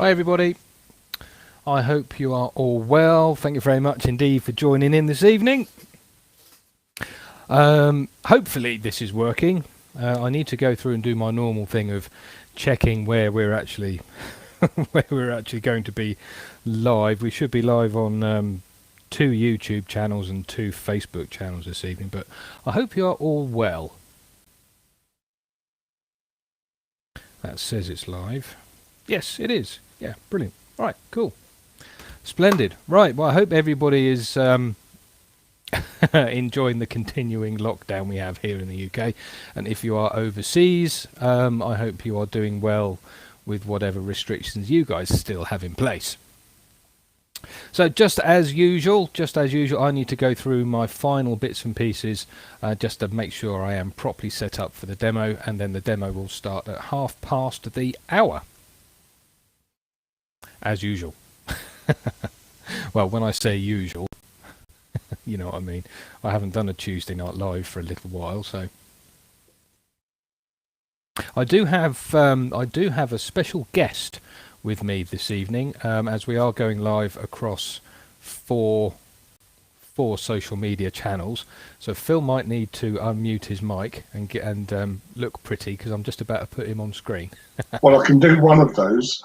Hi everybody, I hope you are all well. Thank you very much indeed for joining in this evening. Hopefully this is working. I need to go through and do my normal thing of checking where we're actually where we're actually going to be live. We should be live on 2 YouTube channels and 2 Facebook channels this evening, but I hope you are all well. That says it's live. Yes, it is. Yeah, brilliant. Right, cool. Splendid. Right, well, I hope everybody is enjoying the continuing lockdown we have here in the UK. And if you are overseas, I hope you are doing well with whatever restrictions you guys still have in place. So just as usual, I need to go through my final bits and pieces just to make sure I am properly set up for the demo, and then the demo will start at 1:30 the hour. As usual. Well, when I say usual, you know what I mean. I haven't done a Tuesday night live for a little while, so I do have a special guest with me this evening, as we are going live across four social media channels. So Phil might need to unmute his mic and look pretty, because I'm just about to put him on screen. Well, I can do one of those.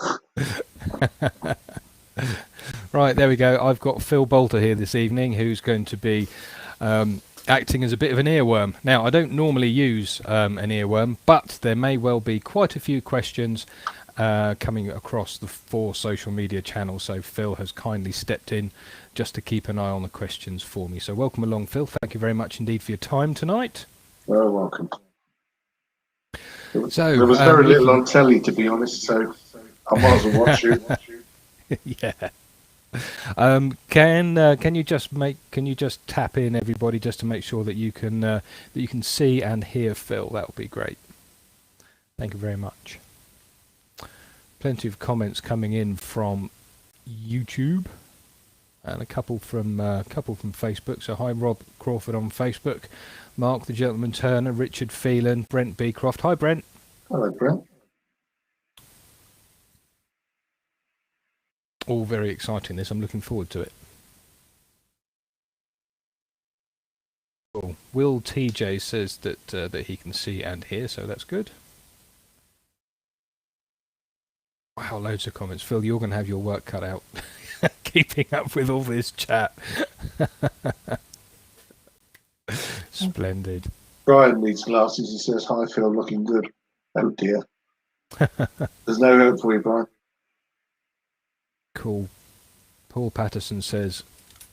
Right, there we go. I've got Phil Bolter here this evening, who's going to be acting as a bit of an earworm. Now, I don't normally use an earworm, but there may well be quite a few questions coming across the 4 social media channels, so Phil has kindly stepped in just to keep an eye on the questions for me. So welcome along, Phil. Thank you very much indeed for your time tonight. You're welcome. So there was very little on telly, to be honest, so I might as well watch you. Yeah. Can you just tap in everybody just to make sure that you can see and hear Phil? That would be great. Thank you very much. Plenty of comments coming in from YouTube and a couple from Facebook. So hi Rob Crawford on Facebook, Mark the Gentleman Turner, Richard Phelan, Brent Beecroft. Hi Brent. Hello Brent. All very exciting this. I'm looking forward to it. Cool. Will TJ says that he can see and hear, so that's good. Wow, loads of comments. Phil, you're going to have your work cut out keeping up with all this chat. Splendid. Brian needs glasses. He says, hi Phil, looking good. Oh dear. There's no hope for you, Brian. Cool. Paul Patterson says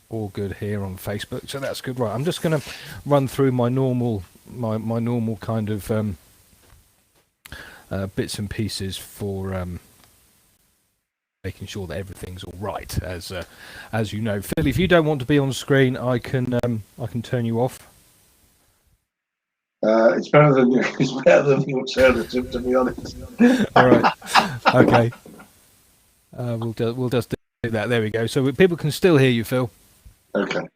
all good here on Facebook, so that's good. Right, I'm just going to run through my normal kind of bits and pieces for making sure that everything's all right. As you know, Phil, if you don't want to be on screen, I can turn you off. It's better than the alternative, to be honest. All right. Okay. We'll just do that. There we go. So people can still hear you, Phil. Okay.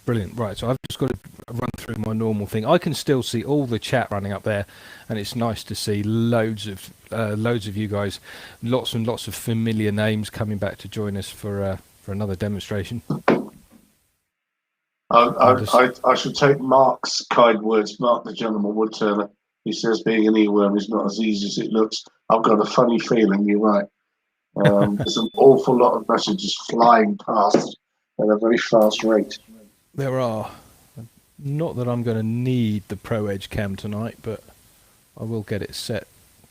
Brilliant. Right. So I've just got to run through my normal thing. I can still see all the chat running up there, and it's nice to see loads of you guys, lots and lots of familiar names coming back to join us for another demonstration. I should take Mark's kind words. Mark the Gentleman Woodturner. He says being an earworm is not as easy as it looks. I've got a funny feeling you're right. There's an awful lot of messages flying past at a very fast rate. There are. Not that I'm going to need the Pro Edge cam tonight, but I will get it set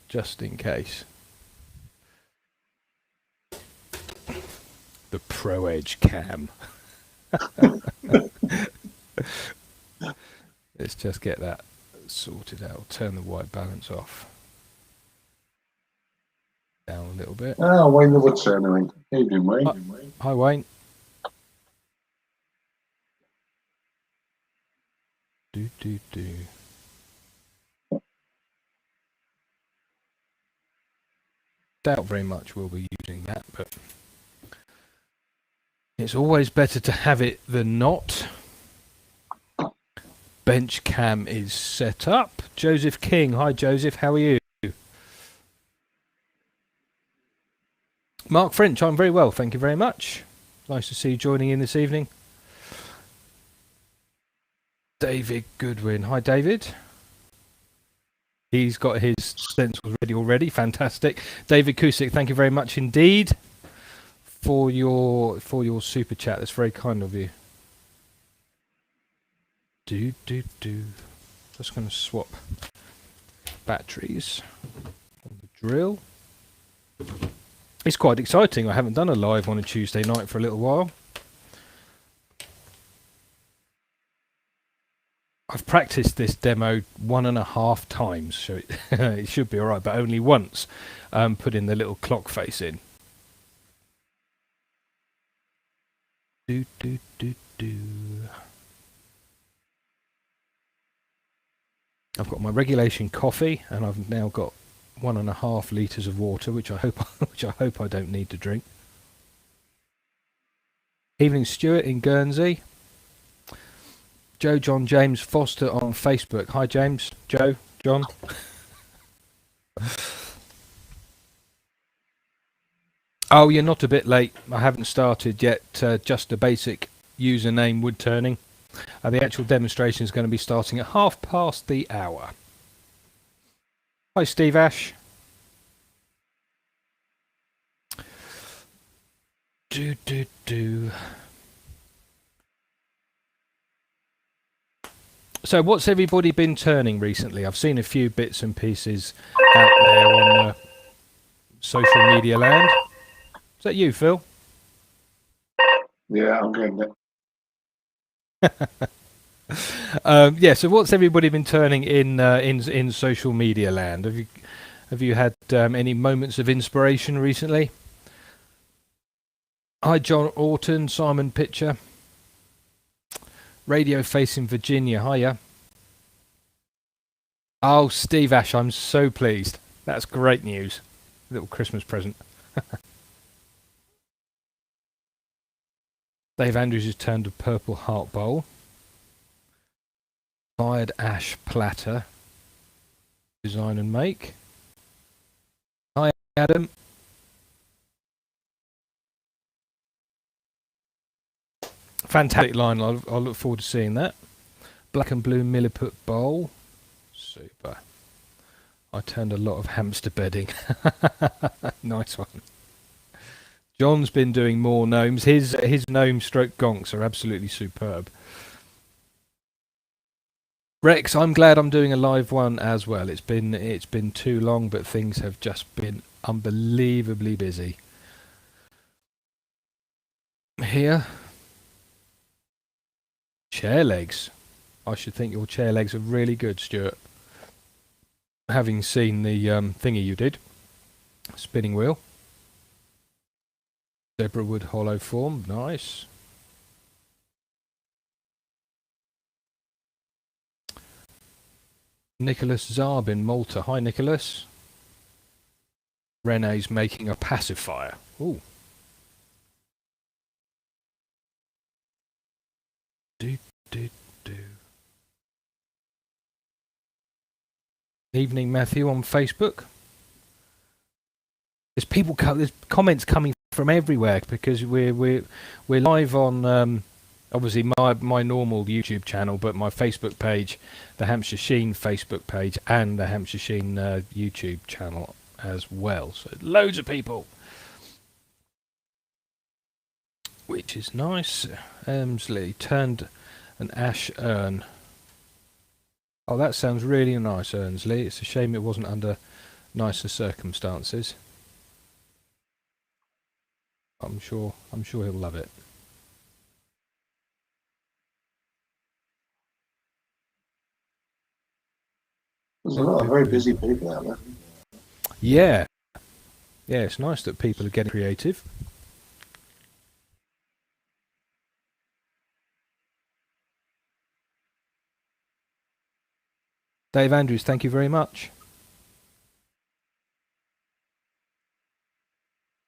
just in case. The Pro Edge cam. Let's just get that sorted out. Turn the white balance off. Down a little bit. Oh, Wayne the Woodturner. How you doing, Wayne? Hi, Wayne. Do. Doubt very much we'll be using that, but it's always better to have it than not. Bench cam is set up. Joseph King. Hi, Joseph. How are you? Mark French, I'm very well, thank you very much. Nice to see you joining in this evening. David Goodwin. Hi, David. He's got his stencils ready already. Fantastic. David Kusick, thank you very much indeed for your super chat. That's very kind of you. Just going to swap batteries on the drill. It's quite exciting. I haven't done a live on a Tuesday night for a little while. I've practiced this demo 1.5 times, so it should be alright, but only once putting the little clock face in. I've got my regulation coffee, and I've now got 1.5 litres of water, which I hope I don't need to drink. Evening, Stuart in Guernsey. Joe John James Foster on Facebook. Hi, James. Joe. John. Oh, you're not a bit late. I haven't started yet. Just a basic username Woodturning. The actual demonstration is going to be starting at 1:30. Hi, Steve Ash. So what's everybody been turning recently? I've seen a few bits and pieces out there on social media land. Is that you, Phil? Yeah, I'm getting it. Yeah. So what's everybody been turning in social media land? Have you had any moments of inspiration recently? Hi, John Orton, Simon Pitcher. Radio Face in Virginia, hiya. Oh, Steve Ash, I'm so pleased. That's great news. Little Christmas present. Dave Andrews has turned a purple heart bowl. Fired ash platter. Design and make. Hi, Adam. Fantastic line. I'll look forward to seeing that. Black and blue milliput bowl. Super. I turned a lot of hamster bedding. Nice one. John's been doing more gnomes. His gnome stroke gonks are absolutely superb. Rex, I'm glad I'm doing a live one as well. It's been too long, but things have just been unbelievably busy. Here. Chair legs. I should think your chair legs are really good, Stuart. Having seen the thingy you did. Spinning wheel. Zebra wood hollow form. Nice. Nicholas Zarb in Malta. Hi, Nicholas. Renee's making a pacifier. Ooh. Evening, Matthew on Facebook. There's comments coming from everywhere because we're live on obviously my normal YouTube channel, but my Facebook page, the Hampshire Sheen Facebook page, and the Hampshire Sheen YouTube channel as well. So loads of people, which is nice. Elmsley turned an ash urn. Oh, that sounds really nice, Ernsley. It's a shame it wasn't under nicer circumstances. I'm sure he'll love it. There's a lot of very busy people out there. Yeah. Yeah, it's nice that people are getting creative. Dave Andrews, thank you very much.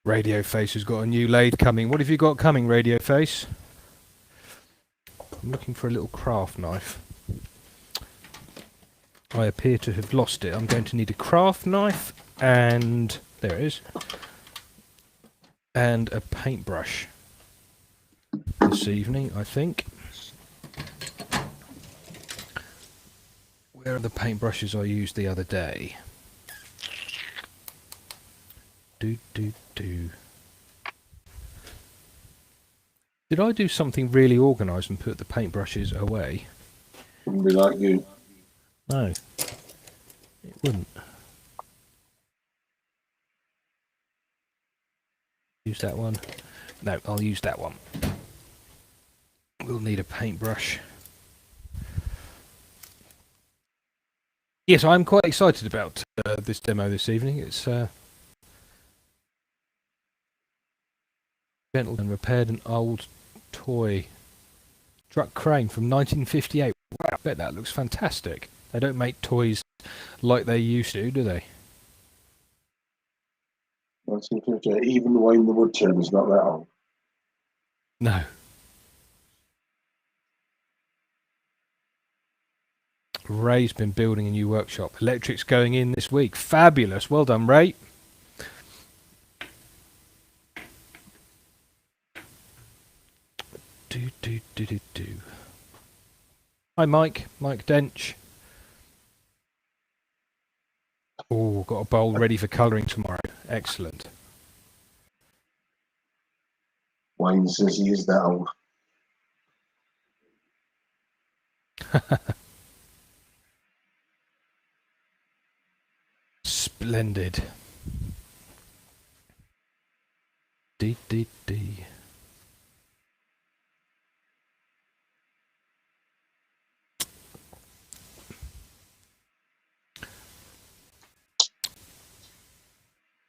Radio Face has got a new lathe coming. What have you got coming, Radio Face? I'm looking for a little craft knife. I appear to have lost it. I'm going to need a craft knife, and there it is. and a paintbrush this evening, I think. Where are the paintbrushes I used the other day? Do. Did I do something really organised and put the paintbrushes away? Wouldn't be like you. No, it wouldn't. Use that one. No, I'll use that one. We'll need a paintbrush. Yes, I'm quite excited about this demo this evening. It's gentleman repaired an old toy truck crane from 1958. Wow, I bet that looks fantastic. They don't make toys like they used to, do they? 1958. Even Wayne the Woodturner's not that old. No. Ray's been building a new workshop. Electric's going in this week. Fabulous. Well done, Ray. Do. Hi, Mike. Mike Dench. Oh, got a bowl ready for colouring tomorrow. Excellent. Wayne says he is that old. Splendid. D.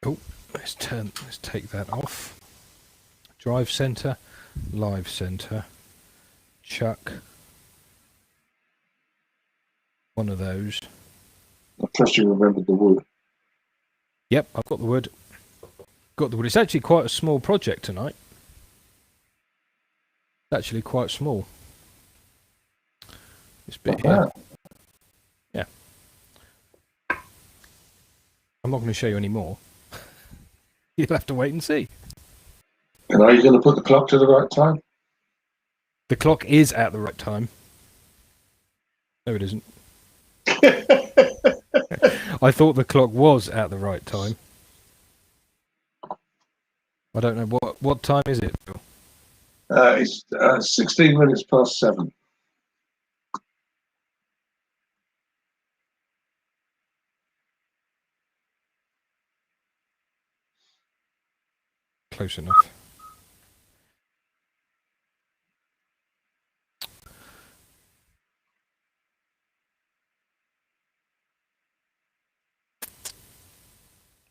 Oh, let's take that off. Drive centre, live centre, chuck. One of those. I trust you remembered the wood. Yep, I've got the wood. Got the wood. It's actually quite a small project tonight. It's actually quite small. This bit here. Yeah. I'm not going to show you any more. You'll have to wait and see. And are you going to put the clock to the right time? The clock is at the right time. No, it isn't. I thought the clock was at the right time. I don't know what time is it, Phil? It's 16 minutes past 7. Close enough.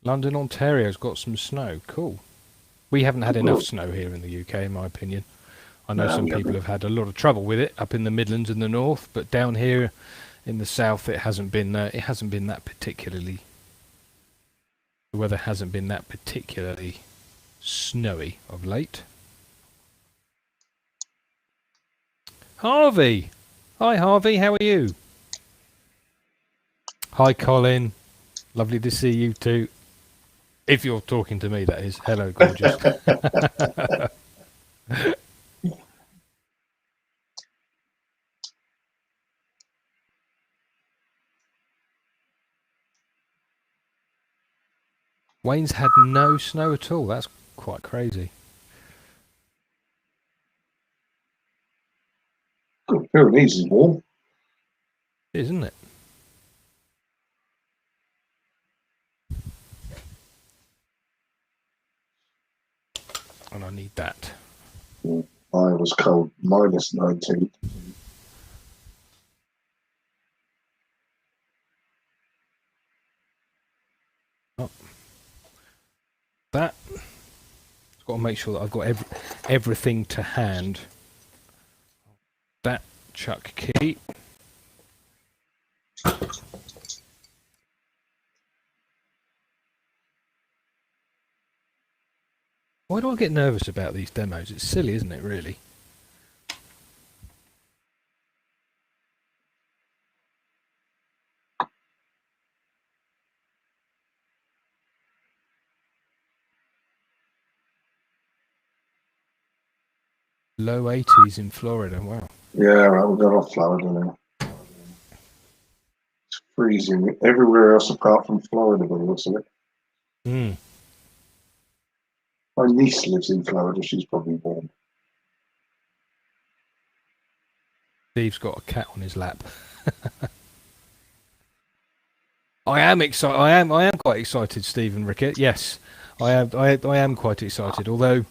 London, Ontario's got some snow. Cool. We haven't had enough snow here in the UK, in my opinion. I know some people have had a lot of trouble with it up in the Midlands and the North, but down here in the South, it hasn't been that particularly. The weather hasn't been that particularly snowy of late. Harvey, hi Harvey, how are you? Hi Colin, lovely to see you too. If you're talking to me, that is. Hello, gorgeous. Wayne's had no snow at all. That's quite crazy. Pyrenees is warm. It is, isn't it? And I need that. I was cold, minus 19. Oh. That. I've got to make sure that I've got everything to hand. That chuck key. Why do I get nervous about these demos? It's silly, isn't it, really? Low 80s in Florida. Wow. Yeah, right, we're going off Florida now. It's freezing everywhere else apart from Florida, by the looks of it. Mm. My niece lives in Florida. She's probably warm. Steve's got a cat on his lap. I am excited. I am quite excited, Stephen Rickett. Yes, I am. I am quite excited. Although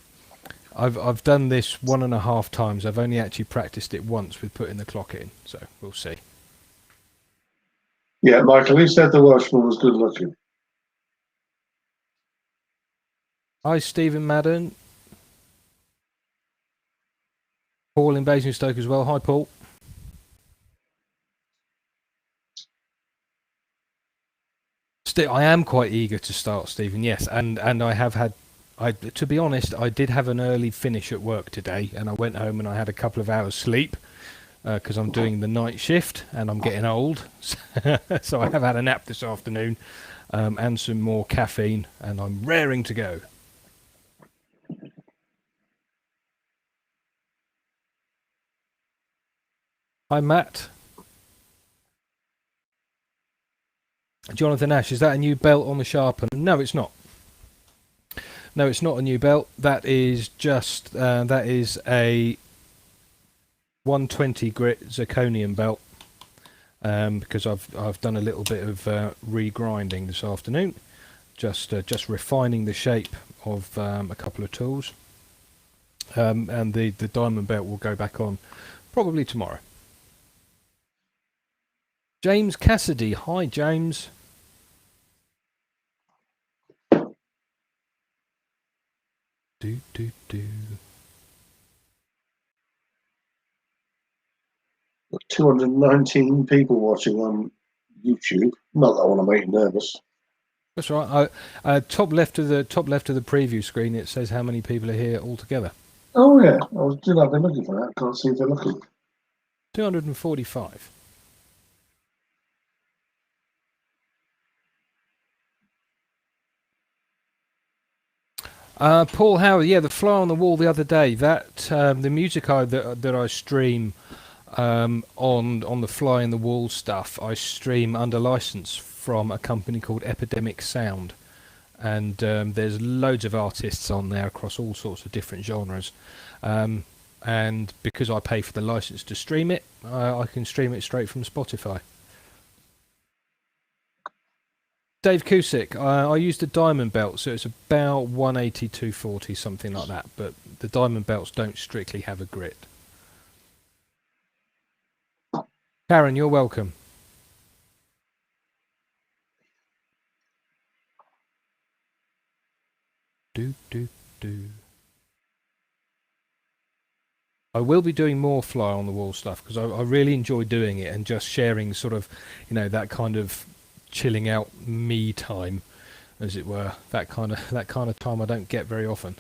I've done this 1.5 times. I've only actually practiced it once with putting the clock in. So we'll see. Yeah, Michael, who said the Welshman was good looking? Hi, Stephen Madden. Paul in Basingstoke as well. Hi, Paul. I am quite eager to start, Stephen. Yes, and I have had. To be honest, I did have an early finish at work today, and I went home and I had a couple of hours sleep because I'm doing the night shift and I'm getting old. So I have had a nap this afternoon and some more caffeine, and I'm raring to go. Hi, Matt. Jonathan Ash, is that a new belt on the sharpener? No, it's not. No, it's not a new belt. That is just that is a 120 grit zirconium belt because I've done a little bit of regrinding this afternoon, just refining the shape of a couple of tools, and the diamond belt will go back on probably tomorrow. James Cassidy, hi James. Do. 219 people watching on YouTube. Not that I want to make you nervous. That's right. Top left of the preview screen, it says how many people are here altogether. Oh yeah, I've been looking for that. Can't see if they're looking. 245. Paul Howard, yeah, the fly on the wall the other day. That the music that I stream on the fly in the wall stuff, I stream under license from a company called Epidemic Sound, and there's loads of artists on there across all sorts of different genres. And because I pay for the license to stream it, I can stream it straight from Spotify. Dave Cusick, I use the diamond belt, so it's about 180, 240, something like that. But the diamond belts don't strictly have a grit. Karen, you're welcome. Do. I will be doing more fly on the wall stuff because I really enjoy doing it and just sharing sort of, that kind of chilling out me time, as it were. That kind of time I don't get very often.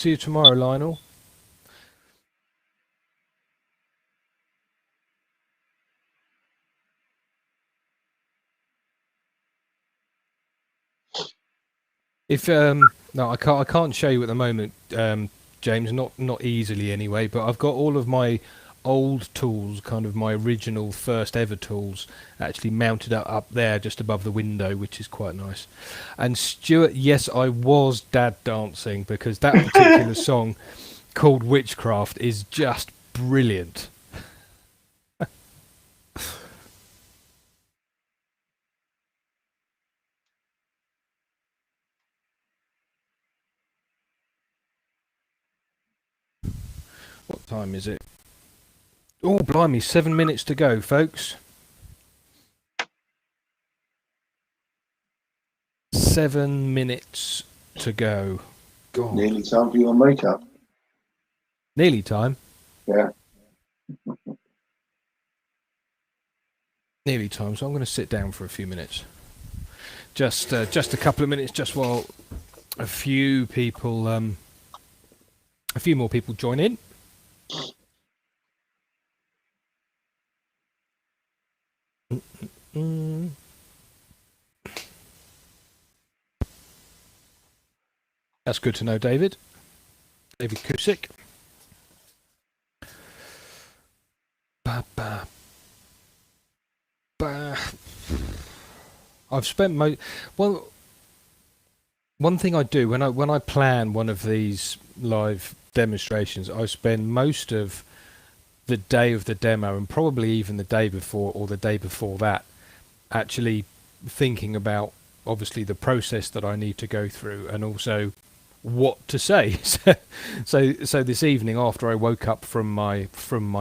See you tomorrow, Lionel. If no, I can't show you at the moment, James. Not easily anyway. But I've got all of my old tools, kind of my original first ever tools, actually mounted up there just above the window, which is quite nice. And Stuart, yes, I was dad dancing because that particular song called Witchcraft is just brilliant. What time is it? Oh, blimey, 7 minutes to go, folks. 7 minutes to go. God. Nearly time for your makeup. Nearly time. Yeah. Nearly time, so I'm going to sit down for a few minutes. Just a couple of minutes, just while a few people, a few more people join in. That's good to know, David. David Kusick. I've spent well. One thing I do when I plan one of these live demonstrations, I spend most of the day of the demo and probably even the day before or the day before that actually thinking about obviously the process that I need to go through and also what to say. So this evening after I woke up from my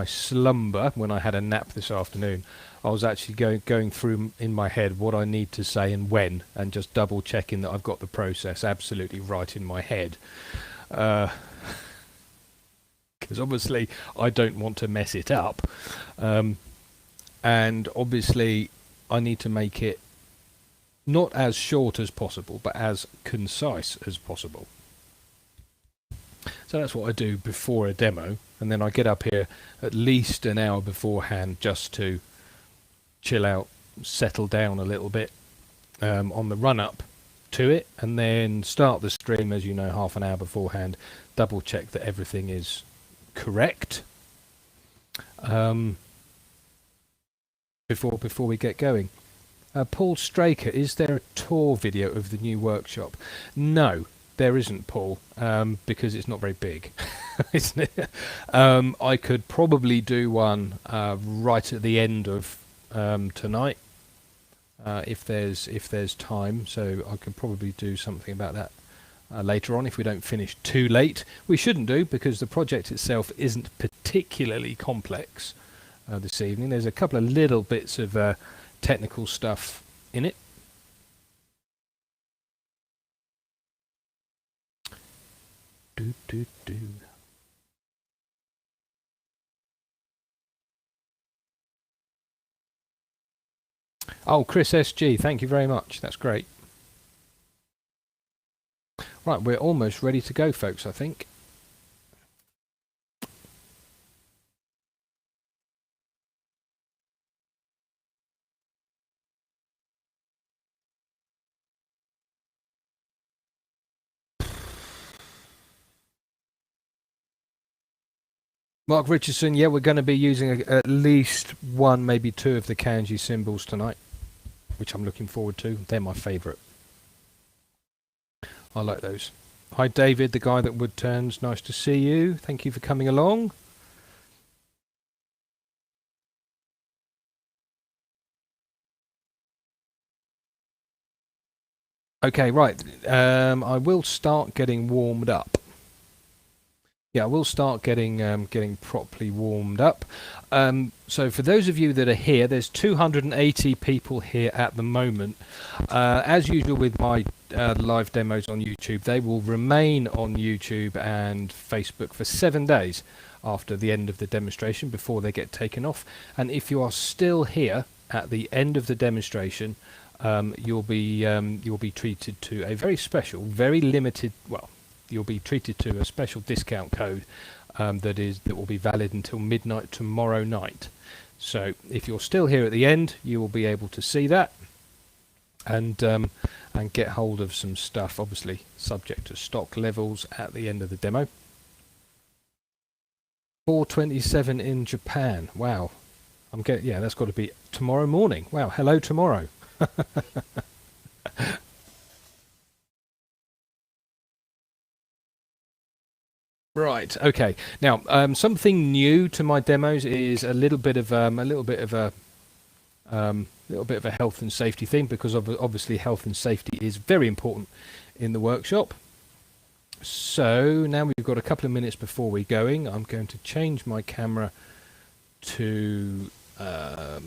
slumber when I had a nap this afternoon, I was actually going through in my head what I need to say and when, and just double checking that I've got the process absolutely right in my head. Because obviously I don't want to mess it up. And obviously I need to make it not as short as possible, but as concise as possible. So that's what I do before a demo, and then I get up here at least an hour beforehand just to chill out, settle down a little bit on the run up to it, and then start the stream, as you know, half an hour beforehand, double check that everything is correct before we get going. Paul Straker, is there a tour video of the new workshop? No, there isn't, Paul, because it's not very big, isn't it? I could probably do one right at the end of tonight, if there's time. So I could probably do something about that later on if we don't finish too late. We shouldn't do, because the project itself isn't particularly complex this evening. There's a couple of little bits of technical stuff in it. Oh, Chris SG, thank you very much. That's great. Right, we're almost ready to go, folks, I think. Mark Richardson, yeah, we're going to be using at least one, maybe two of the kanji symbols tonight, which I'm looking forward to. They're my favourite. I like those. Hi, David, the guy that Woodturns. Nice to see you. Thank you for coming along. Okay, right. I will start getting warmed up. Yeah, I will start getting properly warmed up. So for those of you that are here, there's 280 people here at the moment. As usual with my live demos on YouTube, they will remain on YouTube and Facebook for 7 days after the end of the demonstration before they get taken off. And if you are still here at the end of the demonstration, you'll be treated to a very special, very limited, well, you'll be treated to a special discount code that will be valid until midnight tomorrow night. So if you're still here at the end, you will be able to see that and get hold of some stuff, obviously subject to stock levels at the end of the demo. 4:27 in Japan. Wow. Yeah, that's got to be tomorrow morning. Wow, hello tomorrow. Right. Okay. Now, something new to my demos is a little bit of a health and safety thing, because obviously health and safety is very important in the workshop. So now we've got a couple of minutes before we're going. I'm going to change my camera to that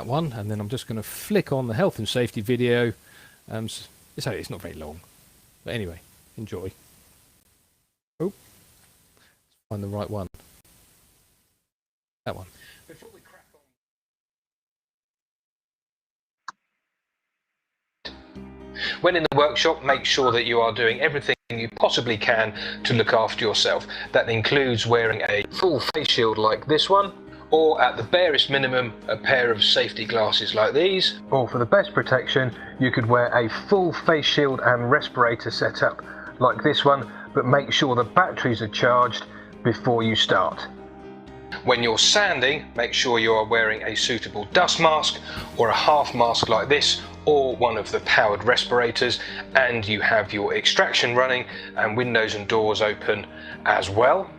one, and then I'm just going to flick on the health and safety video. It's not very long, but anyway, enjoy. Oh, find the right one. That one. Before we crack on. When in the workshop, make sure that you are doing everything you possibly can to look after yourself. That includes wearing a full face shield like this one, or at the barest minimum, a pair of safety glasses like these. Or for the best protection, you could wear a full face shield and respirator setup like this one, but make sure the batteries are charged before you start. When you're sanding, make sure you are wearing a suitable dust mask or a half mask like this, or one of the powered respirators, and you have your extraction running and windows and doors open as well.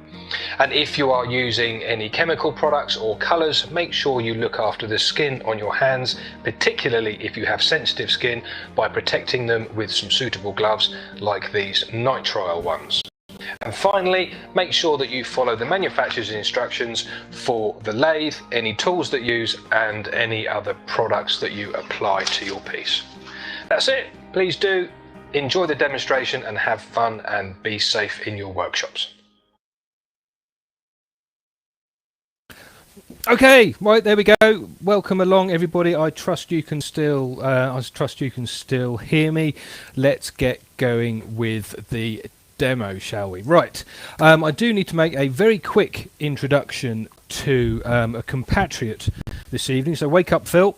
And if you are using any chemical products or colours, make sure you look after the skin on your hands, particularly if you have sensitive skin, by protecting them with some suitable gloves like these nitrile ones. And finally, make sure that you follow the manufacturer's instructions for the lathe, any tools that you use, and any other products that you apply to your piece. That's it. Please do enjoy the demonstration and have fun and be safe in your workshops. Okay, right, there we go. Welcome along, everybody. I trust you can still hear me. Let's get going with the demo, shall we? Right, I do need to make a very quick introduction to a compatriot this evening. So wake up, Phil.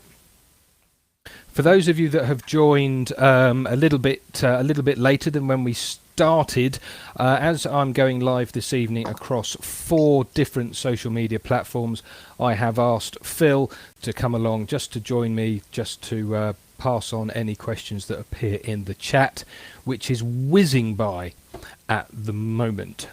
For those of you that have joined a little bit later than when we started, as I'm going live this evening across 4 different social media platforms, I have asked Phil to come along just to join me, just to pass on any questions that appear in the chat, which is whizzing by at the moment.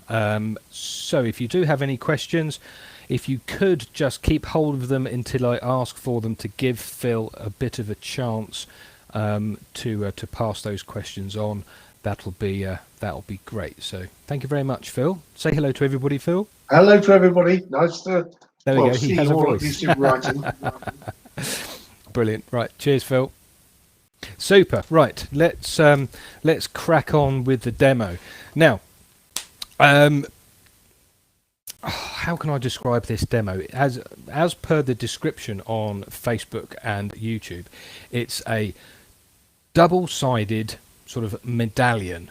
So if you do have any questions, if you could just keep hold of them until I ask for them, to give Phil a bit of a chance to pass those questions on, that'll be great. So thank you very much, Phil. Say hello to everybody, Phil. Hello to everybody. Nice to there we go. He has a voice. Brilliant. Right. Cheers, Phil. Super. Right. Let's crack on with the demo now. How can I describe this demo? As per the description on Facebook and YouTube, it's a double-sided sort of medallion,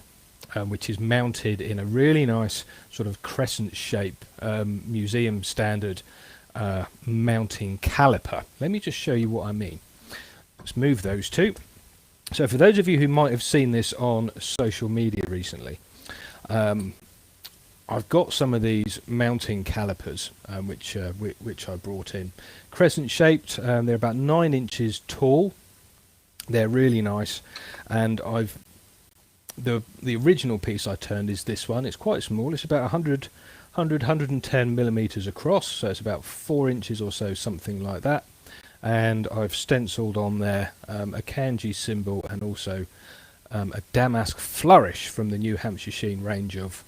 which is mounted in a really nice sort of crescent shape, museum standard mounting caliper. Let me just show you what I mean. Let's move those two. So for those of you who might have seen this on social media recently, I've got some of these mounting calipers, which I brought in. Crescent shaped, they're about 9 inches tall. They're really nice, and the original piece I turned is this one. It's quite small. It's about 110 millimeters across, so it's about 4 inches or so, something like that. And I've stenciled on there a kanji symbol and also a damask flourish from the new Hampshire Sheen range of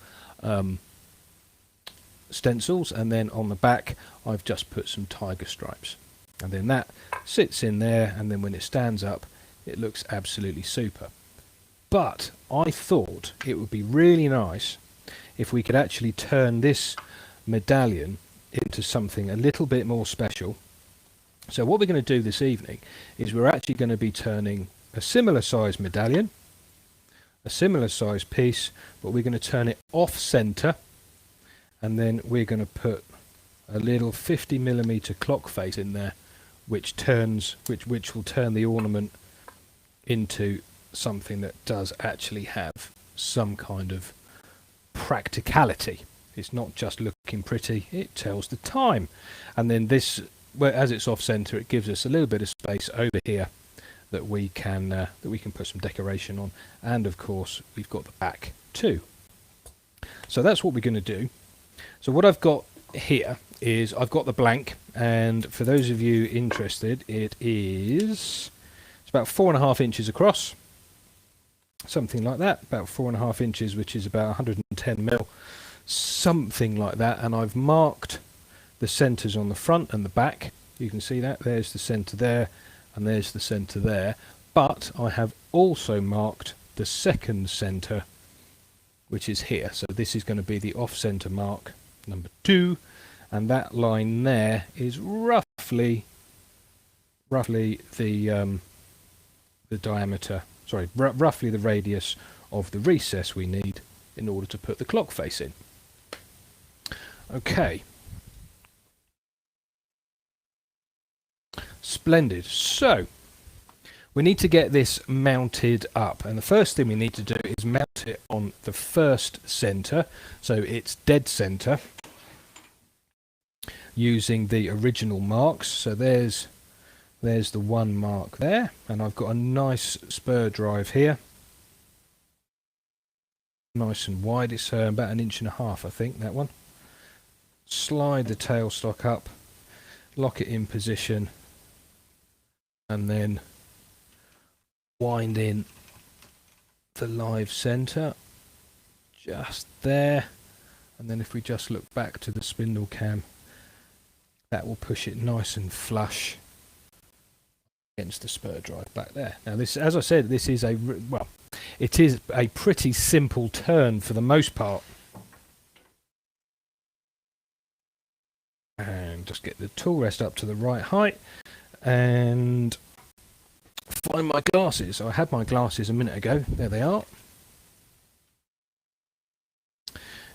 stencils, and then on the back I've just put some tiger stripes, and then that sits in there, and then when it stands up it looks absolutely super. But I thought it would be really nice if we could actually turn this medallion into something a little bit more special. So what we're going to do this evening is we're actually going to be turning a similar size medallion, a similar size piece, but we're going to turn it off center, and then we're going to put a little 50mm clock face in there, which will turn the ornament into something that does actually have some kind of practicality. It's not just looking pretty, it tells the time. And then this, well, as it's off center, it gives us a little bit of space over here that we can put some decoration on, and of course we've got the back too. So that's what we're going to do. So what I've got here is I've got the blank, and for those of you interested, it's about 4.5 inches across, something like that, about 4.5 inches, which is about 110 mil, something like that. And I've marked the centers on the front and the back. You can see that there's the center there, and there's the center there. But I have also marked the second center, which is here. So this is going to be the off-center mark number 2, and that line there is roughly the diameter, sorry, roughly the radius of the recess we need in order to put the clock face in. Okay. Splendid. So, we need to get this mounted up, and the first thing we need to do is mount it on the first centre, so it's dead centre, using the original marks. So there's the one mark there, and I've got a nice spur drive here, nice and wide. It's about 1.5 inches, I think, that one. Slide the tailstock up, lock it in position, and then wind in the live centre just there, and then if we just look back to the spindle cam, that will push it nice and flush against the spur drive back there. Now this, as I said, this is it is a pretty simple turn for the most part. And just get the tool rest up to the right height and find my glasses. So I had my glasses a minute ago. There they are.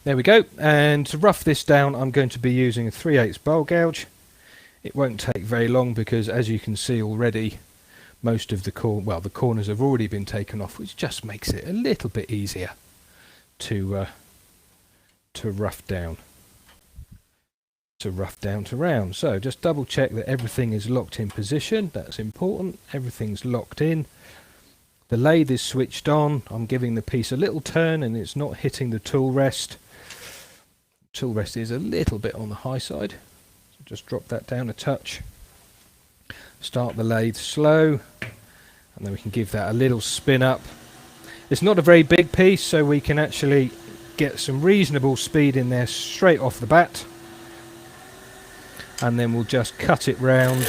There we go. And to rough this down, I'm going to be using a 3/8 bowl gouge. It won't take very long because, as you can see already, most of the corners have already been taken off, which just makes it a little bit easier to rough down. To round. So just double check that everything is locked in position. That's important. Everything's locked in. The lathe is switched on. I'm giving the piece a little turn and it's not hitting the tool rest. Tool rest is a little bit on the high side. So just drop that down a touch. Start the lathe slow, and then we can give that a little spin up. It's not a very big piece, so we can actually get some reasonable speed in there straight off the bat. And then we'll just cut it round.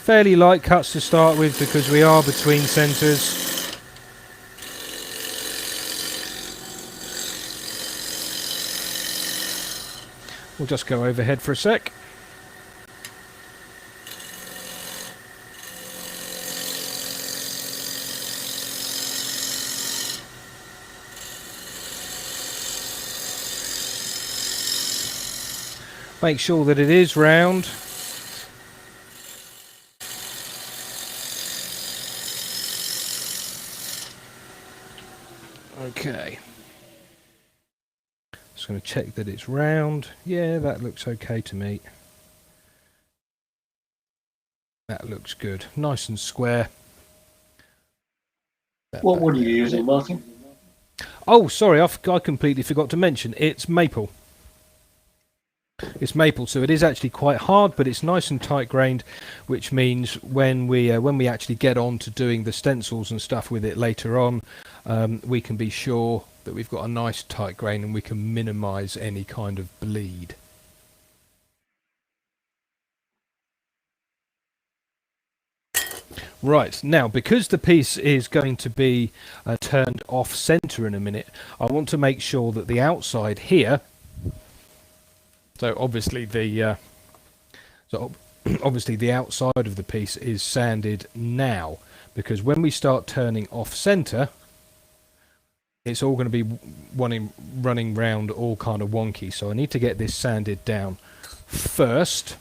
Fairly light cuts to start with because we are between centres. We'll just go overhead for a sec. Make sure that it is round. Okay. Just going to check that it's round. Yeah, that looks okay to me. That looks good. Nice and square. What wood are you using, Martin? Oh, sorry, I completely forgot to mention. It's maple. It's maple, so it is actually quite hard, but it's nice and tight grained, which means when we actually get on to doing the stencils and stuff with it later on, we can be sure that we've got a nice tight grain and we can minimise any kind of bleed. Right, now because the piece is going to be turned off centre in a minute, I want to make sure that the outside here, so obviously the outside of the piece is sanded now, because when we start turning off centre, it's all going to be running round all kind of wonky. So I need to get this sanded down first.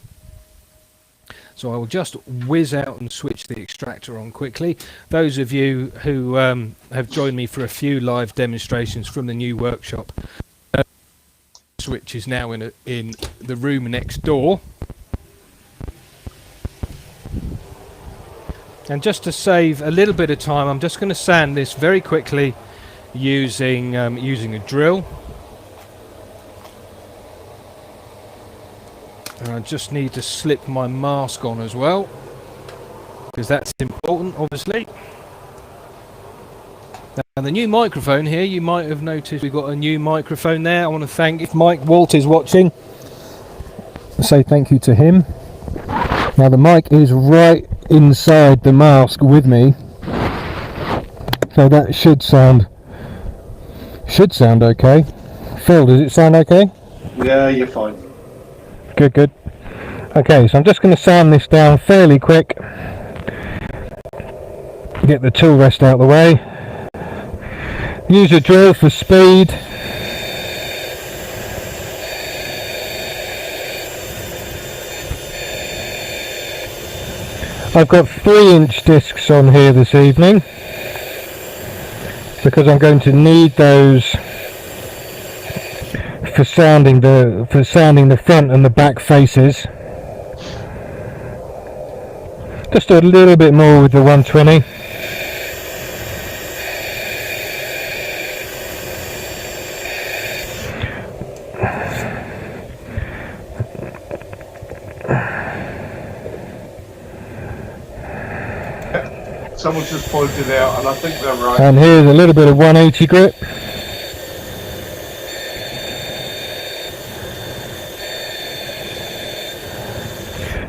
So I will just whiz out and switch the extractor on quickly. Those of you who have joined me for a few live demonstrations from the new workshop, switch is now in the room next door. And just to save a little bit of time, I'm just going to sand this very quickly using a drill. And I just need to slip my mask on as well, because that's important, obviously. And the new microphone here, you might have noticed we've got a new microphone there. I want to thank, if Mike Walt is watching, say thank you to him. Now the mic is right inside the mask with me, so that should sound okay. Phil, does it sound okay? Yeah, you're fine. Good. Okay, so I'm just going to sand this down fairly quick. Get the tool rest out of the way. Use your drill for speed. I've got 3-inch discs on here this evening because I'm going to need those for sounding the front and the back faces. Just do a little bit more with the 120. Someone's just pointed out, and I think they're right. And here's a little bit of 180 grit.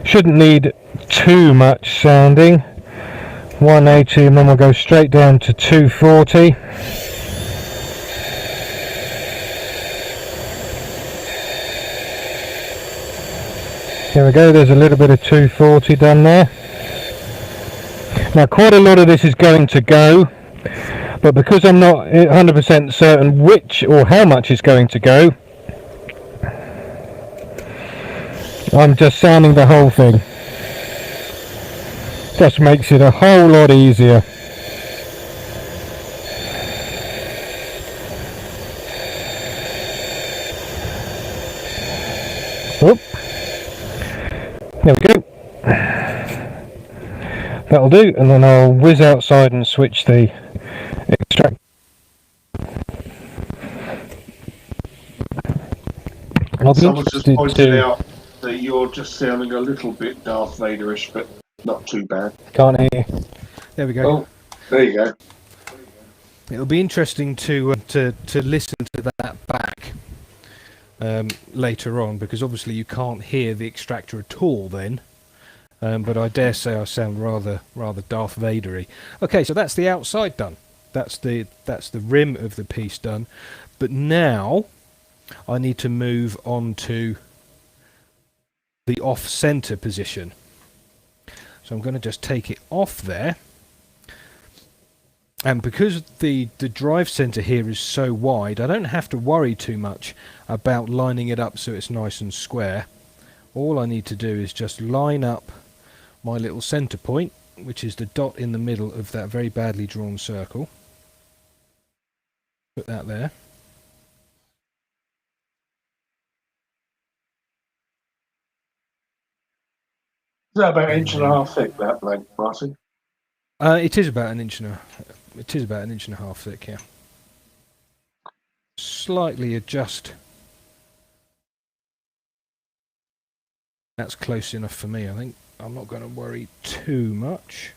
Shouldn't need too much sanding. 180, and then we'll go straight down to 240. There we go, there's a little bit of 240 done there. Now quite a lot of this is going to go, but because I'm not 100% certain which or how much is going to go, I'm just sanding the whole thing. Just makes it a whole lot easier. Oop. There we go. That'll do, and then I'll whiz outside and switch the extract. Someone's just pointed out that you're just sounding a little bit Darth Vader-ish, but not too bad. Can't hear you. There we go. Oh, there you go. It'll be interesting to listen to that back later on, because obviously you can't hear the extractor at all then. But I dare say I sound rather Darth Vader-y. Okay, so that's the outside done. That's the rim of the piece done. But now I need to move on to the off-center position. So I'm going to just take it off there. And because the drive center here is so wide, I don't have to worry too much about lining it up so it's nice and square. All I need to do is just line up my little center point, which is the dot in the middle of that very badly drawn circle. Put that there. Is that about 1.5 inch thick, that blank, Martin? It is about 1.5 inch. It is about 1.5 inch thick, yeah. Slightly adjust. That's close enough for me, I think. I'm not going to worry too much.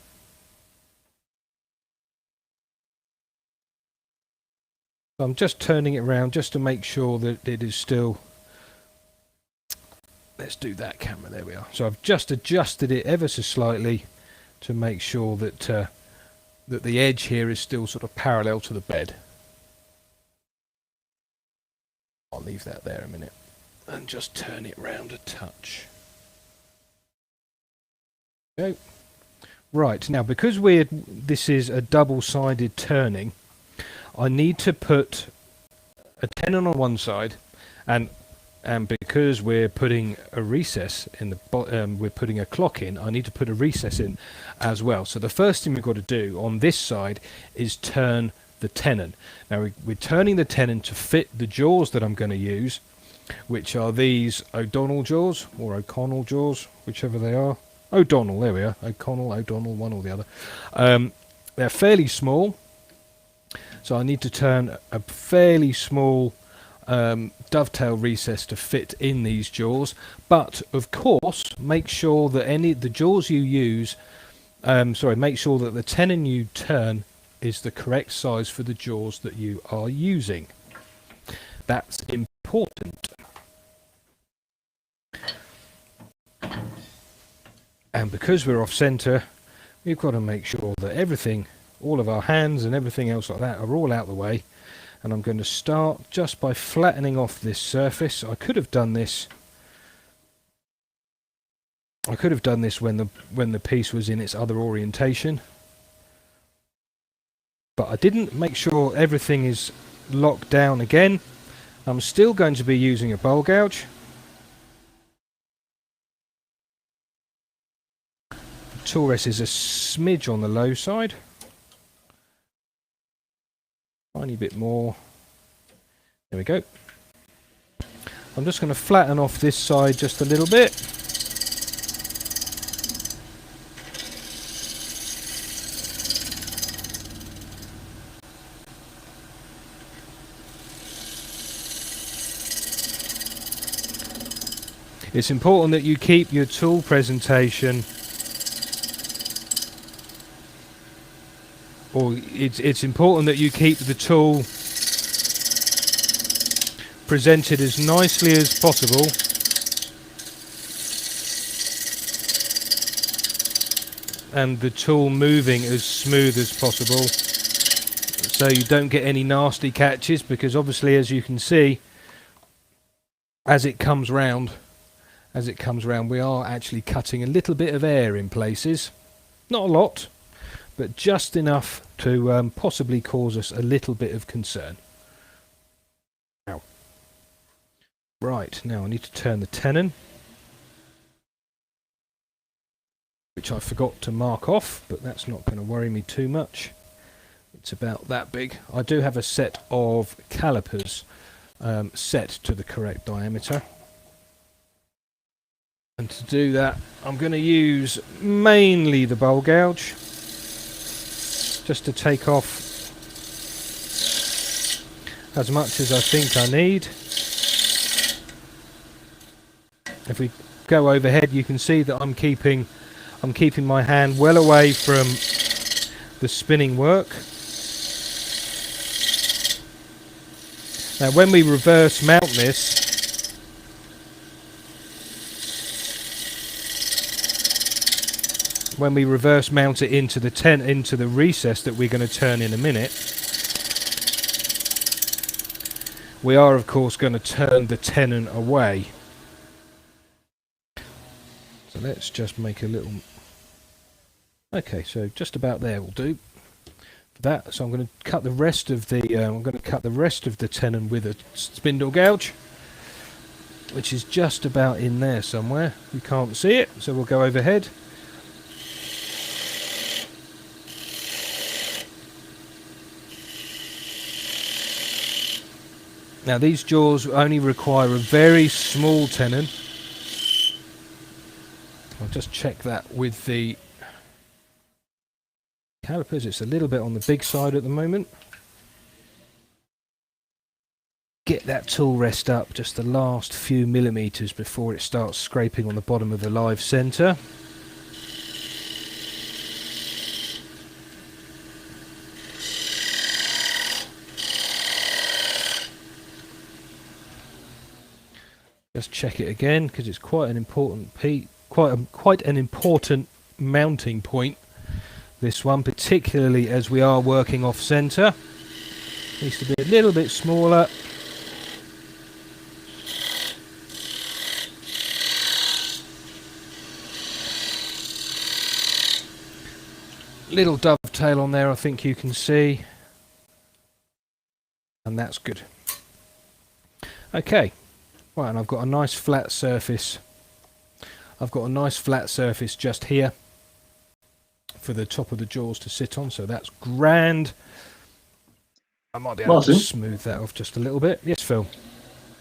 I'm just turning it around just to make sure that it is still... Let's do that camera, there we are. So I've just adjusted it ever so slightly to make sure that that the edge here is still sort of parallel to the bed. I'll leave that there a minute and just turn it round a touch. Okay. Right, now because this is a double-sided turning, I need to put a tenon on one side, and because we're putting a recess in the we're putting a clock in, I need to put a recess in as well. So the first thing we've got to do on this side is turn the tenon. Now we're turning the tenon to fit the jaws that I'm going to use, which are these O'Donnell jaws or O'Connell jaws, whichever they are. O'Donnell, there we are. O'Donnell, one or the other. They're fairly small, so I need to turn a fairly small dovetail recess to fit in these jaws. But of course, make sure that the jaws you use, make sure that the tenon you turn is the correct size for the jaws that you are using. That's important. And because we're off center, we've got to make sure that everything, all of our hands and everything else like that, are all out the way. And I'm going to start just by flattening off this surface. I could have done this when the piece was in its other orientation, but I didn't make sure everything is locked down again. I'm still going to be using a bowl gouge. The tool rest is a smidge on the low side. Tiny bit more. There we go. I'm just going to flatten off this side just a little bit. It's important that you keep your tool presentation, or it's important that you keep the tool presented as nicely as possible, and the tool moving as smooth as possible, so you don't get any nasty catches, because obviously, as you can see, as it comes round, we are actually cutting a little bit of air in places. Not a lot, but just enough to possibly cause us a little bit of concern. Now, right, now I need to turn the tenon, which I forgot to mark off, but that's not going to worry me too much. It's about that big. I do have a set of calipers set to the correct diameter. And to do that, I'm going to use mainly the bowl gouge, just to take off as much as I think I need. If we go overhead, you can see that I'm keeping my hand well away from the spinning work. Now, when we reverse mount this, when we reverse mount it into the recess that we're going to turn in a minute, we are of course going to turn the tenon away. So let's just make a little. Okay, so just about there will do for that. So I'm going to cut the rest of the tenon with a spindle gouge, which is just about in there somewhere. You can't see it, so we'll go overhead. Now these jaws only require a very small tenon. I'll just check that with the calipers. It's a little bit on the big side at the moment. Get that tool rest up just the last few millimeters before it starts scraping on the bottom of the live centre. Just check it again, because it's quite an important quite an important mounting point, this one, particularly as we are working off centre. Needs to be a little bit smaller. Little dovetail on there, I think you can see, and that's good. Okay. Right, and I've got a nice flat surface. I've got a nice flat surface just here for the top of the jaws to sit on, so that's grand. I might be able to smooth that off just a little bit. Yes, Phil?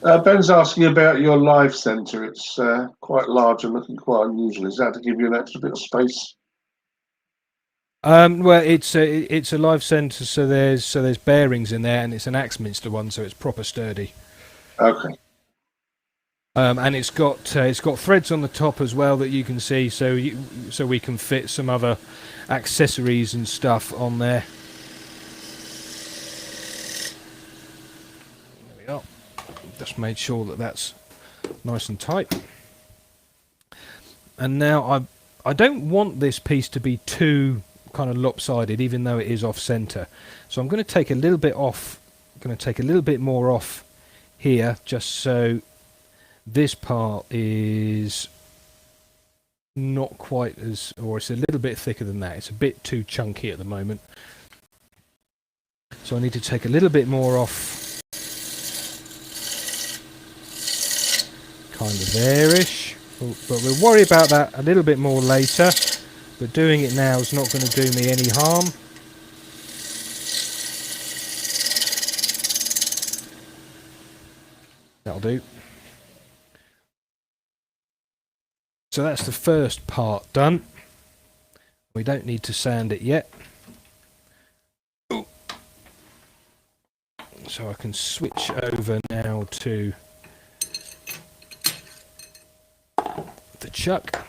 Ben's asking about your live centre. It's quite large and looking quite unusual. Is that to give you an extra bit of space? Well, it's a live centre, so there's bearings in there, and it's an Axminster one, so it's proper sturdy. Okay. And it's got threads on the top as well that you can see, so we can fit some other accessories and stuff on there. There we are. Just made sure that that's nice and tight. And now I don't want this piece to be too kind of lopsided, even though it is off center. So I'm going to take a little bit off. I'm going to take a little bit more off here, just so this part is not quite as, or it's a little bit thicker than that. It's a bit too chunky at the moment. So I need to take a little bit more off, kind of there-ish, but we'll worry about that a little bit more later. But doing it now is not going to do me any harm. That'll do. So that's the first part done. We don't need to sand it yet. Ooh. So I can switch over now to the chuck.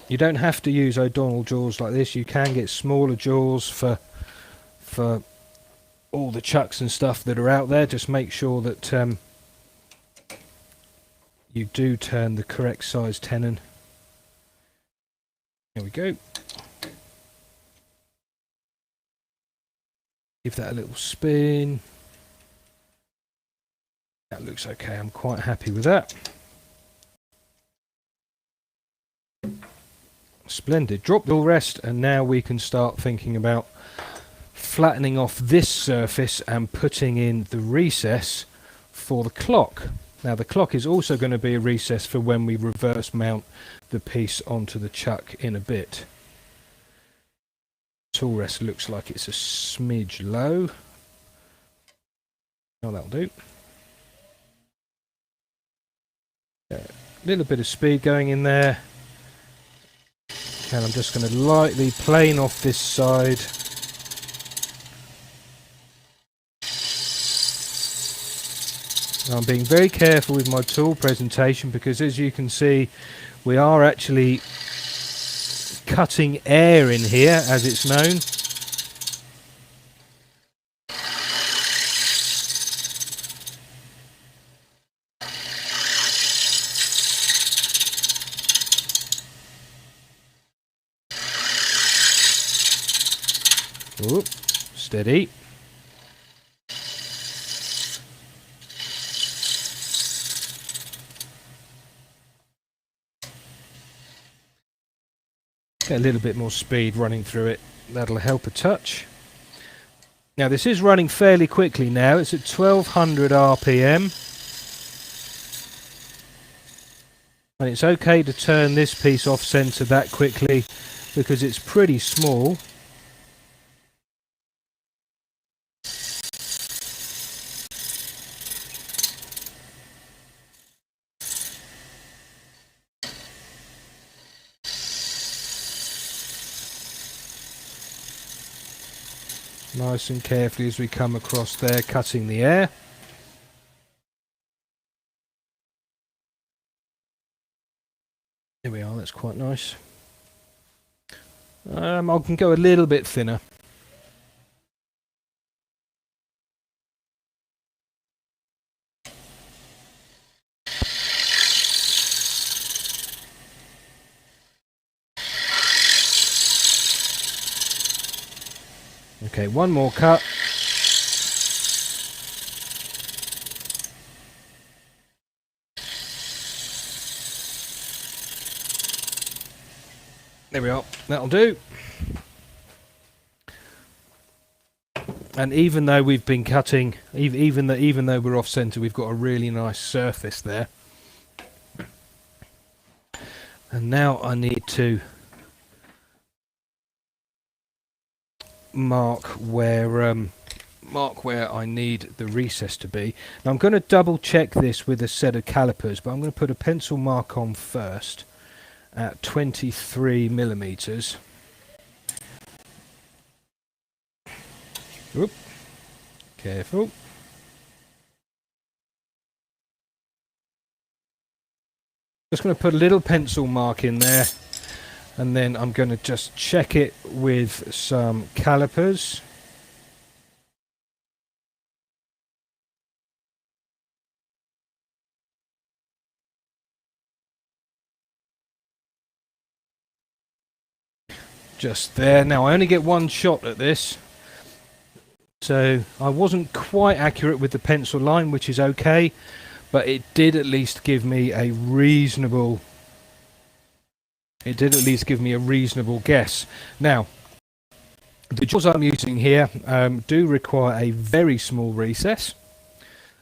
You don't have to use O'Donnell jaws like this. You can get smaller jaws for all the chucks and stuff that are out there. Just make sure that you do turn the correct size tenon. Here we go. Give that a little spin. That looks okay. I'm quite happy with that. Splendid. Drop the rest, and now we can start thinking about flattening off this surface and putting in the recess for the clock. Now the clock is also going to be a recess for when we reverse mount the piece onto the chuck in a bit. Tool rest looks like it's a smidge low. Oh, that'll do. A little bit of speed going in there. And I'm just going to lightly plane off this side. Now I'm being very careful with my tool presentation because, as you can see, we are actually cutting air in here, as it's known. Oop, steady. Get a little bit more speed running through it. That'll help a touch. Now this is running fairly quickly now. It's at 1200 RPM. And it's okay to turn this piece off center that quickly because it's pretty small. Nice and carefully as we come across there, cutting the air. There we are, that's quite nice. I can go a little bit thinner. Okay, one more cut. There we are, that'll do. And even though we've been cutting, even though we're off center, we've got a really nice surface there. And now I need to mark where I need the recess to be. Now I'm going to double check this with a set of calipers, but I'm going to put a pencil mark on first at 23 millimeters. Oop. Careful. Just going to put a little pencil mark in there. And then I'm going to just check it with some calipers. Just there. Now I only get one shot at this. So I wasn't quite accurate with the pencil line, which is okay. But it did at least give me a reasonable it did at least give me a reasonable guess. Now, the jaws I'm using here do require a very small recess,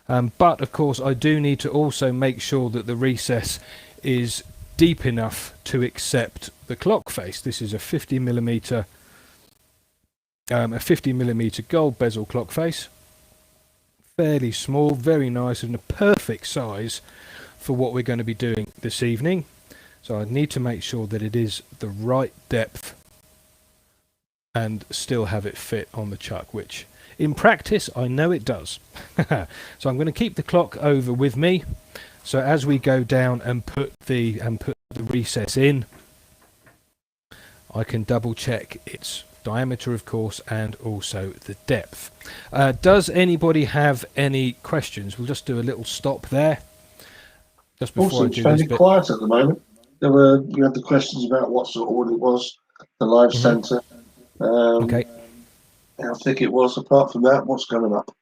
but of course I do need to also make sure that the recess is deep enough to accept the clock face. This is a 50mm gold bezel clock face, fairly small, very nice, and a perfect size for what we're going to be doing this evening. So I need to make sure that it is the right depth and still have it fit on the chuck, which in practice I know it does. So I'm going to keep the clock over with me, so as we go down and put the recess in, I can double check its diameter, of course, and also the depth. Does anybody have any questions? We'll just do a little stop there just before I do this bit. Quiet at the moment. You had the questions about what sort of wood it was, the live centre. Okay. How thick it was. Apart from that, what's coming up?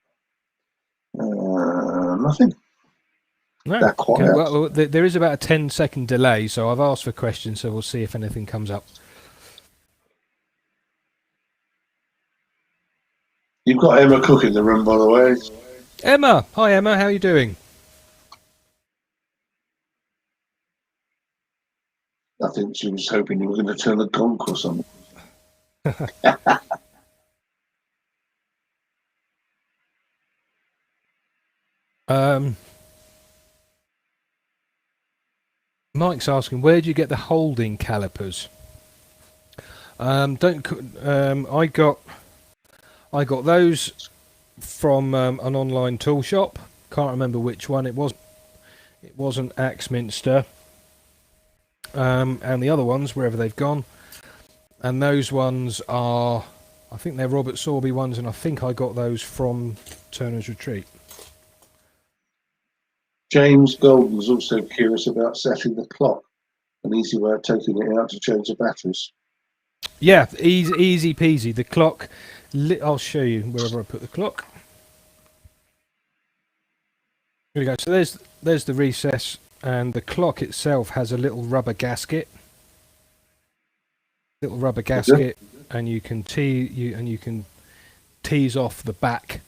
Nothing. No. That quiet. Okay. Well, there is about a 10-second delay, so I've asked for questions, so we'll see if anything comes up. You've got Emma Cook in the room, by the way. Emma! Hi, Emma. How are you doing? I think she was hoping you were going to turn the gonk or something. Mike's asking, where do you get the holding calipers? I got those from an online tool shop. Can't remember which one it was. It wasn't Axminster. And the other ones, wherever they've gone. And those ones are, I think they're Robert Sorby ones, and I think I got those from Turner's Retreat. James Golden was also curious about setting the clock. An easy way of taking it out to change the batteries. Yeah, easy peasy. The clock, I'll show you wherever I put the clock. Here we go. So there's the recess, and the clock itself has a little rubber gasket. And you can tease off the back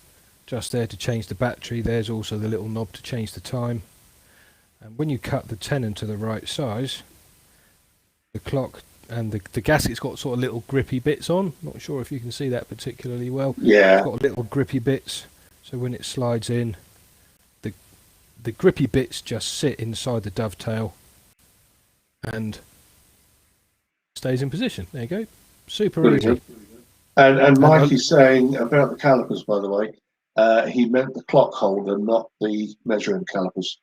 just there to change the battery. There's also the little knob to change the time. And when you cut the tenon to the right size, the clock and the gasket's got sort of little grippy bits on. Not sure if you can see that particularly well. Yeah. It's got little grippy bits, so when it slides in, the grippy bits just sit inside the dovetail and stays in position. There you go. Super easy. And Mike is saying about the calipers, by the way, he meant the clock holder, not the measuring calipers.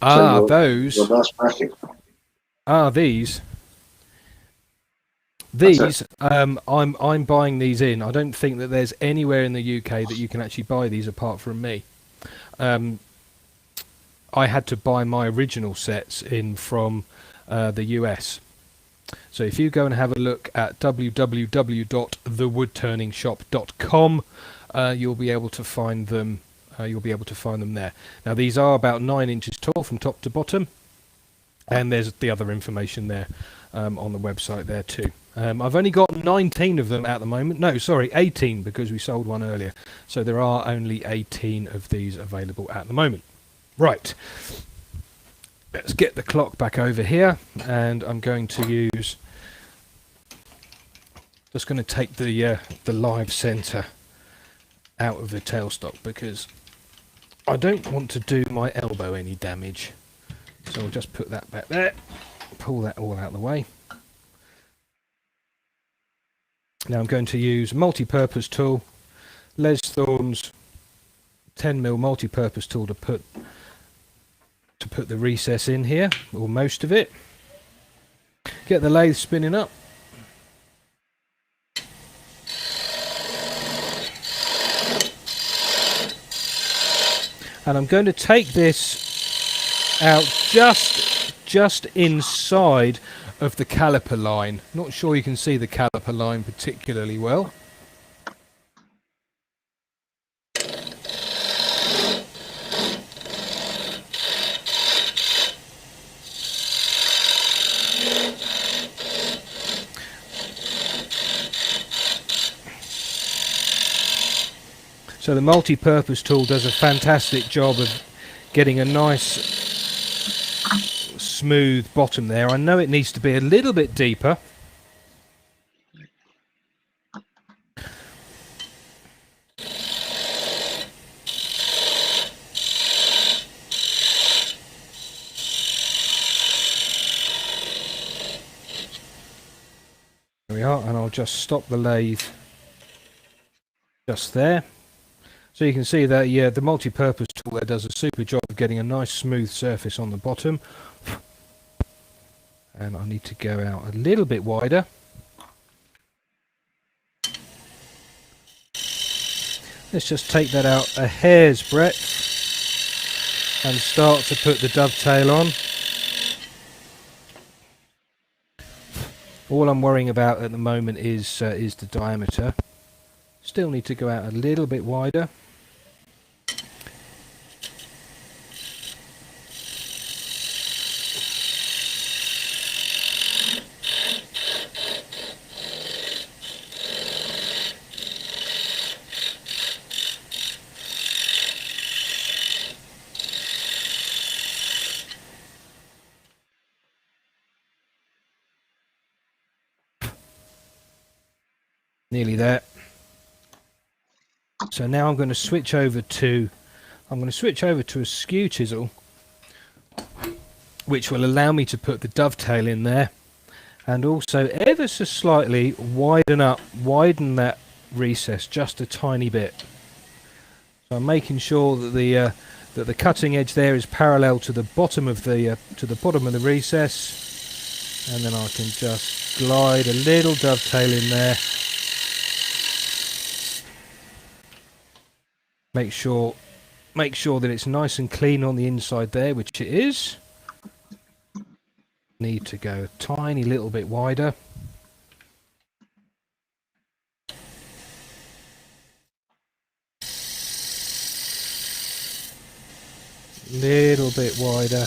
Ah, so those. Your nice bracket. Ah, these. I'm buying these in. I don't think that there's anywhere in the UK that you can actually buy these apart from me. I had to buy my original sets in from the US. So if you go and have a look at www.thewoodturningshop.com, you'll be able to find them. There. Now these are about 9 inches tall from top to bottom, and there's the other information there on the website there too. I've only got 19 of them at the moment. No, sorry, 18, because we sold one earlier. So there are only 18 of these available at the moment. Right. Let's get the clock back over here, and I'm going to use. Just going to take the live center out of the tailstock because I don't want to do my elbow any damage. So I'll just put that back there, pull that all out of the way. Now I'm going to use multi-purpose tool, Les Thorne's 10mm multi-purpose tool to put the recess in here, or most of it. Get the lathe spinning up. And I'm going to take this out just inside of the caliper line. Not sure you can see the caliper line particularly well. So the multi-purpose tool does a fantastic job of getting a nice smooth bottom there. I know it needs to be a little bit deeper. There we are, and I'll just stop the lathe just there. So you can see that, yeah, the multi-purpose tool there does a super job of getting a nice smooth surface on the bottom. And I need to go out a little bit wider. Let's just take that out a hair's breadth and start to put the dovetail on. All I'm worrying about at the moment is the diameter. Still need to go out a little bit wider. Nearly there. So now I'm going to switch over to a skew chisel, which will allow me to put the dovetail in there, and also ever so slightly widen that recess just a tiny bit. So I'm making sure that the cutting edge there is parallel to the bottom of the recess, and then I can just glide a little dovetail in there. Make sure that it's nice and clean on the inside there, which it is. Need to go a tiny little bit wider. Little bit wider.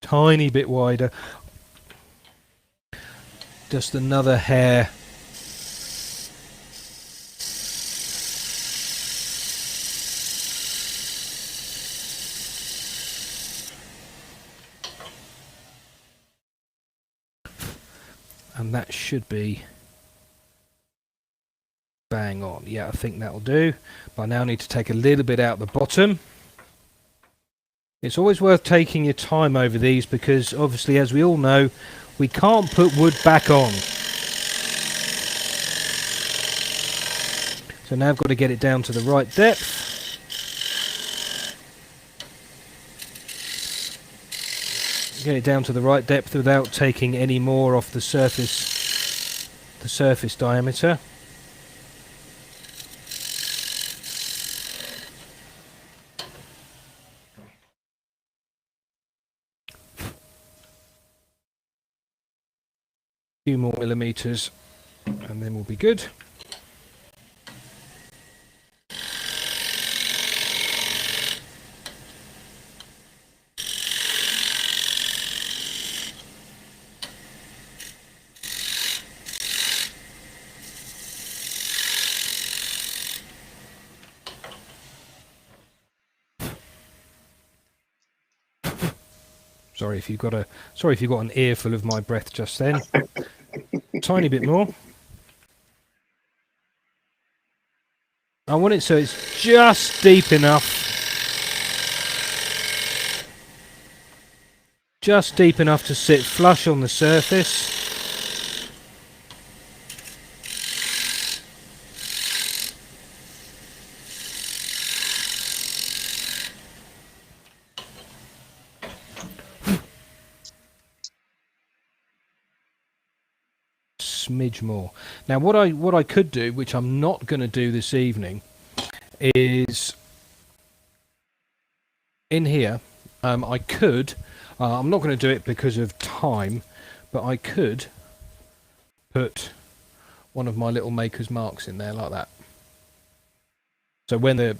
Tiny bit wider. Just another hair. And that should be bang on. Yeah, I think that'll do. But I now need to take a little bit out the bottom. It's always worth taking your time over these because obviously, as we all know, we can't put wood back on. So now I've got to get it down to the right depth. Get it down to the right depth without taking any more off the surface diameter. Few more millimeters and then we'll be good. Sorry if you've got an earful of my breath just then. Tiny bit more. I want it so it's just deep enough. Just deep enough to sit flush on the surface. Smidge more. Now what I could do, which I'm not going to do this evening, is in here I could I'm not going to do it because of time, but I could put one of my little maker's marks in there like that. So when the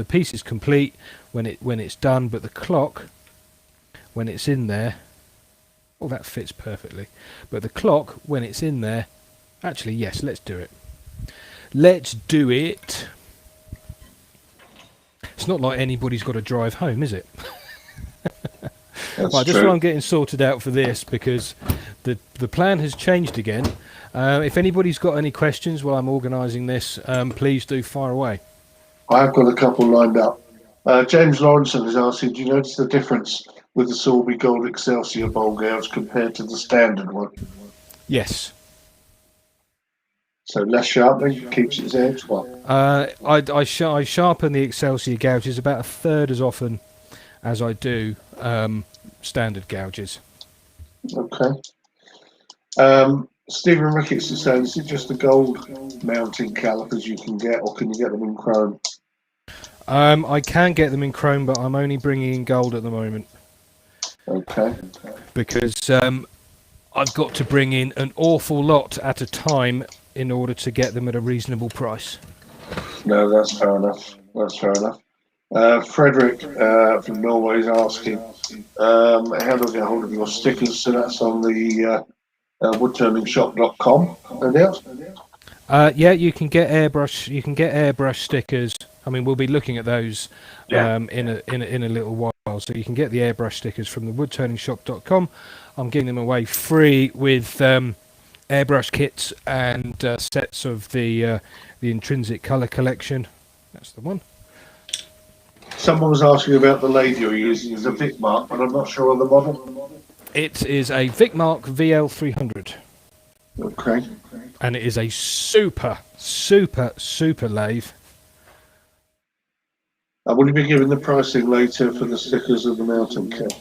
piece is complete when it's done, but the clock, when it's in there, oh, that fits perfectly. But the clock, when it's in there, actually, yes, let's do it. Let's do it. It's not like anybody's got to drive home, is it? That's right, just true. while I'm getting sorted out for this, because the plan has changed again. If anybody's got any questions while I'm organising this, please do fire away. I've got a couple lined up. James Lawrenson is asking, do you notice the difference with the Sorbet Gold Excelsior bowl gouge compared to the standard one? Yes. So less sharpening, keeps its edge. What? I sharpen the Excelsior gouges about a third as often as I do standard gouges. Okay. Stephen Ricketts is saying, is it just the gold mounting calipers you can get, or can you get them in chrome? I can get them in chrome, but I'm only bringing in gold at the moment. Okay. Because I've got to bring in an awful lot at a time in order to get them at a reasonable price. No, that's fair enough. That's fair enough. Frederick from Norway is asking, how do I get hold of your stickers? So that's on the woodturningshop.com, no doubt. Yeah, you can get airbrush. You can get airbrush stickers. I mean, we'll be looking at those in a little while. So you can get the airbrush stickers from the woodturningshop.com. I'm giving them away free with airbrush kits and sets of the intrinsic colour collection. That's the one. Someone was asking about the lathe you're using as a Vic Mark, but I'm not sure on the model. It is a Vic Mark VL300. Okay. And it is a super, super, super lathe. Will you be giving the pricing later for the stickers of the mountain kit?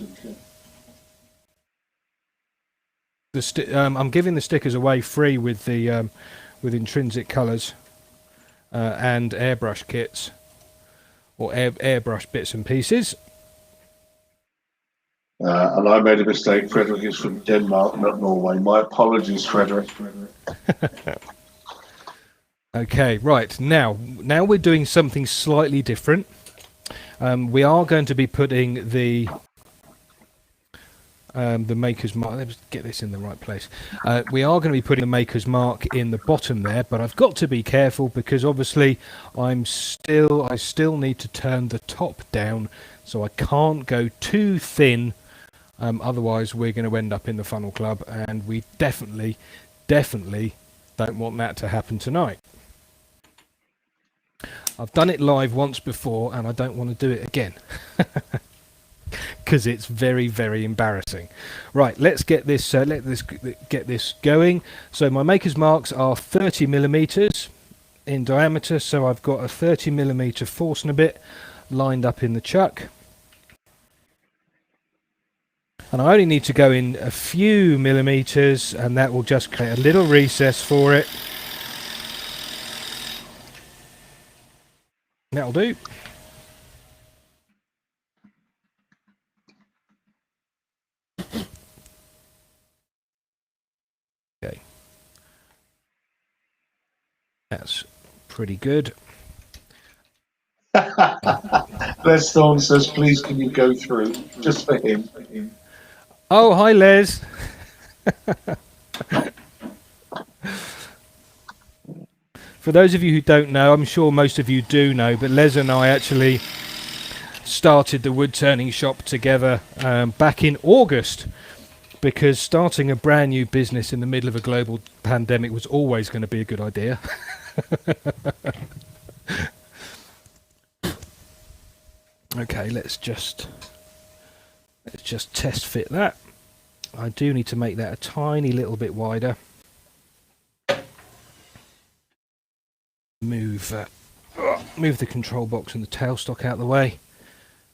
I'm giving the stickers away free with the with intrinsic colours and airbrush kits, or airbrush bits and pieces. And I made a mistake. Frederick is from Denmark, not Norway. My apologies, Frederick. Okay, right. Now we're doing something slightly different. We are going to be putting the maker's mark. Let's get this in the right place. We are going to be putting the maker's mark in the bottom there, but I've got to be careful because obviously I still need to turn the top down, so I can't go too thin. Otherwise, we're going to end up in the funnel club, and we definitely don't want that to happen tonight. I've done it live once before, and I don't want to do it again. Because it's very, very embarrassing. Right, let's get this get this going. So my maker's marks are 30 millimeters in diameter. So I've got a 30 millimeter Forstner bit lined up in the chuck, and I only need to go in a few millimeters, and that will just create a little recess for it. That'll do. Okay, that's pretty good. Les Thorne says, please can you go through, just for him. Oh, hi Les. For those of you who don't know, I'm sure most of you do know, but Les and I actually started the wood turning shop together back in August, because starting a brand new business in the middle of a global pandemic was always going to be a good idea. Okay, let's just test fit that. I do need to make that a tiny little bit wider. Move the control box and the tailstock out of the way,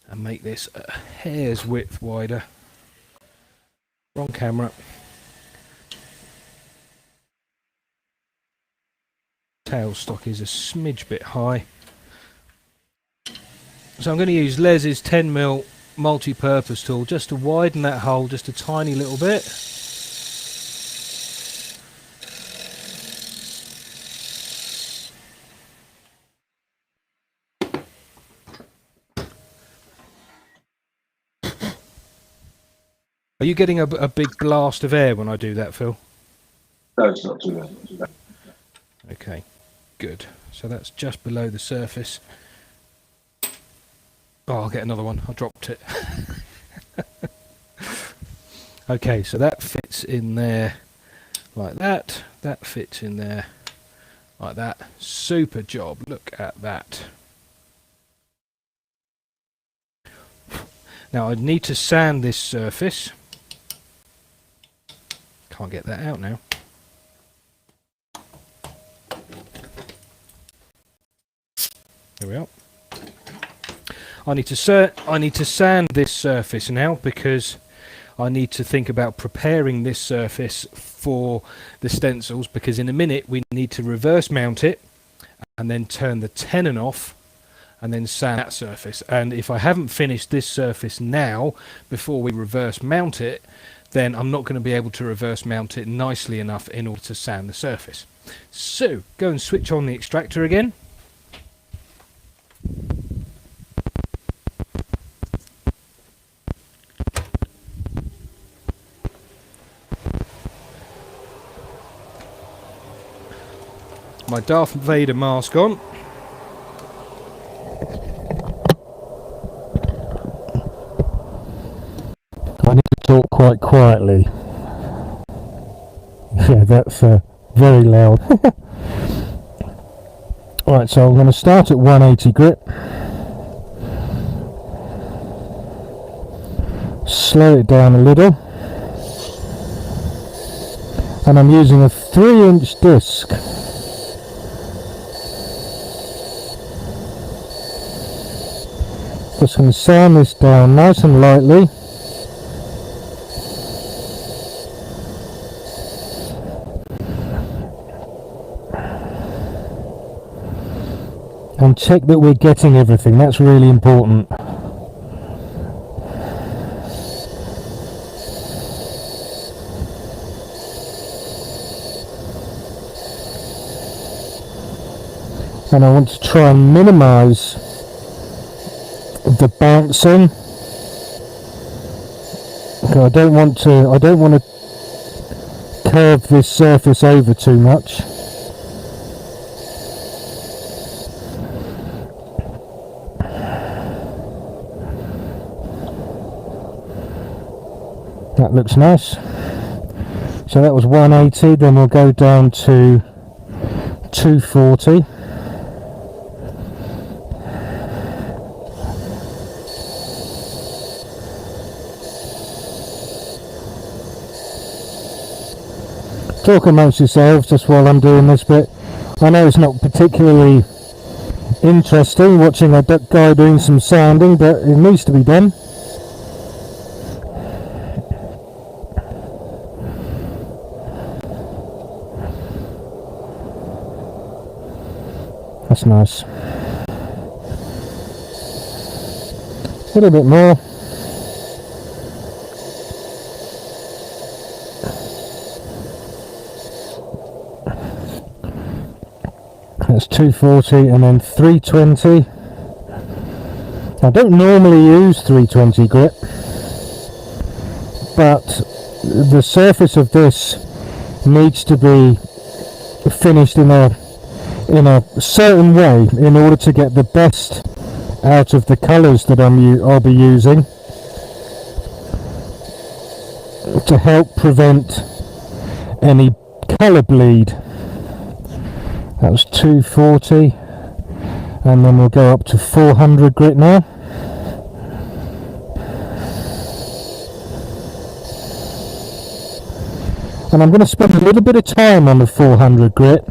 and make this a hair's width wider. Wrong camera. Tailstock is a smidge bit high. So I'm going to use Les's 10mm multi-purpose tool just to widen that hole just a tiny little bit. Are you getting a big blast of air when I do that, Phil? No, it's not too bad. Okay, good. So that's just below the surface. Oh, I'll get another one. I dropped it. Okay, so that fits in there like that. That fits in there like that. Super job. Look at that. Now I need to sand this surface. Can't get that out now. There we are. I need to sand this surface now because I need to think about preparing this surface for the stencils, because in a minute we need to reverse mount it and then turn the tenon off and then sand that surface. And if I haven't finished this surface now before we reverse mount it, then I'm not going to be able to reverse mount it nicely enough in order to sand the surface. So go and switch on the extractor again. My Darth Vader mask on. I need to talk quite quietly. Yeah, that's very loud. Right, so I'm going to start at 180 grit. Slow it down a little. And I'm using a 3-inch disc. Just going to sand this down nice and lightly. And check that we're getting everything, that's really important. And I want to try and minimise the bouncing. Okay, I don't want to curve this surface over too much. That looks nice. So that was 180, then we'll go down to 240. Talk amongst yourselves just while I'm doing this bit. I know it's not particularly interesting watching a guy doing some sanding, but it needs to be done. That's nice. A little bit more. That's 240 and then 320. I don't normally use 320 grit, but the surface of this needs to be finished in a certain way in order to get the best out of the colours that I'll be using, to help prevent any colour bleed. That was 240, and then we'll go up to 400 grit now. And I'm going to spend a little bit of time on the 400 grit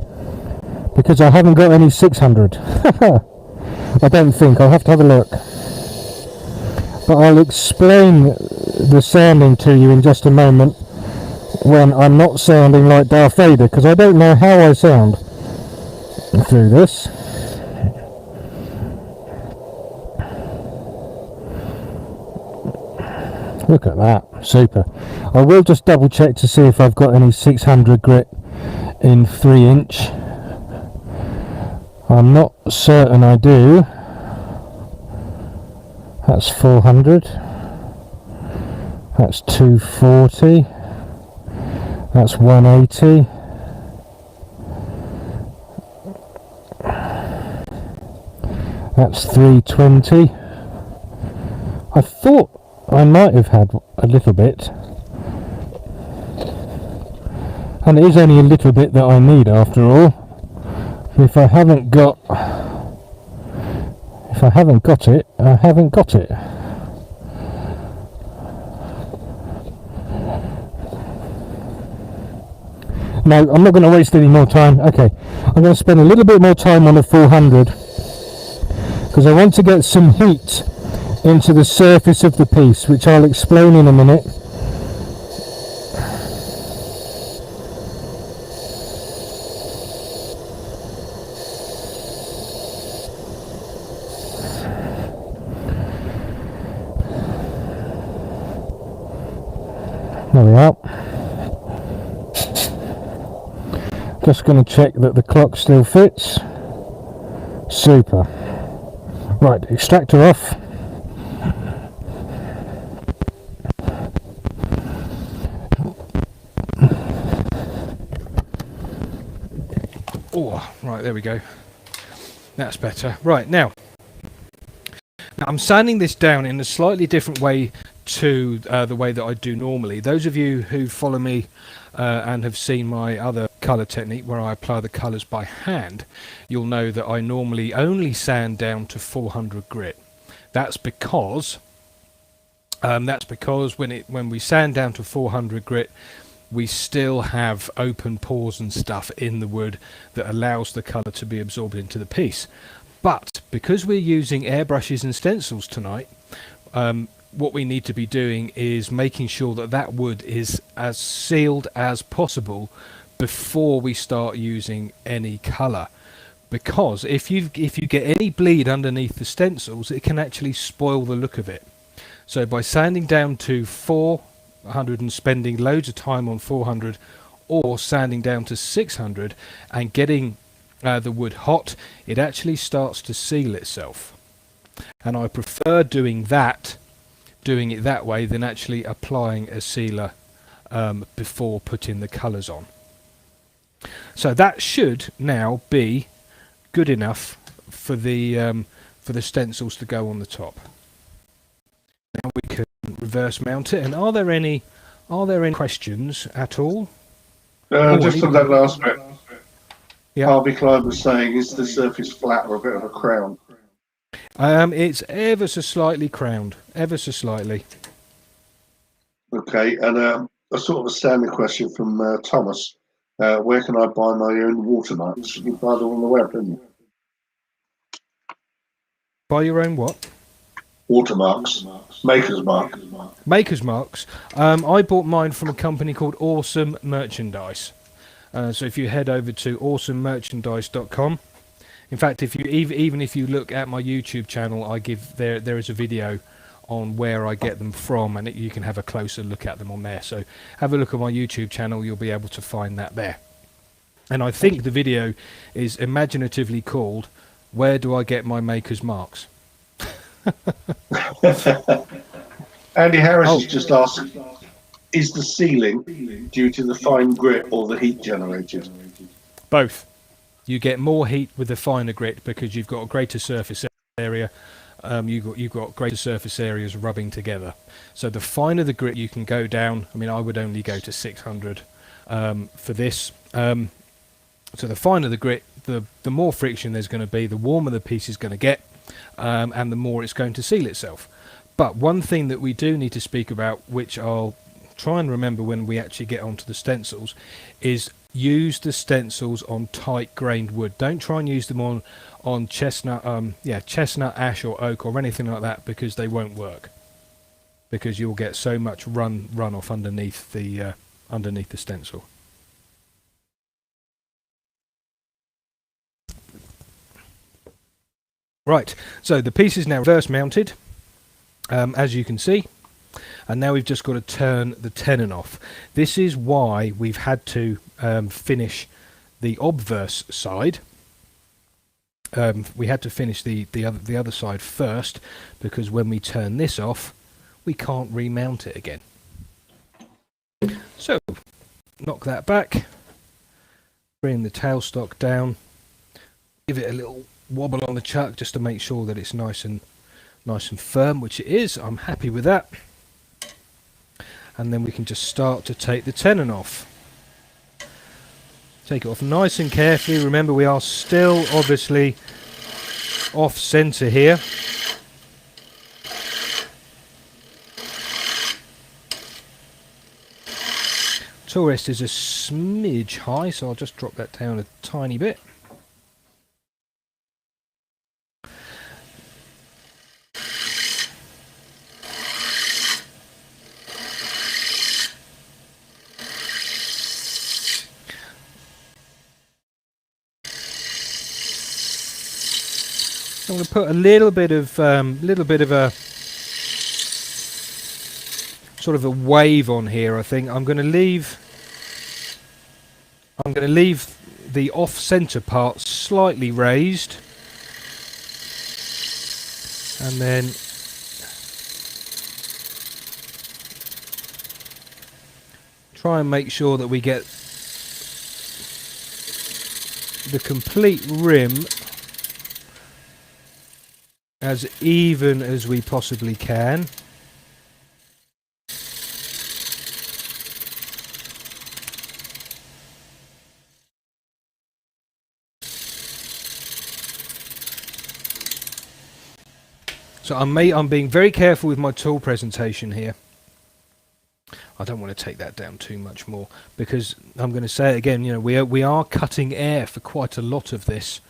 because I haven't got any 600. I don't think. I'll have to have a look. But I'll explain the sanding to you in just a moment when I'm not sounding like Darth Vader, because I don't know how I sound through this. Look at that, super. I will just double check to see if I've got any 600 grit in 3-inch. I'm not certain I do. That's 400. That's 240. That's 180. That's 320. I thought I might have had a little bit, and it is only a little bit that I need after all. If I haven't got it, I haven't got it. No, I'm not going to waste any more time. Okay, I'm going to spend a little bit more time on the 400 because I want to get some heat into the surface of the piece, which I'll explain in a minute. There we are. Just going to check that the clock still fits. Super. Right, extractor off. Oh, right, there we go. That's better. Right, now I'm sanding this down in a slightly different way to the way that I do normally. Those of you who follow me and have seen my other colour technique where I apply the colours by hand, you'll know that I normally only sand down to 400 grit. That's because when we sand down to 400 grit, we still have open pores and stuff in the wood that allows the colour to be absorbed into the piece. But because we're using airbrushes and stencils tonight, what we need to be doing is making sure that that wood is as sealed as possible before we start using any colour. Because if you get any bleed underneath the stencils, it can actually spoil the look of it. So by sanding down to 400 and spending loads of time on 400, or sanding down to 600 and getting the wood hot, it actually starts to seal itself. And I prefer doing it that way than actually applying a sealer before putting the colours on. So that should now be good enough for the stencils to go on the top. Now we can reverse mount it. And are there any questions at all? Just on that last bit. Yeah. Harvey Klein was saying, is the surface flat or a bit of a crown? It's ever so slightly crowned, ever so slightly. Okay, and a sort of a standard question from Thomas. Where can I buy my own watermarks? You buy them on the web, didn't you? Buy your own what? Watermarks. Maker's Mark. Maker's Marks. I bought mine from a company called Awesome Merchandise. So if you head over to awesomemerchandise.com, in fact, if you even if you look at my YouTube channel, I give there is a video on where I get them from, and you can have a closer look at them on there. So have a look at my YouTube channel, you'll be able to find that there. And I think the video is imaginatively called "Where Do I Get My Maker's Marks?" Andy Harris has just asked, is the sealing due to the fine grit or the heat generated? Both. You get more heat with the finer grit because you've got a greater surface area. You've got greater surface areas rubbing together. So the finer the grit you can go down. I mean, I would only go to 600 for this. So the finer the grit, the more friction there's going to be, the warmer the piece is going to get, and the more it's going to seal itself. But one thing that we do need to speak about, which I'll try and remember when we actually get onto the stencils, is use the stencils on tight grained wood. Don't try and use them on chestnut, chestnut, ash or oak or anything like that, because they won't work. Because you'll get so much run off underneath the stencil. Right, so the piece is now reverse mounted, as you can see. And now we've just got to turn the tenon off. This is why we've had to finish the obverse side. We had to finish the other side first, because when we turn this off, we can't remount it again. knock that back, bring the tailstock down, give it a little wobble on the chuck just to make sure that it's nice and firm, which it is. I'm happy with that. And then we can just start to take the tenon off. Take it off nice and carefully. Remember, we are still obviously off center here. Tool rest is a smidge high, so I'll just drop that down a tiny bit. I'm going to put a little bit of a sort of a wave on here. I think I'm going to leave the off-center part slightly raised, and then try and make sure that we get the complete rim as even as we possibly can. So I'm being very careful with my tool presentation here. I don't want to take that down too much more, because I'm going to say it again, you know, we are cutting air for quite a lot of this.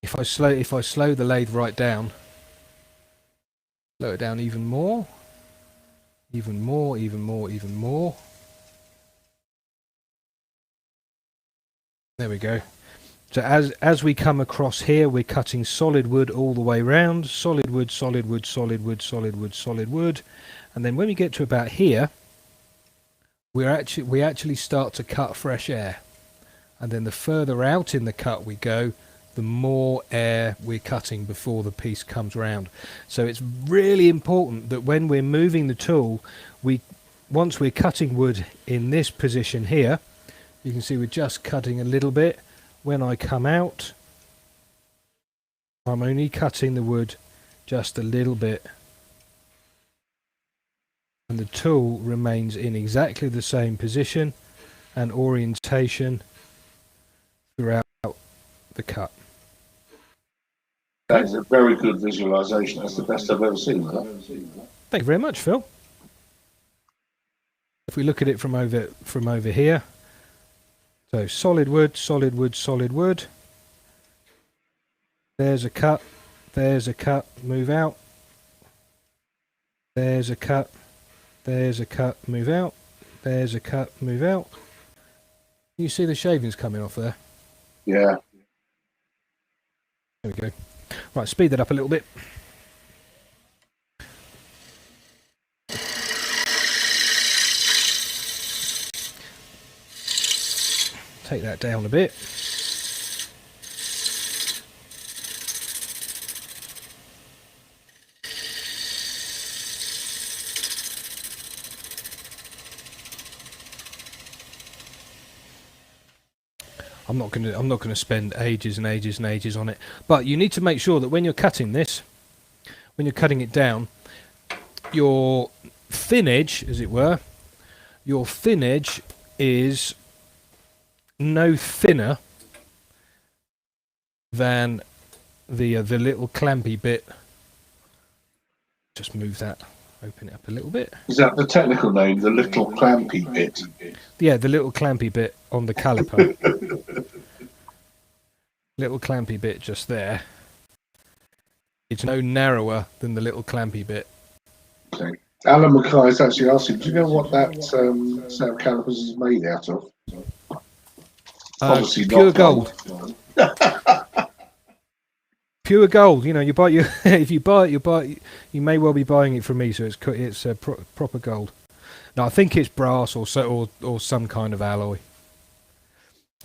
If I slow the lathe right down, slow it down even more, even more, even more, even more. There we go. So as we come across here, we're cutting solid wood all the way round, solid wood, solid wood, solid wood, solid wood, solid wood, and then when we get to about here, we actually start to cut fresh air, and then the further out in the cut we go, the more air we're cutting before the piece comes round. So it's really important that when we're moving the tool, once we're cutting wood in this position here, you can see we're just cutting a little bit. When I come out, I'm only cutting the wood just a little bit, and the tool remains in exactly the same position and orientation throughout the cut. That is a very good visualization. That's the best I've ever seen. Thank you very much, Phil. If we look at it from over here, so solid wood, solid wood, solid wood. There's a cut, move out. There's a cut, move out. There's a cut, move out. You see the shavings coming off there? Yeah. There we go. Right, speed that up a little bit. Take that down a bit. I'm not going to spend ages and ages and ages on it, but you need to make sure that when you're cutting this, when you're cutting it down, your thin edge, as it were, your thin edge is no thinner than the little clampy bit. Just move that, open it up a little bit. Is that the technical name, the little clampy bit? Yeah, the little clampy bit on the caliper. Little clampy bit just there. It's no narrower than the little clampy bit. Okay. Alan Mackay is actually asking, do you know what that set of calipers is made out of? Obviously pure not gold. Pure gold. You know, you buy if you buy it, you may well be buying it from me. So it's proper gold. No, I think it's brass or some kind of alloy.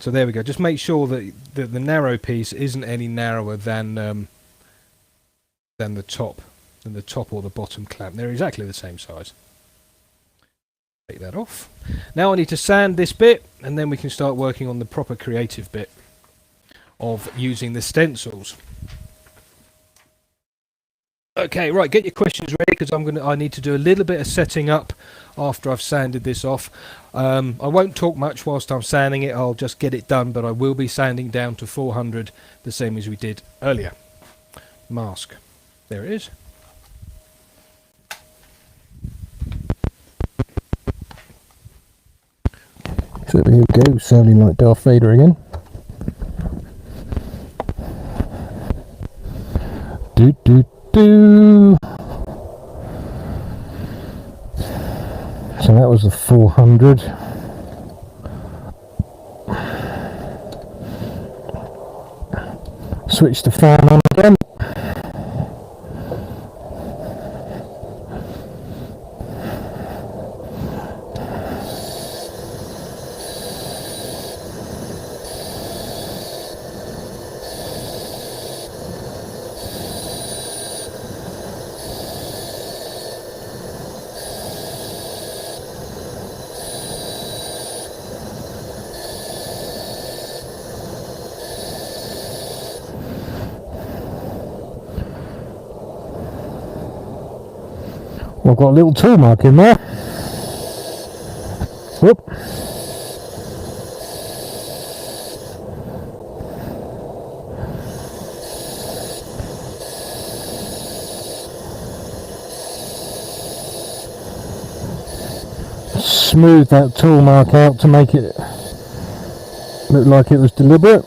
So there we go. Just make sure that the narrow piece isn't any narrower than the top or the bottom clamp. They're exactly the same size. Take that off. Now I need to sand this bit, and then we can start working on the proper creative bit of using the stencils. Okay, right, get your questions ready, because I need to do a little bit of setting up after I've sanded this off. I won't talk much whilst I'm sanding it, I'll just get it done, but I will be sanding down to 400, the same as we did earlier. Mask. There it is. So here we go, sounding like Darth Vader again. Do do do. So that was the 400. Switch the fan on again. I've got a little tool mark in there. Whoop. Smooth that tool mark out to make it look like it was deliberate.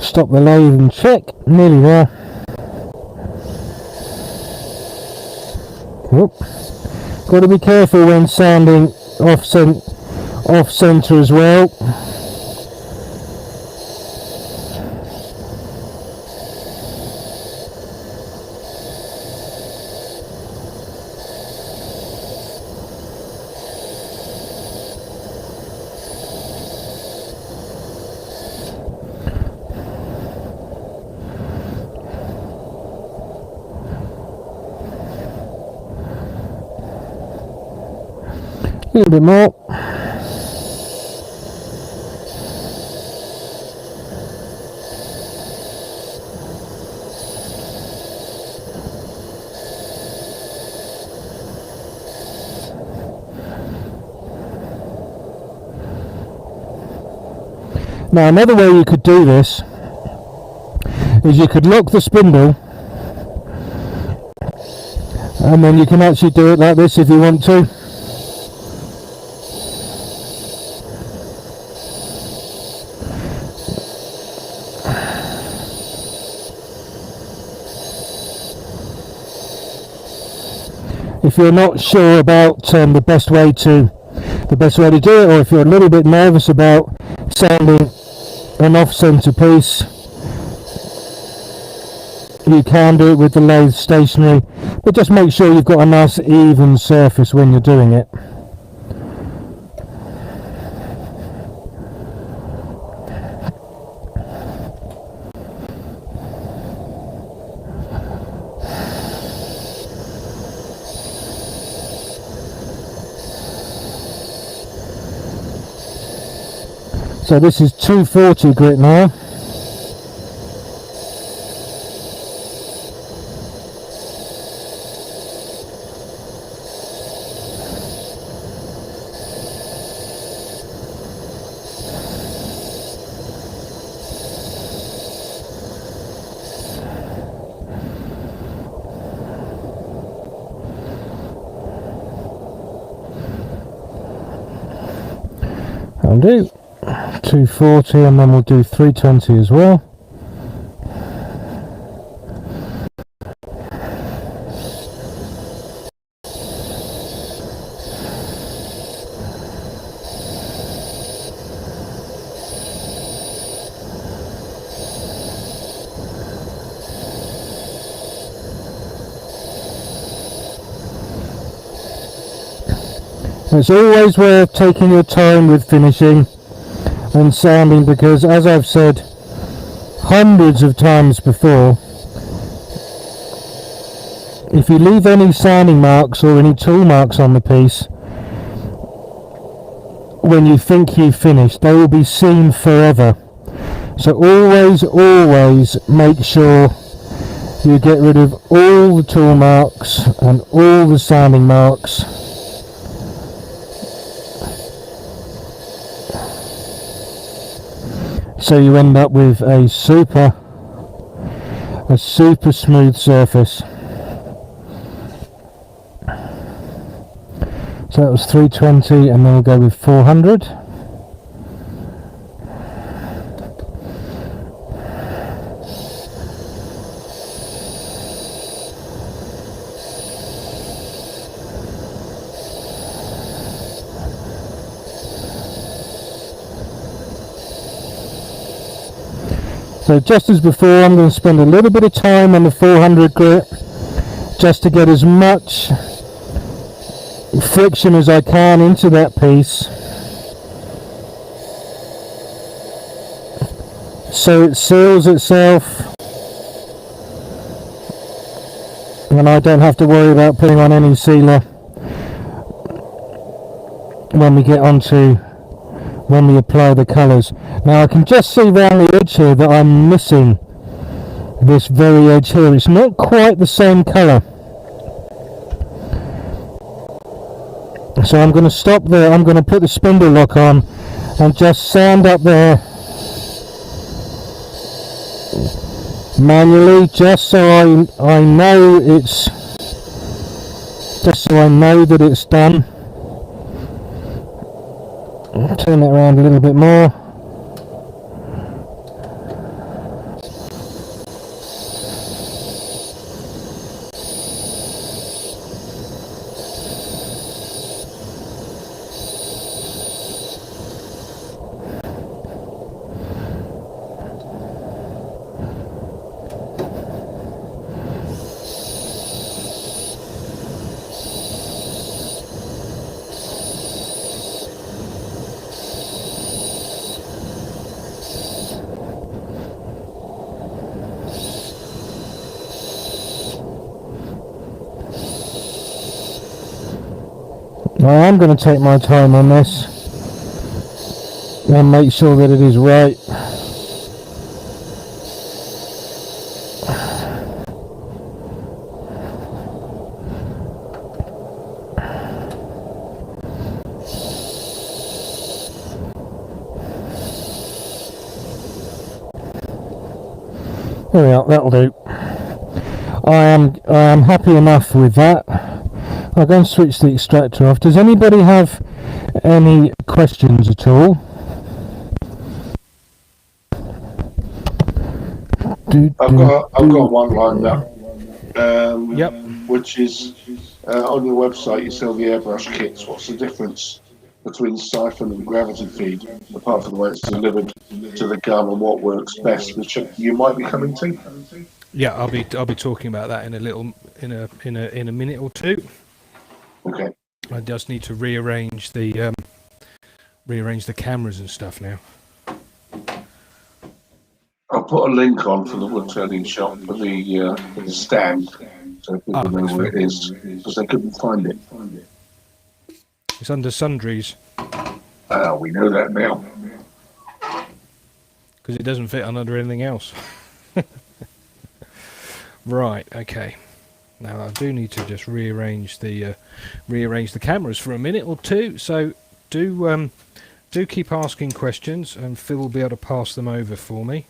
Stop the lathe and check. Nearly there. Whoop. Got to be careful when sanding off center as well. A little bit more. Now another way you could do this is you could lock the spindle, and then you can actually do it like this if you want to. If you're not sure about the best way to do it, or if you're a little bit nervous about sanding an off-center piece, you can do it with the lathe stationary, but just make sure you've got a nice even surface when you're doing it. So this is 240 grit now. I'll do 240, and then we'll do 320 as well. It's always worth taking your time with finishing and sanding, because as I've said hundreds of times before, if you leave any sanding marks or any tool marks on the piece, when you think you've finished, they will be seen forever. So always make sure you get rid of all the tool marks and all the sanding marks. So you end up with a super smooth surface. So that was 320, and then we'll go with 400. So just as before, I'm going to spend a little bit of time on the 400 grit just to get as much friction as I can into that piece, so it seals itself and I don't have to worry about putting on any sealer when we apply the colours. Now I can just see around the edge here that I'm missing this very edge here. It's not quite the same colour. So I'm going to stop there. I'm going to put the spindle lock on and just sand up there manually, just so I know that it's done. Turn it around a little bit more. I am going to take my time on this and make sure that it is right. There we are, that'll do. I am happy enough with that. I'll go and switch the extractor off. Does anybody have any questions at all? I've got one lined up. Yep. Which is on your website you sell the airbrush kits. What's the difference between siphon and gravity feed, apart from the way it's delivered to the gun, and what works best, which you might be coming to? Yeah, I'll be talking about that in a minute or two. Okay. I just need to rearrange the cameras and stuff now. I'll put a link on for the Woodturning shop for the stand, so people know where it is, because they couldn't find it. It's under sundries. We know that now. Because it doesn't fit under anything else. Right, okay. Now I do need to just rearrange the cameras for a minute or two. So do keep asking questions, and Phil will be able to pass them over for me,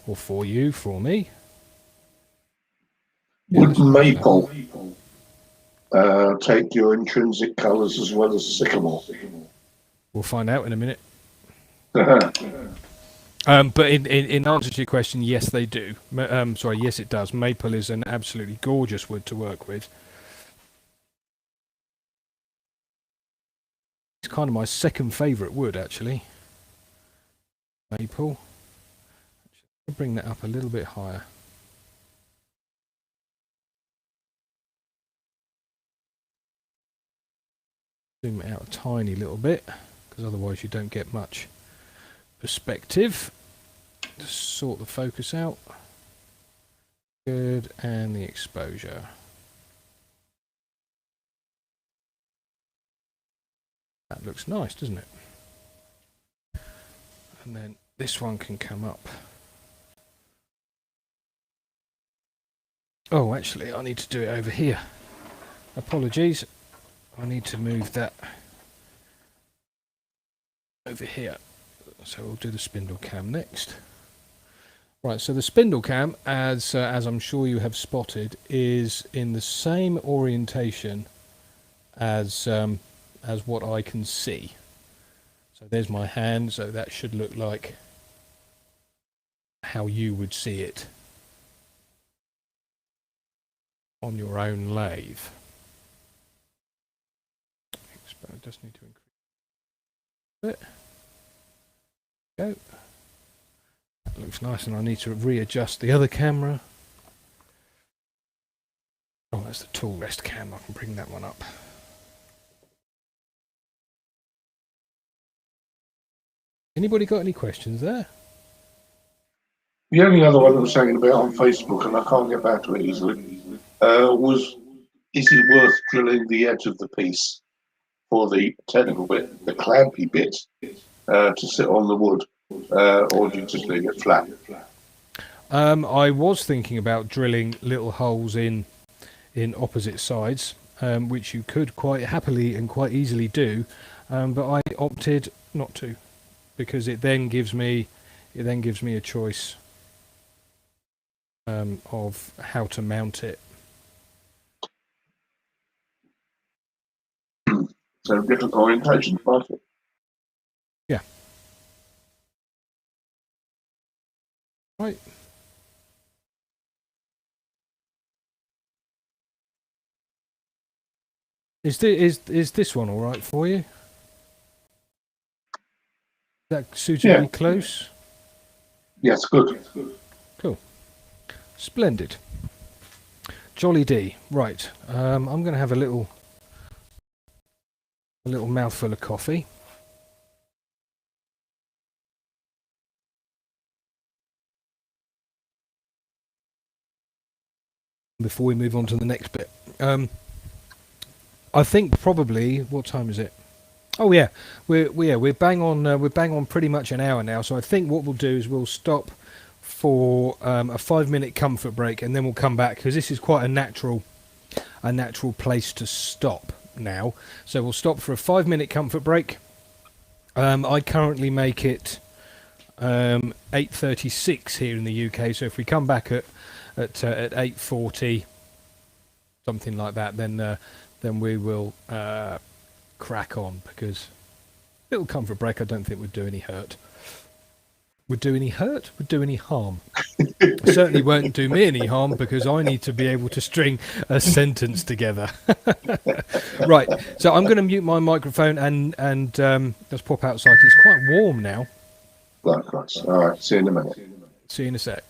or for me. Would maple take your intrinsic colours as well as sycamore? We'll find out in a minute. But in answer to your question, yes, they do. Yes, it does. Maple is an absolutely gorgeous wood to work with. It's kind of my second favourite wood, actually. Maple. I'll bring that up a little bit higher. Zoom it out a tiny little bit, because otherwise you don't get much perspective. Just sort the focus out. Good, and the exposure. That looks nice, doesn't it? And then this one can come up. Oh, actually, I need to do it over here. Apologies. I need to move that over here. So we'll do the spindle cam next. Right, so the spindle cam, as I'm sure you have spotted, is in the same orientation as what I can see. So there's my hand, so that should look like how you would see it on your own lathe. I just need to increase it. Go. That looks nice, and I need to readjust the other camera. Oh, that's the tool rest cam. I can bring that one up. Anybody got any questions there? The only other one I was saying about on Facebook, and I can't get back to it easily, was, is it worth drilling the edge of the piece for the technical bit, the clampy bit, to sit on the wood, or do you just leave it flat? I was thinking about drilling little holes in opposite sides, which you could quite happily and quite easily do, but I opted not to, because it then gives me a choice of how to mount it. So different orientation, perfect. Yeah. Right. Is this one all right for you? Is that suitably close? Yes, good. Cool. Splendid. Jolly D. Right. I'm going to have a little mouthful of coffee. Before we move on to the next bit. I think probably, what time is it? Oh yeah, we're bang on pretty much an hour now. So I think what we'll do is we'll stop for a 5-minute comfort break, and then we'll come back, because this is quite a natural place to stop now. So we'll stop for a 5-minute comfort break. I currently make it 8:36 here in the UK. So if we come back at 8:40, something like that, then we will crack on, because a little comfort break I don't think would do any hurt. Would do any hurt? Would do any harm? Certainly won't do me any harm, because I need to be able to string a sentence together. Right, so I'm going to mute my microphone and let's pop outside. It's quite warm now. Likewise. All right, see you in a minute. See you in a sec.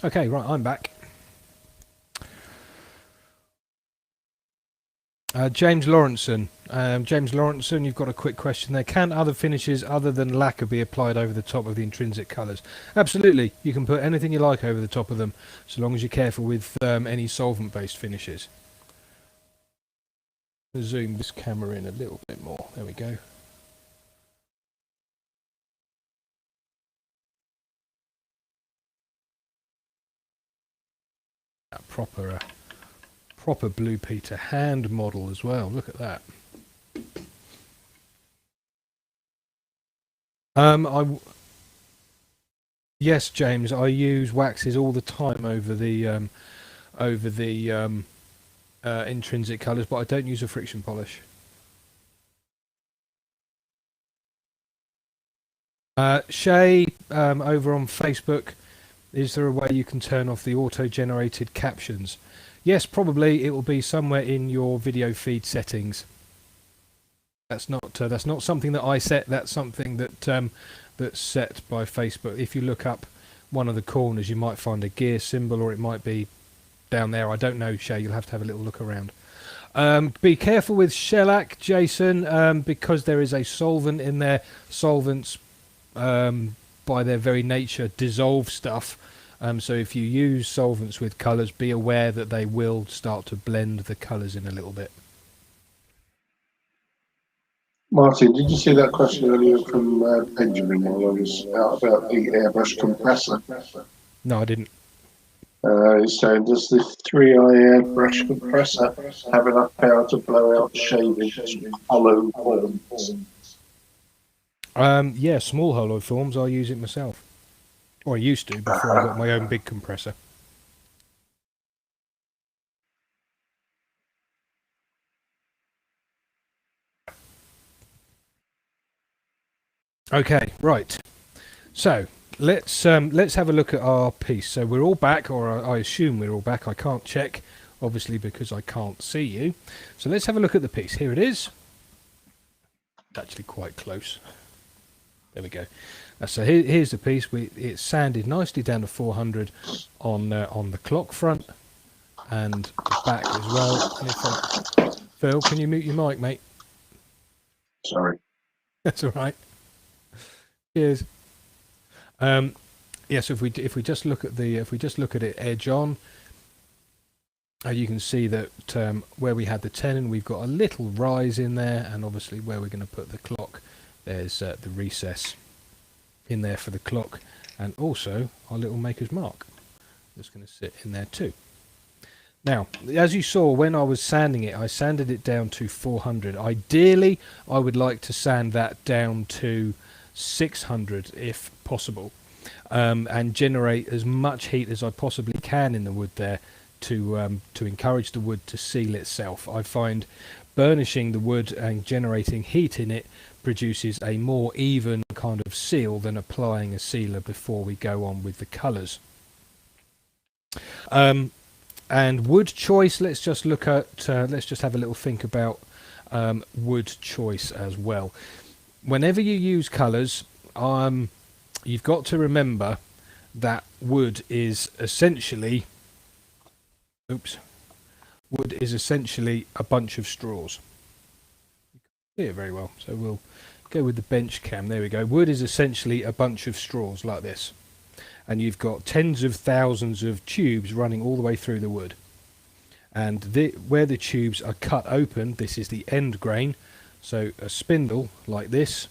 Okay, right, I'm back. James Lawrenson. James Lawrenson, you've got a quick question there. Can other finishes other than lacquer be applied over the top of the intrinsic colours? Absolutely. You can put anything you like over the top of them, so long as you're careful with any solvent-based finishes. Zoom this camera in a little bit more. There we go. That proper Blue Peter hand model as well. Look at that. Yes, James, I use waxes all the time over the intrinsic colours, but I don't use a friction polish. Shay, over on Facebook, is there a way you can turn off the auto-generated captions? Yes, probably. It will be somewhere in your video feed settings. That's not something that I set. That's something that that's set by Facebook. If you look up one of the corners, you might find a gear symbol, or it might be down there. I don't know, Shay. You'll have to have a little look around. Be careful with shellac, Jason, because there is a solvent in there. Solvents, by their very nature, dissolve stuff. So if you use solvents with colours, be aware that they will start to blend the colours in a little bit. Martin, did you see that question earlier from Benjamin while I was out about the airbrush compressor? No, I didn't. He's saying, does the 3i airbrush compressor have enough power to blow out shavings from hollow forms? Yeah, small hollow forms. I use it myself. Or I used to before I got my own big compressor. Okay, right. So let's have a look at our piece. So we're all back, or I assume we're all back. I can't check, obviously, because I can't see you. So let's have a look at the piece. Here it is. It's actually quite close. There we go. So here's the piece. It's sanded nicely down to 400 on the clock front and the back as well. Phil, can you mute your mic, mate? Sorry. That's all right. Cheers. Yes, if we just look at it edge on, you can see that where we had the tenon, we've got a little rise in there, and obviously where we're going to put the clock, there's the recess in there for the clock, and also our little maker's mark that's going to sit in there too. Now, as you saw when I was sanding it, I sanded it down to 400. Ideally, I would like to sand that down to 600 if possible, and generate as much heat as I possibly can in the wood there to encourage the wood to seal itself. I find burnishing the wood and generating heat in it produces a more even kind of seal than applying a sealer before we go on with the colours. And wood choice, let's just look at let's just have a little think about wood choice as well. Whenever you use colours, you've got to remember that wood is essentially a bunch of straws. You can't see it very well, so we'll go with the bench cam. There we go. Wood is essentially a bunch of straws like this, and you've got tens of thousands of tubes running all the way through the wood, and where the tubes are cut open, this is the end grain. So a spindle like this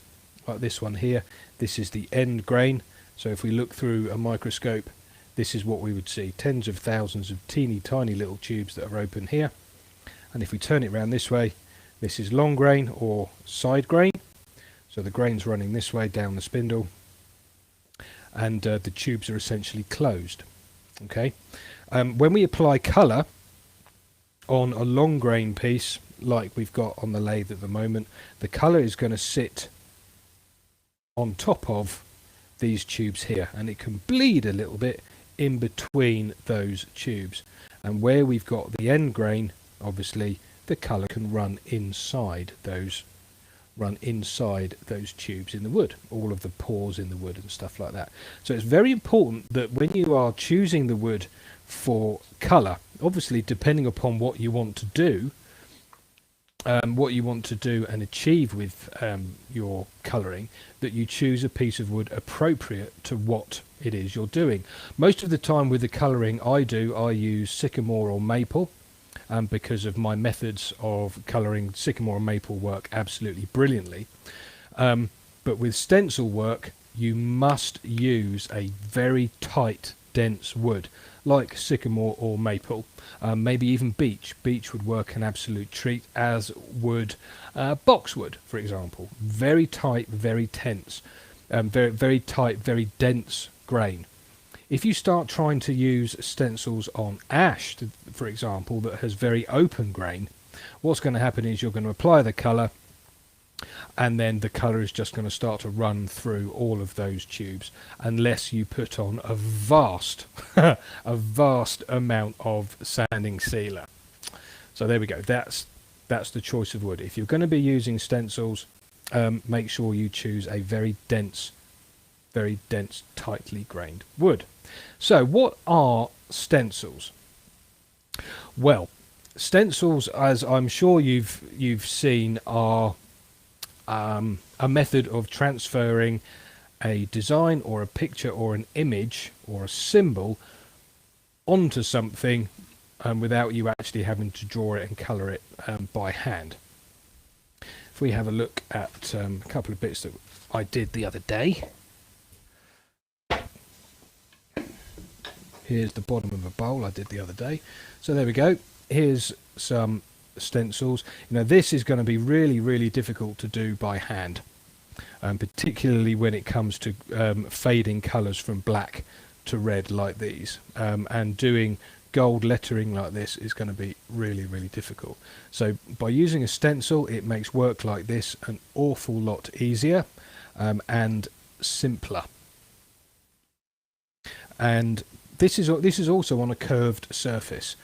one here, this is the end grain. So if we look through a microscope, this is what we would see, tens of thousands of teeny tiny little tubes that are open here. And if we turn it around this way, this is long grain or side grain. So the grain's running this way down the spindle, and the tubes are essentially closed. Okay. When we apply colour on a long grain piece like we've got on the lathe at the moment, the colour is going to sit on top of these tubes here, and it can bleed a little bit in between those tubes. And where we've got the end grain, obviously the colour can run inside those run inside those tubes in the wood, all of the pores in the wood and stuff like that. So it's very important that when you are choosing the wood for colour, obviously depending upon what you want to do, and achieve with your colouring, that you choose a piece of wood appropriate to what it is you're doing. Most of the time with the colouring I use sycamore or maple, because of my methods of colouring. Sycamore and maple work absolutely brilliantly, but with stencil work you must use a very tight, dense wood like sycamore or maple, maybe even beech. Beech would work an absolute treat, as would boxwood, for example. Very tight, very tense, very tight, very dense grain. If you start trying to use stencils on ash, for example, that has very open grain, what's going to happen is you're going to apply the colour, and then the colour is just going to start to run through all of those tubes, unless you put on a vast amount of sanding sealer. So there we go. That's the choice of wood. If you're going to be using stencils, make sure you choose a very dense, tightly grained wood. So what are stencils? Well, stencils, as I'm sure you've seen, are a method of transferring a design or a picture or an image or a symbol onto something without you actually having to draw it and colour it by hand. If we have a look at a couple of bits that I did the other day. Here's the bottom of a bowl I did the other day. So there we go. Here's some stencils. You know, this is going to be really, really difficult to do by hand, particularly when it comes to fading colours from black to red like these. And doing gold lettering like this is going to be really, really difficult. So by using a stencil, it makes work like this an awful lot easier and simpler. And this is also on a curved surface.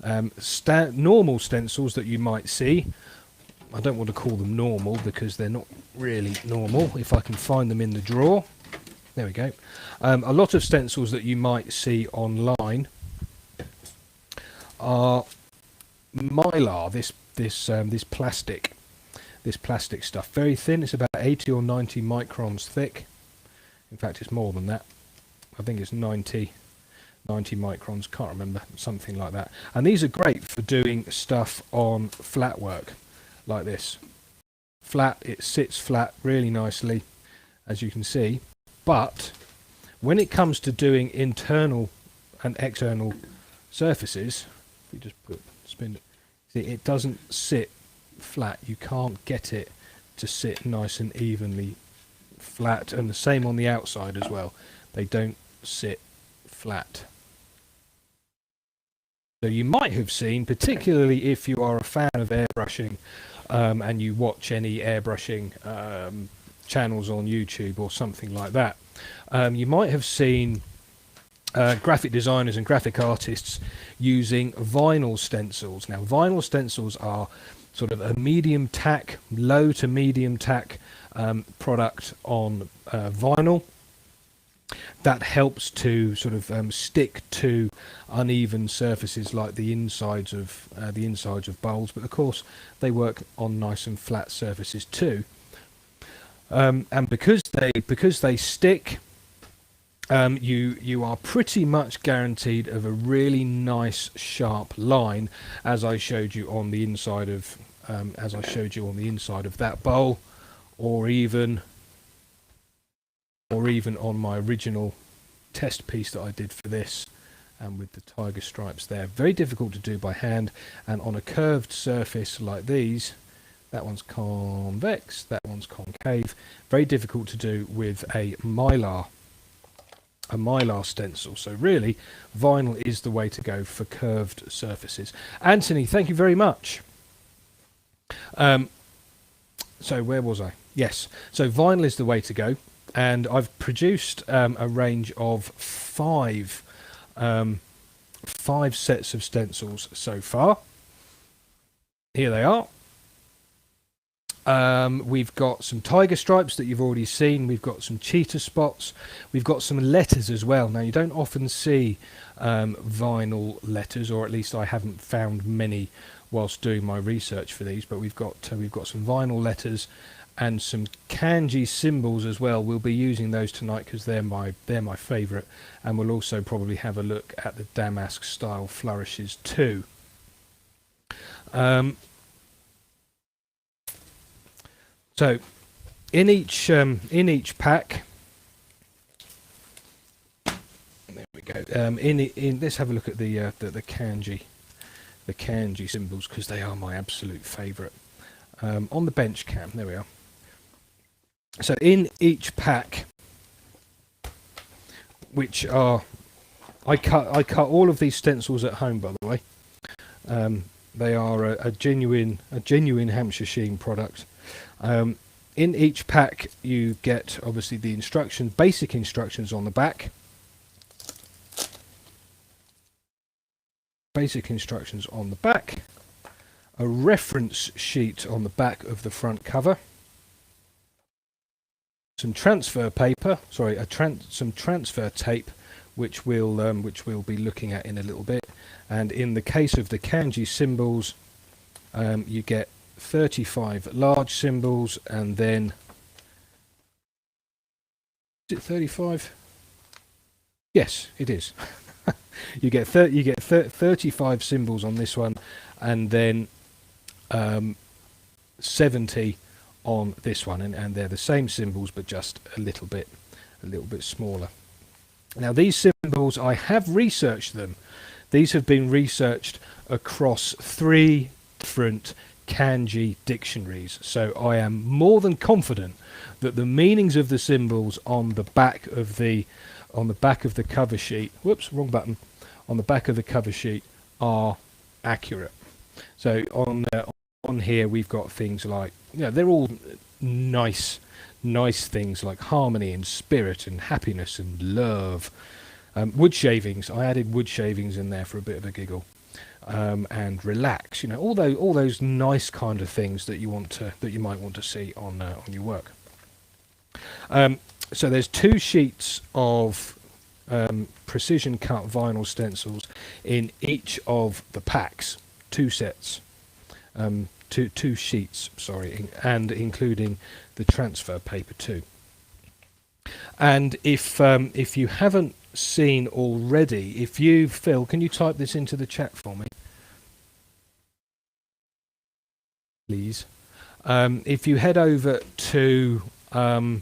Normal stencils that you might see, I don't want to call them normal because they're not really normal. If I can find them in the drawer, there we go. A lot of stencils that you might see online are mylar, this plastic stuff, very thin. It's about 80 or 90 microns thick. In fact, it's more than that. I think it's 90 microns, can't remember, something like that. And these are great for doing stuff on flat work like this. Flat, it sits flat really nicely, as you can see. But when it comes to doing internal and external surfaces, if we just spin it, see, it doesn't sit flat. You can't get it to sit nice and evenly flat, and the same on the outside as well. They don't sit flat. So you might have seen, particularly if you are a fan of airbrushing and you watch any airbrushing channels on YouTube or something like that, you might have seen graphic designers and graphic artists using vinyl stencils. Now, vinyl stencils are sort of a medium tack, low to medium tack product on vinyl that helps to sort of stick to uneven surfaces like the insides of bowls, but of course they work on nice and flat surfaces too. And because they stick, you are pretty much guaranteed of a really nice sharp line, as I showed you on the inside of that bowl, or even on my original test piece that I did for this, and with the tiger stripes there. Very difficult to do by hand, and on a curved surface like these, that one's convex, that one's concave, very difficult to do with a mylar stencil. So really, vinyl is the way to go for curved surfaces. Anthony, thank you very much. So where was I? Yes, so vinyl is the way to go. And I've produced a range of five sets of stencils so far. Here they are. We've got some tiger stripes that you've already seen. We've got some cheetah spots. We've got some letters as well. Now, you don't often see vinyl letters, or at least I haven't found many whilst doing my research for these. But we've got some vinyl letters and some kanji symbols as well. We'll be using those tonight because they're my favourite, and we'll also probably have a look at the damask style flourishes too. So in each pack, there we go. Let's have a look at the kanji symbols, because they are my absolute favourite. On the bench cam, there we are. So in each pack, which are, I cut all of these stencils at home, by the way. They are a genuine Hampshire Sheen product. In each pack you get obviously the basic instructions on the back. Basic instructions on the back. A reference sheet on the back of the front cover. Some transfer paper, sorry, some transfer tape, which we'll be looking at in a little bit. And in the case of the kanji symbols, you get 35 large symbols, and then is it 35? Yes, it is. you get 35 symbols on this one, and then 70 on this one, and they're the same symbols but just a little bit smaller. Now, these symbols, I have researched them. These have been researched across 3 different kanji dictionaries, so I am more than confident that the meanings of the symbols on the back of the cover sheet, whoops, wrong button, on the back of the cover sheet are accurate. So on here we've got things like, they're all nice things like harmony and spirit and happiness and love. Wood shavings, I added wood shavings in there for a bit of a giggle. And relax, all those nice kind of things that you might want to see on your work. So there's 2 sheets of precision cut vinyl stencils in each of the packs, 2 sets, two sheets, sorry, and including the transfer paper too. And if you haven't seen already, Phil, can you type this into the chat for me, please? If you head over to the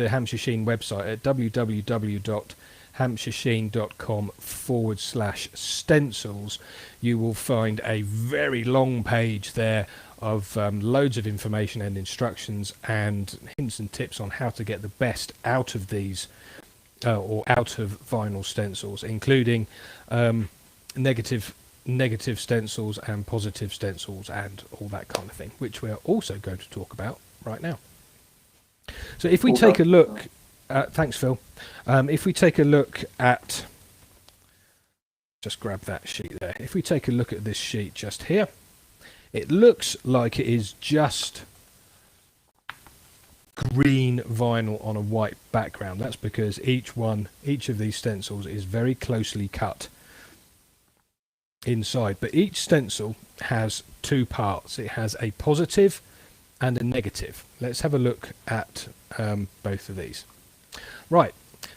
Hampshire Sheen website at www.hampshiresheen.com/stencils, you will find a very long page there of loads of information and instructions and hints and tips on how to get the best out of these or out of vinyl stencils, including negative stencils and positive stencils and all that kind of thing, which we're also going to talk about right now. So if we take a look, thanks Phil, if we take a look at, just grab that sheet there, if we take a look at this sheet just here, it looks like it is just green vinyl on a white background. That's because each of these stencils is very closely cut inside, but each stencil has 2 parts. It has a positive and a negative. Let's have a look at both of these. Right,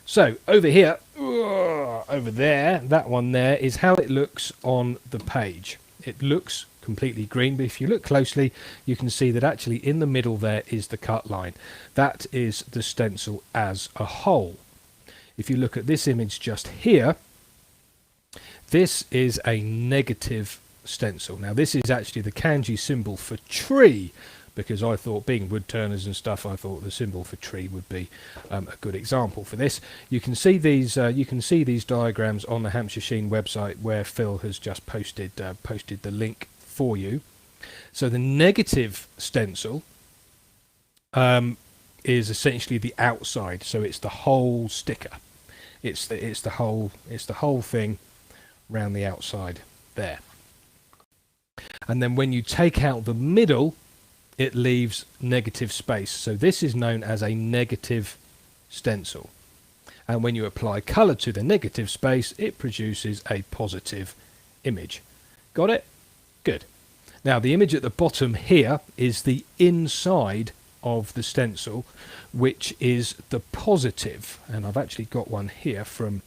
so over here, over there, that one there is how it looks on the page. It looks completely green, but if you look closely you can see that actually in the middle there is the cut line. That is the stencil as a whole. If you look at this image just here, this is a negative stencil. Now this is actually the kanji symbol for tree, because I thought, being wood turners and stuff, I thought the symbol for tree would be a good example for this. You can see these diagrams on the Hampshire Sheen website, where Phil has just posted the link for you. So the negative stencil is essentially the outside, so it's the whole sticker. It's the whole thing round the outside there. And then when you take out the middle, it leaves negative space. So this is known as a negative stencil. And when you apply colour to the negative space, it produces a positive image. Got it? Good. Now the image at the bottom here is the inside of the stencil, which is the positive. And I've actually got one here from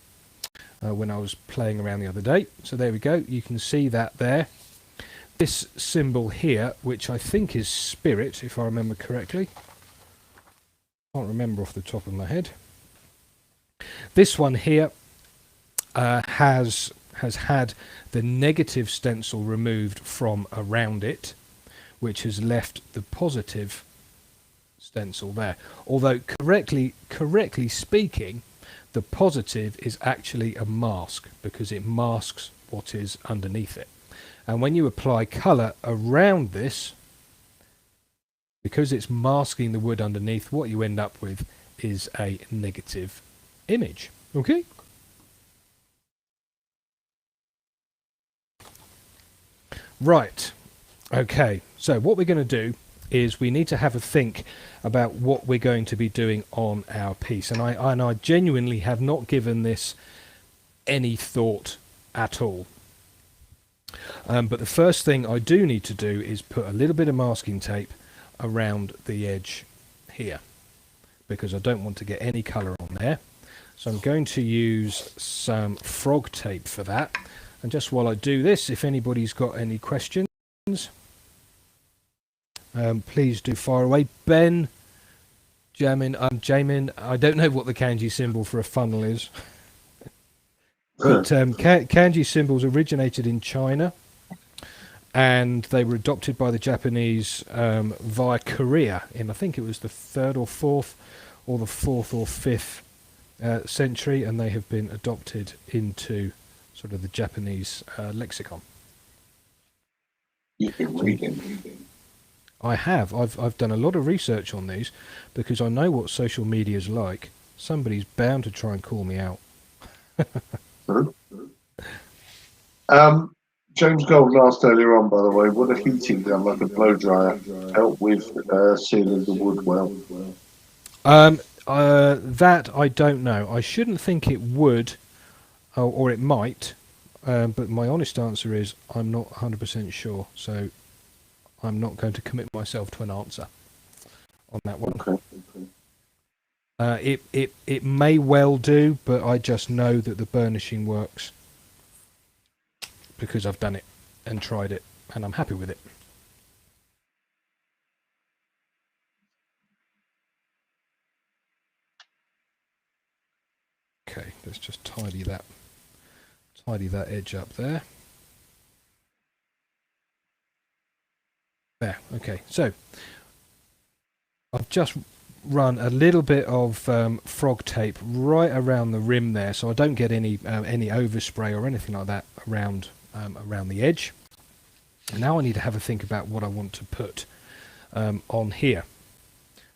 when I was playing around the other day. So there we go. You can see that there. This symbol here, which I think is spirit, if I remember correctly. Can't remember off the top of my head. This one here has had the negative stencil removed from around it, which has left the positive stencil there. Although correctly speaking, the positive is actually a mask because it masks what is underneath it. And when you apply colour around this, because it's masking the wood underneath, what you end up with is a negative image. Okay? Right. Okay. So what we're going to do is we need to have a think about what we're going to be doing on our piece. And I genuinely have not given this any thought at all. But the first thing I do need to do is put a little bit of masking tape around the edge here, because I don't want to get any colour on there. So I'm going to use some frog tape for that. And just while I do this, if anybody's got any questions, please do fire away. Ben, Jamin, I don't know what the kanji symbol for a funnel is. But kanji symbols originated in China, and they were adopted by the Japanese via Korea in, I think it was the 3rd or 4th, or the 4th or 5th century, and they have been adopted into sort of the Japanese lexicon. You can read them. I have. I've done a lot of research on these because I know what social media is like. Somebody's bound to try and call me out. James Gold asked earlier on, by the way, would a heating gun like a blow dryer help with sealing the wood well? That I don't know. I shouldn't think it would, or it might, but my honest answer is I'm not 100% sure, so I'm not going to commit myself to an answer on that one. Okay. It may well do, but I just know that the burnishing works because I've done it and tried it, and I'm happy with it. Okay, let's just tidy that edge up there. There, okay. So I've just run a little bit of frog tape right around the rim there, so I don't get any overspray or anything like that around the edge. And now I need to have a think about what I want to put on here.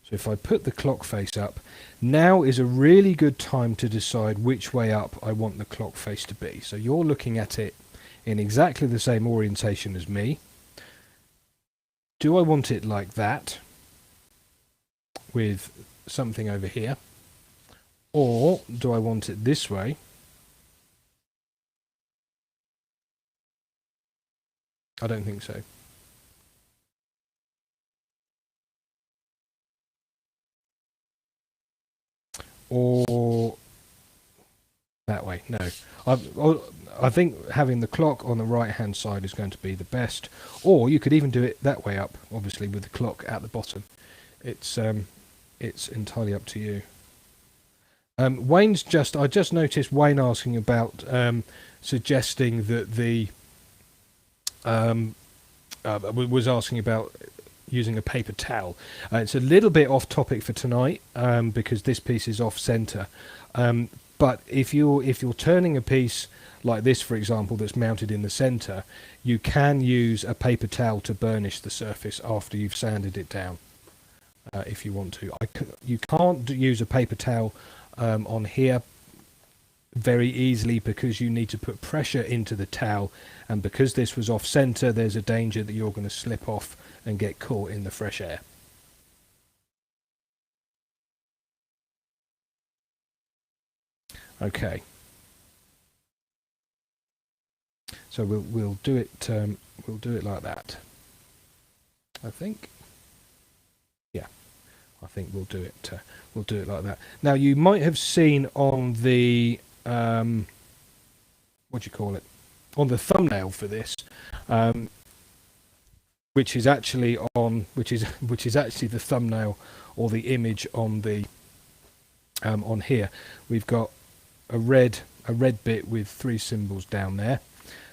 So if I put the clock face up, now is a really good time to decide which way up I want the clock face to be. So you're looking at it in exactly the same orientation as me. Do I want it like that, with something over here, or do I want it this way? I don't think so. Or that way? No. I think having the clock on the right hand side is going to be the best, or you could even do it that way up, obviously with the clock at the bottom. It's entirely up to you. I just noticed Wayne asking about suggesting that the was asking about using a paper towel. It's a little bit off topic for tonight because this piece is off center. But if you're turning a piece like this, for example, that's mounted in the center, you can use a paper towel to burnish the surface after you've sanded it down. If you want to, you can't use a paper towel on here very easily because you need to put pressure into the towel, and because this was off center, there's a danger that you're going to slip off and get caught in the fresh air. Okay, so we'll do it like that, I think. Yeah, I think we'll do it like that. Now, you might have seen on the what do you call it, on the thumbnail for this, which is actually the thumbnail or the image on the on here. We've got a red bit with 3 symbols down there.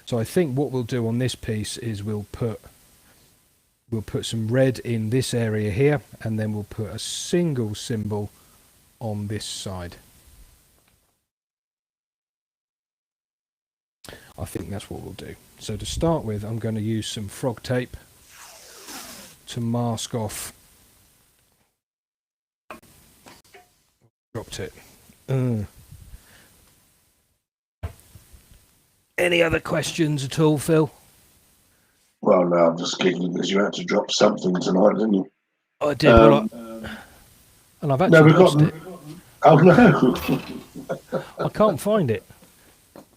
So I think what we'll do on this piece is we'll put some red in this area here, and then we'll put a single symbol on this side. I think that's what we'll do. So to start with, I'm going to use some frog tape to mask off. Dropped it. Any other questions at all, Phil? Well, no, I'm just giggling because you had to drop something tonight, didn't you? I did. And I've actually lost it. Oh no! I can't find it.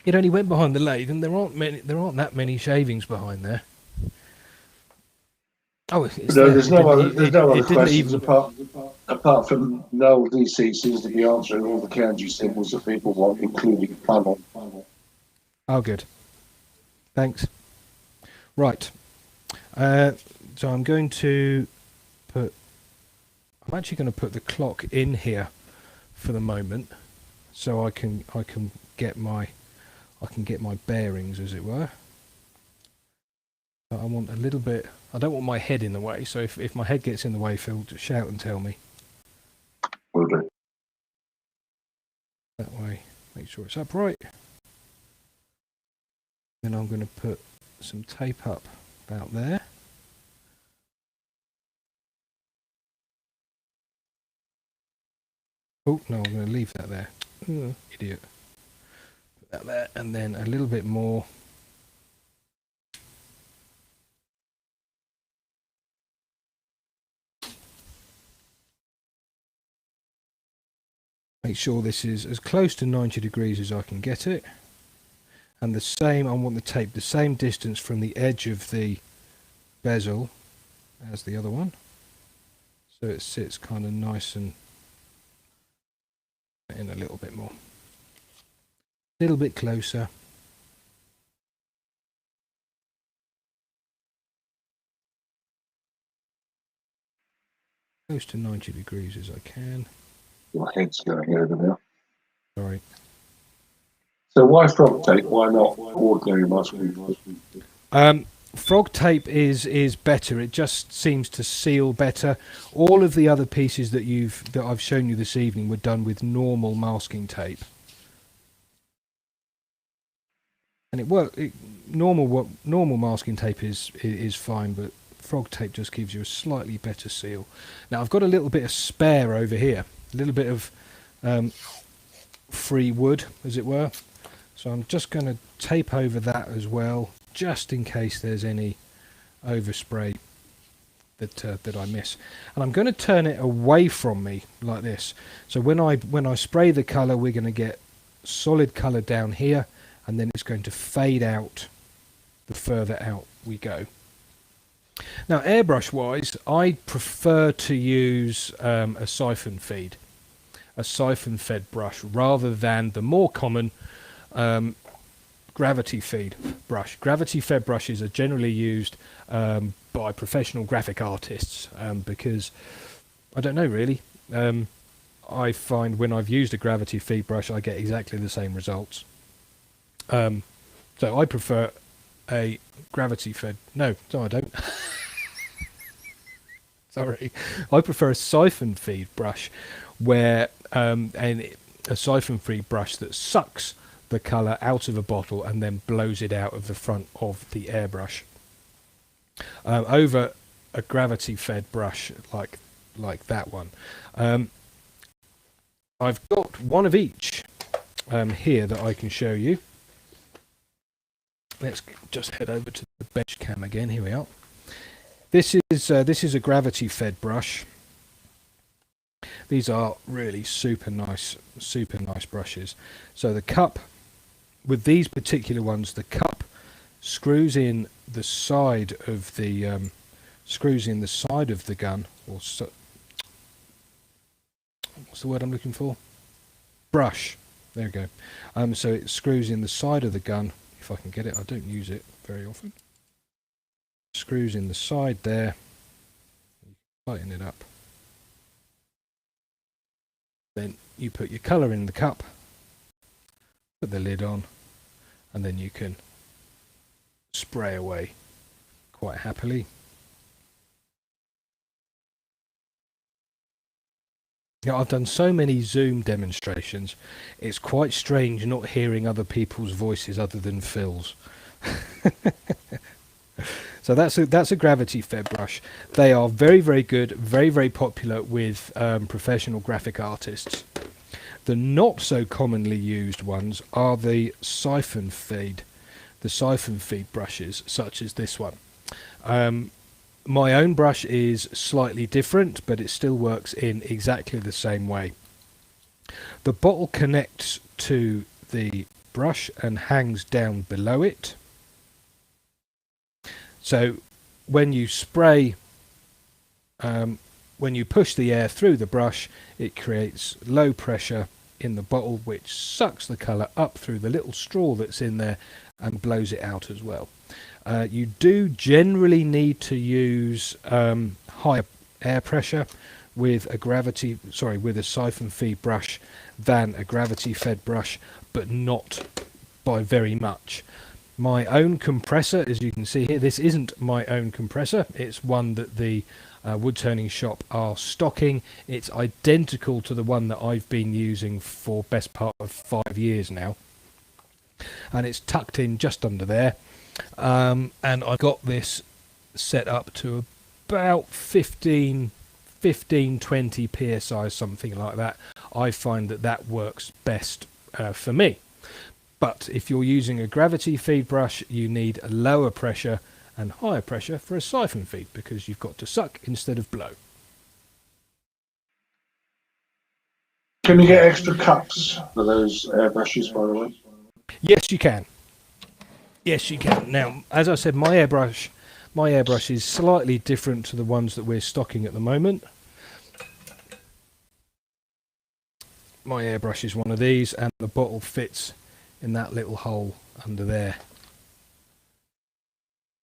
It only went behind the lathe, and there aren't that many shavings behind there. Oh, it's No, there. there's no other questions even... apart from Noel DC seems to be answering all the kanji symbols that people want, including funnel. Oh, good. Thanks. Right. So I'm actually going to put the clock in here for the moment, so I can get my bearings, as it were. But I want a little bit. I don't want my head in the way. So if my head gets in the way, Phil, just shout and tell me. Will do. That way, make sure it's upright. Then I'm going to put some tape up about there. Oh, no, I'm going to leave that there. Idiot. Put that there, and then a little bit more. Make sure this is as close to 90 degrees as I can get it. And the same, I want the tape the same distance from the edge of the bezel as the other one. So it sits kind of nice and in a little bit more. A little bit closer. Close to 90 degrees as I can. Your head's going over now. Sorry. So why frog tape? Why not ordinary masking? Frog tape is better. It just seems to seal better. All of the other pieces that I've shown you this evening were done with normal masking tape, and it worked. Normal masking tape is fine, but frog tape just gives you a slightly better seal. Now I've got a little bit of spare over here, a little bit of free wood, as it were. So I'm just going to tape over that as well, just in case there's any overspray that I miss. And I'm going to turn it away from me like this. So when I spray the colour, we're going to get solid colour down here, and then it's going to fade out the further out we go. Now, airbrush wise, I prefer to use a siphon fed brush rather than the more common gravity feed brush. Gravity fed brushes are generally used by professional graphic artists because I don't know really. I find when I've used a gravity feed brush, I get exactly the same results. So I prefer a gravity fed. No, I don't. Sorry, I prefer a siphon feed brush, where a siphon feed brush that sucks the colour out of a bottle and then blows it out of the front of the airbrush, over a gravity fed brush like that one. I've got one of each. here that I can show you. Let's just head over to the bench cam again. Here we are. This is a gravity fed brush. These are really super nice brushes. So the cup, with these particular ones, the cup screws in the side of the gun, or so, what's the word I'm looking for? Brush. There we go. So it screws in the side of the gun. If I can get it, I don't use it very often. Screws in the side there. Tighten it up. Then you put your colour in the cup, put the lid on, and then you can spray away quite happily. Yeah, I've done so many Zoom demonstrations, it's quite strange not hearing other people's voices other than Phil's. So that's a gravity fed brush. They are very, very good, very, very popular with professional graphic artists. The not so commonly used ones are the siphon feed brushes, such as this one. My own brush is slightly different, but it still works in exactly the same way. The bottle connects to the brush and hangs down below it. So when you spray, when you push the air through the brush, it creates low pressure in the bottle, which sucks the colour up through the little straw that's in there and blows it out as well. You do generally need to use higher air pressure with a siphon feed brush than a gravity fed brush, but not by very much. My own compressor, as you can see here, this isn't my own compressor, it's one that the Woodturning shop are stocking. It's identical to the one that I've been using for best part of 5 years now, and it's tucked in just under there. And I got this set up to about 15, 20 psi, something like that. I find that works best for me. But if you're using a gravity feed brush, you need a lower pressure and higher pressure for a siphon feed, because you've got to suck instead of blow. Can you get extra cups for those airbrushes, by the way? Yes, you can. Yes, you can. Now, as I said, my airbrush is slightly different to the ones that we're stocking at the moment. My airbrush is one of these, and the bottle fits in that little hole under there.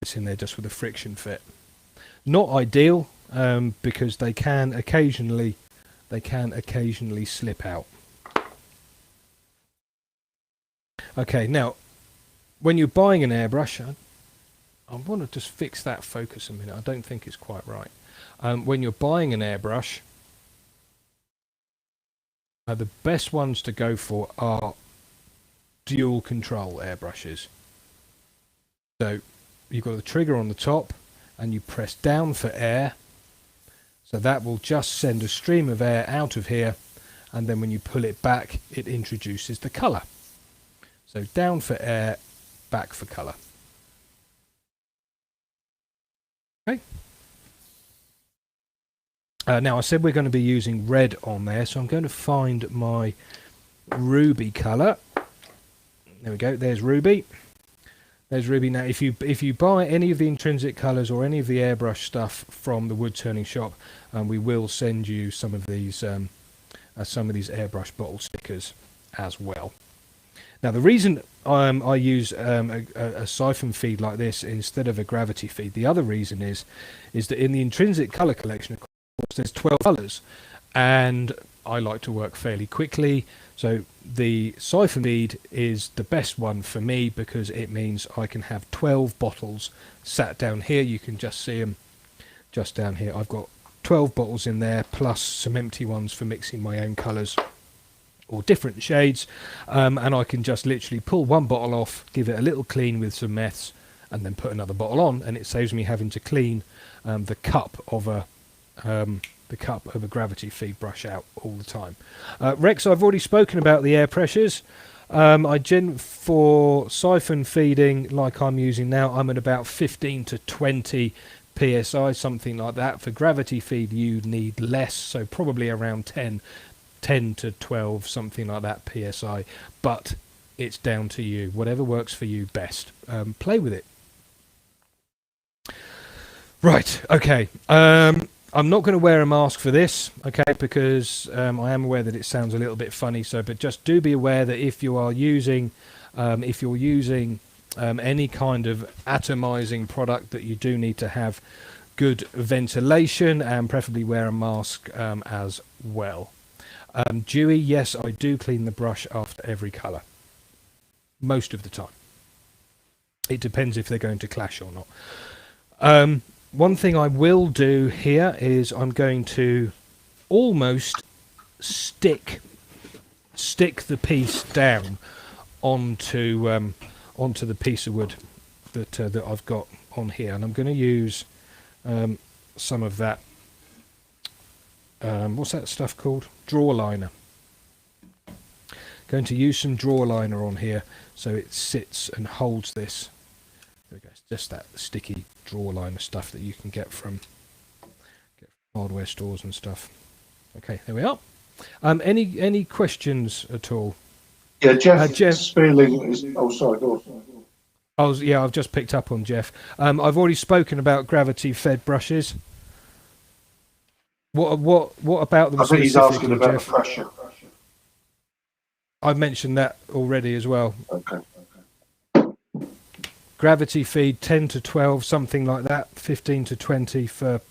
It's in there just with a friction fit. Not ideal, because they can occasionally slip out. Okay, now when you're buying an airbrush, I want to just fix that focus a minute. I don't think it's quite right. When you're buying an airbrush, the best ones to go for are dual control airbrushes. So you've got the trigger on the top and you press down for air, so that will just send a stream of air out of here, and then when you pull it back it introduces the colour. So down for air, back for colour. Okay. Now I said we're going to be using red on there, so I'm going to find my ruby colour. There we go, there's ruby. There's ruby. Now if you buy any of the intrinsic colours or any of the airbrush stuff from the Woodturning shop, we will send you some of these airbrush bottle stickers as well. Now the reason I use a siphon feed like this instead of a gravity feed, the other reason is that in the intrinsic colour collection, of course, there's 12 colours, and I like to work fairly quickly, so the siphon feed is the best one for me because it means I can have 12 bottles sat down here. You can just see them just down here. I've got 12 bottles in there plus some empty ones for mixing my own colours or different shades, and I can just literally pull one bottle off, give it a little clean with some meths, and then put another bottle on, and it saves me having to clean the cup of a gravity feed brush out all the time. Rex, I've already spoken about the air pressures. For siphon feeding, like I'm using now, I'm at about 15 to 20 psi, something like that. For gravity feed, you need less, so probably around 10 to 12, something like that psi. But it's down to you. Whatever works for you best. Play with it. Right. Okay. I'm not going to wear a mask for this, okay, because I am aware that it sounds a little bit funny. But just do be aware that if you're using any kind of atomizing product, that you do need to have good ventilation and preferably wear a mask as well. Dewy, yes, I do clean the brush after every colour, most of the time. It depends if they're going to clash or not. One thing I will do here is I'm going to almost stick the piece down onto the piece of wood that I've got on here, and I'm going to use some of that. What's that stuff called? Draw liner. Going to use some draw liner on here so it sits and holds this. There we go. It's just that sticky draw liner stuff that you can get from hardware stores and stuff. Okay, there we are. Any questions at all? Yeah, Jeff's feeling is. Oh, sorry, go on. I've just picked up on Jeff. I've already spoken about gravity-fed brushes. What about them? I think he's asking about Jeff? The pressure. I mentioned that already as well. Okay. Gravity feed 10 to 12, something like that. 15 to 20 for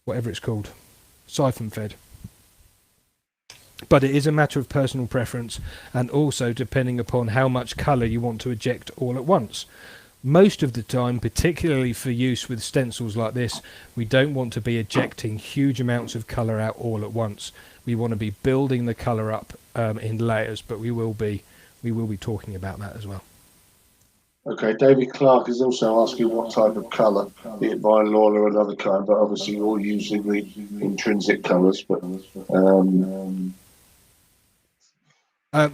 whatever it's called, siphon fed. But it is a matter of personal preference, and also depending upon how much colour you want to eject all at once. Most of the time, particularly for use with stencils like this, we don't want to be ejecting huge amounts of colour out all at once. We want to be building the colour up in layers, but we will be talking about that as well. Okay, David Clark is also asking what type of colour, be it vinyl oil or another kind, but obviously you're using the intrinsic colours. But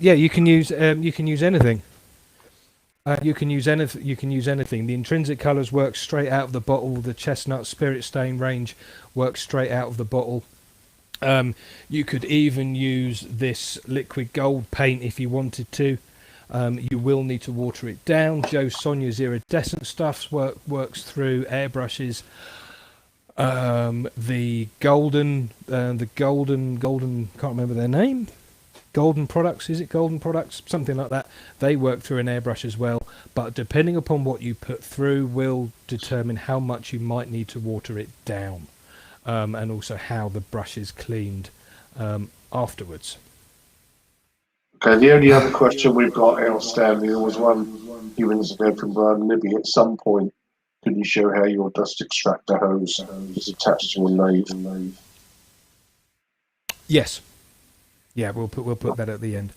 yeah, you can use anything. You can use anything. The intrinsic colours work straight out of the bottle. The chestnut spirit stain range works straight out of the bottle. You could even use this liquid gold paint if you wanted to. You will need to water it down. Joe Sonia's iridescent stuffs works through airbrushes. The golden, can't remember their name. Golden Products, is it Golden Products? Something like that. They work through an airbrush as well, but depending upon what you put through will determine how much you might need to water it down, and also how the brush is cleaned afterwards. Okay, the only other question we've got outstanding, there was one few minutes ago from Brian Libby. At some point, could you show how your dust extractor hose is attached to a lathe? Yes. Yeah, we'll put that at the end.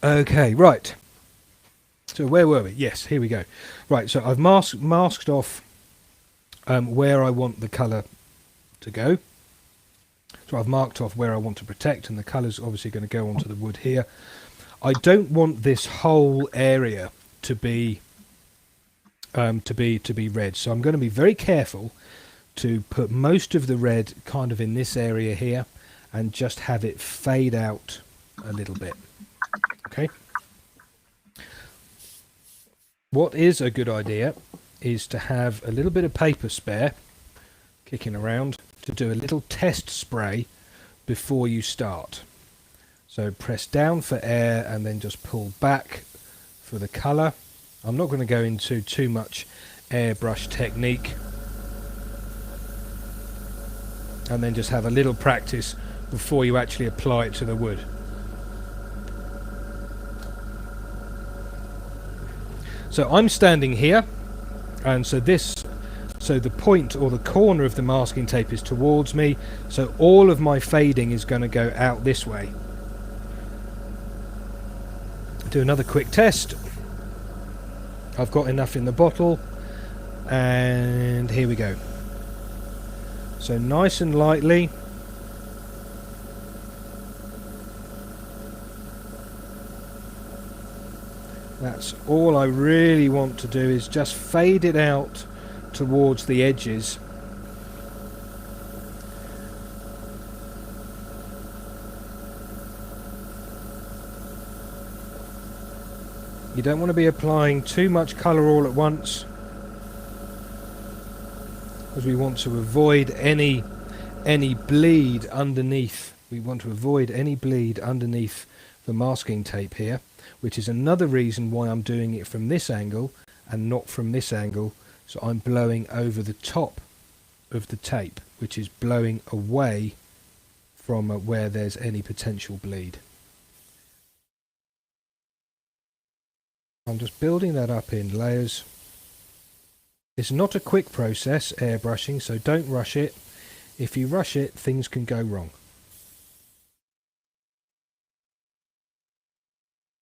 Okay, right. So where were we? Yes, here we go. Right, so I've masked off where I want the colour to go. So I've marked off where I want to protect, and the colour's obviously going to go onto the wood here. I don't want this whole area to be red, so I'm going to be very careful to put most of the red kind of in this area here, and just have it fade out a little bit. Okay. What is a good idea is to have a little bit of paper spare kicking around to do a little test spray before you start. So press down for air and then just pull back for the colour. I'm not going to go into too much airbrush technique. And then just have a little practice before you actually apply it to the wood. So I'm standing here, and so the point or the corner of the masking tape is towards me, so all of my fading is going to go out this way. Do another quick test. I've got enough in the bottle, and here we go. So nice and lightly. That's all I really want to do, is just fade it out towards the edges. You don't want to be applying too much colour all at once, because we want to avoid any bleed underneath. We want to avoid any bleed underneath the masking tape here, which is another reason why I'm doing it from this angle and not from this angle. So I'm blowing over the top of the tape, which is blowing away from where there's any potential bleed. I'm just building that up in layers. It's not a quick process, airbrushing, so don't rush it. If you rush it, things can go wrong.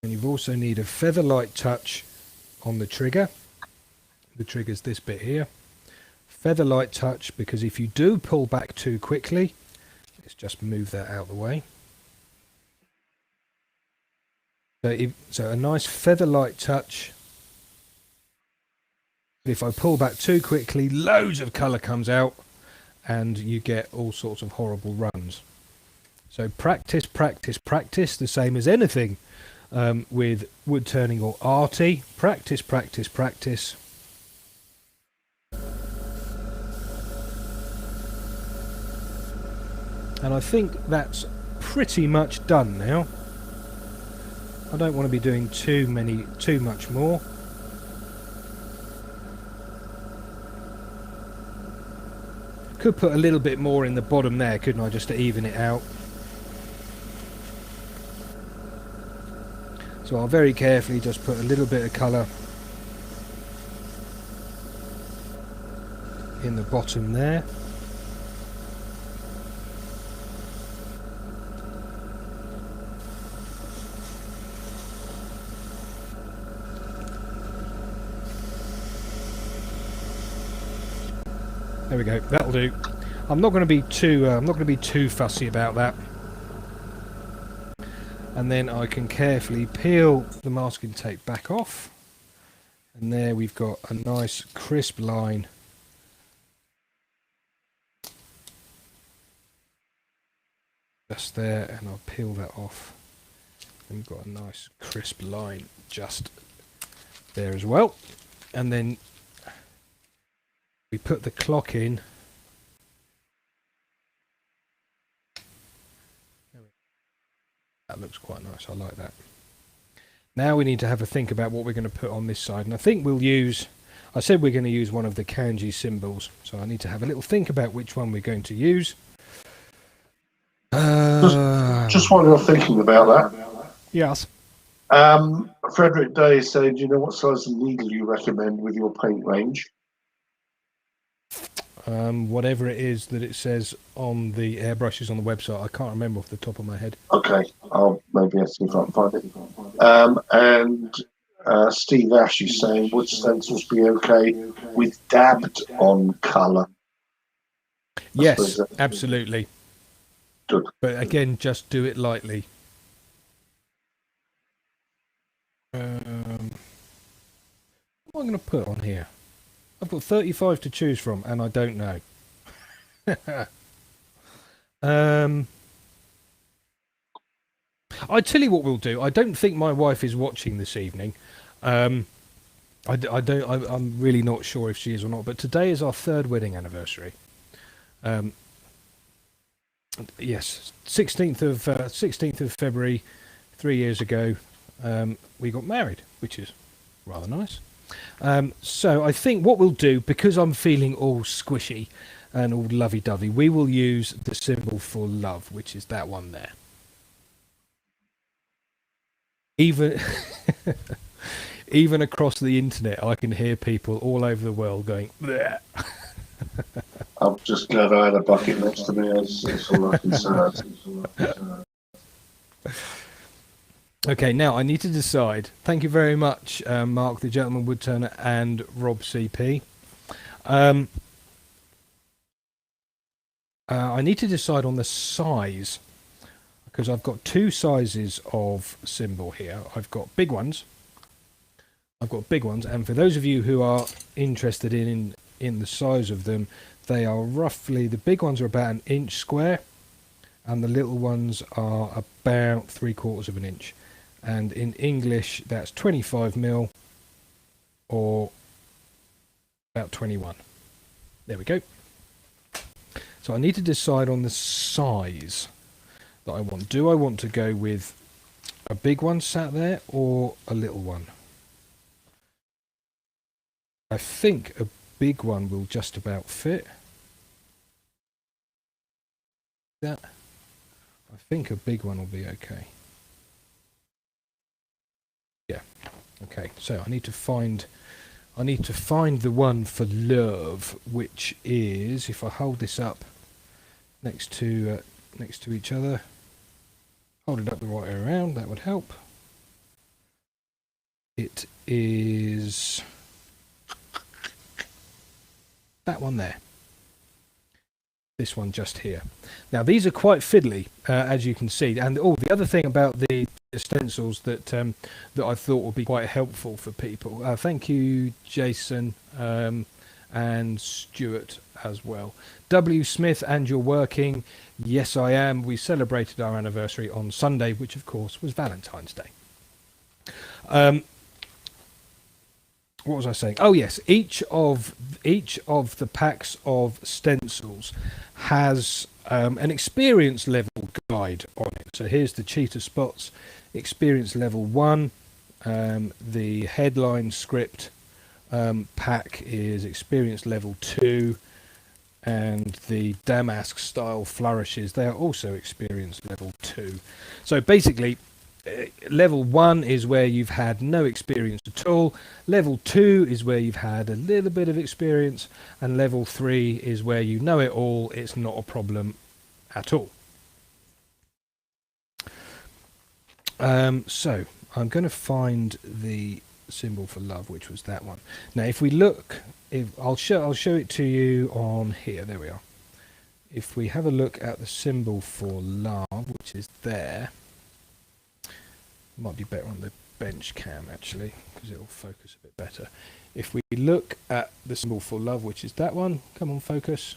And you also need a feather light touch on the trigger. The trigger's this bit here. Feather light touch, because if you do pull back too quickly, let's just move that out of the way. So a nice feather light touch. If I pull back too quickly, loads of colour comes out and you get all sorts of horrible runs. So practice, practice, practice, the same as anything with wood turning or arty. Practice, practice, practice. And I think that's pretty much done now. I don't want to be doing too much more. Could put a little bit more in the bottom there, couldn't I, just to even it out. So I'll very carefully just put a little bit of colour in the bottom there. There we go. That'll do. I'm not going to be too fussy about that. And then I can carefully peel the masking tape back off, and there we've got a nice crisp line. Just there, and I'll peel that off. And we've got a nice crisp line just there as well. And then we put the clock in. That looks quite nice, I like that. Now we need to have a think about what we're going to put on this side, and I think we'll use, I said we're going to use one of the kanji symbols, so I need to have a little think about which one we're going to use. Just while you're thinking about that. Yes. Frederick Day said, do you know what size of needle you recommend with your paint range? Whatever it is that it says on the airbrushes on the website, I can't remember off the top of my head. Okay, I'll maybe see if I can find it. And Steve Ash is saying, would stencils be okay with dabbed on colour? Yes, absolutely. Good. But again, just do it lightly. What am I going to put on here? I've got 35 to choose from, and I don't know. I tell you what we'll do. I don't think my wife is watching this evening. I'm really not sure if she is or not. But today is our 3rd wedding anniversary. Yes, 16th of February, 3 years ago, we got married, which is rather nice. So I think what we'll do, because I'm feeling all squishy and all lovey-dovey, we will use the symbol for love, which is that one there. Even across the internet, I can hear people all over the world going, bleh. I'm just glad I had a bucket next to me. It's all I can say. Okay, now I need to decide. Thank you very much, Mark, the Gentleman Woodturner, and Rob CP. I need to decide on the size, because I've got 2 sizes of symbol here. I've got big ones, I've got big ones, and for those of you who are interested in the size of them, they are roughly, the big ones are about 1 inch square, and the little ones are about 3/4 of an inch. And in English, that's 25mm or about 21. There we go. So I need to decide on the size that I want. Do I want to go with a big one sat there or a little one? I think a big one will just about fit. That, I think a big one will be okay. Yeah. Okay. So I need to find the one for love, which is, if I hold this up next to each other, hold it up the right way around, that would help. It is that one there. This one just here. Now these are quite fiddly, as you can see. And the other thing about the stencils that that I thought would be quite helpful for people. Thank you, Jason and Stuart as well. W. Smith, and you're working. Yes, I am. We celebrated our anniversary on Sunday, which of course was Valentine's Day. What was I saying? Oh yes, each of the packs of stencils has an experience level guide on it. So here's the cheetah spots, experience level 1. The headline script pack is experience level 2, and the damask style flourishes, they are also experience level 2. So basically, level 1 is where you've had no experience at all, level 2 is where you've had a little bit of experience, and level 3 is where you know it all, it's not a problem at all. So I'm going to find the symbol for love, which was that one. Now if we look, I'll show it to you on here, there we are. If we have a look at the symbol for love, which is there, might be better on the bench cam actually, because it will focus a bit better. If we look at the symbol for love, which is that one, come on, focus.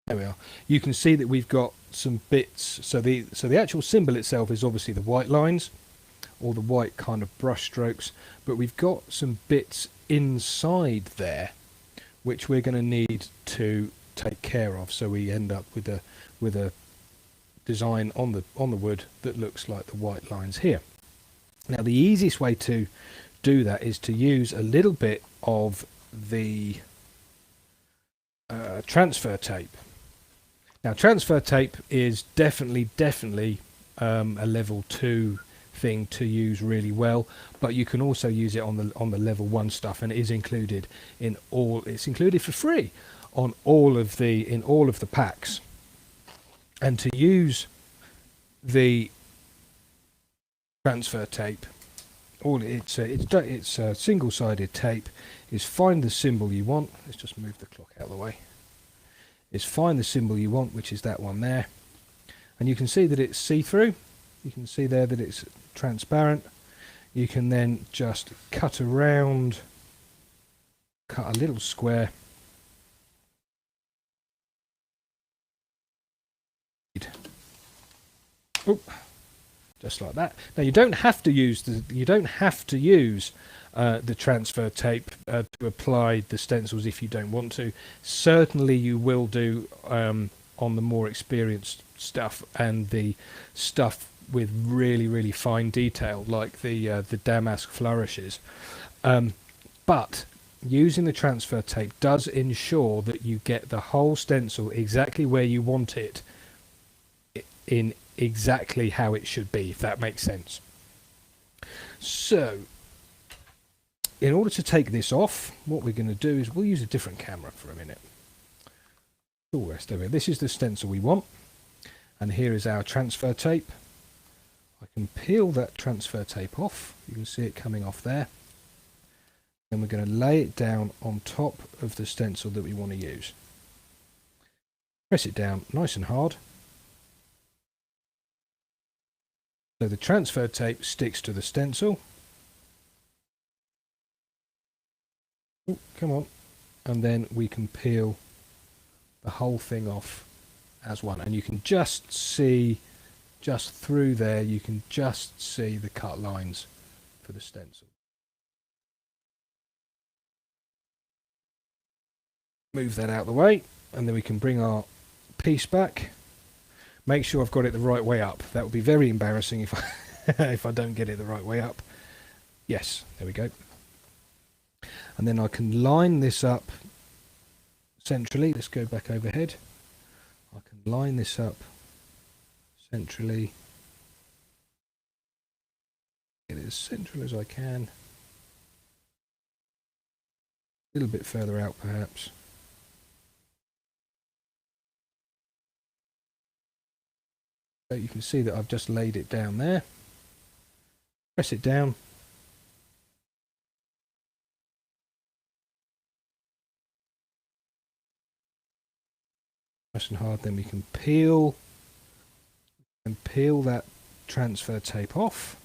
There we are. You can see that we've got some bits. So the actual symbol itself is obviously the white lines, or the white kind of brush strokes, but we've got some bits inside there which we're going to need to take care of, so we end up with a design on the wood that looks like the white lines here. Now the easiest way to do that is to use a little bit of the transfer tape. Now transfer tape is definitely a level 2 thing to use really well, but you can also use it on the level 1 stuff, and it is included in all. It's included for free on all of the packs. And to use the transfer tape, it's a single-sided tape. Is find the symbol you want. Let's just move the clock out of the way. Is find the symbol you want, which is that one there, and you can see that it's see-through. You can see there that it's transparent. You can then just cut around, cut a little square. Oh, just like that. Now you don't have to use the transfer tape to apply the stencils if you don't want to. Certainly you will do on the more experienced stuff, and the stuff with really fine detail like the damask flourishes. But using the transfer tape does ensure that you get the whole stencil exactly where you want it, in exactly how it should be, if that makes sense. So in order to take this off, what we're going to do is we'll use a different camera for a minute. This is the stencil we want, and here is our transfer tape. I can peel that transfer tape off. You can see it coming off there. Then we're going to lay it down on top of the stencil that we want to use. Press it down nice and hard. So the transfer tape sticks to the stencil. Ooh, come on. And then we can peel the whole thing off as one. And you can just see, just through there, you can just see the cut lines for the stencil. Move that out of the way, and then we can bring our piece back. Make sure I've got it the right way up. That would be very embarrassing if I if I don't get it the right way up. Yes, there we go. And then I can line this up centrally. Let's go back overhead. I can line this up centrally. Get it as central as I can. A little bit further out perhaps. So you can see that I've just laid it down there. Press it down. Nice and hard, then we can peel that transfer tape off.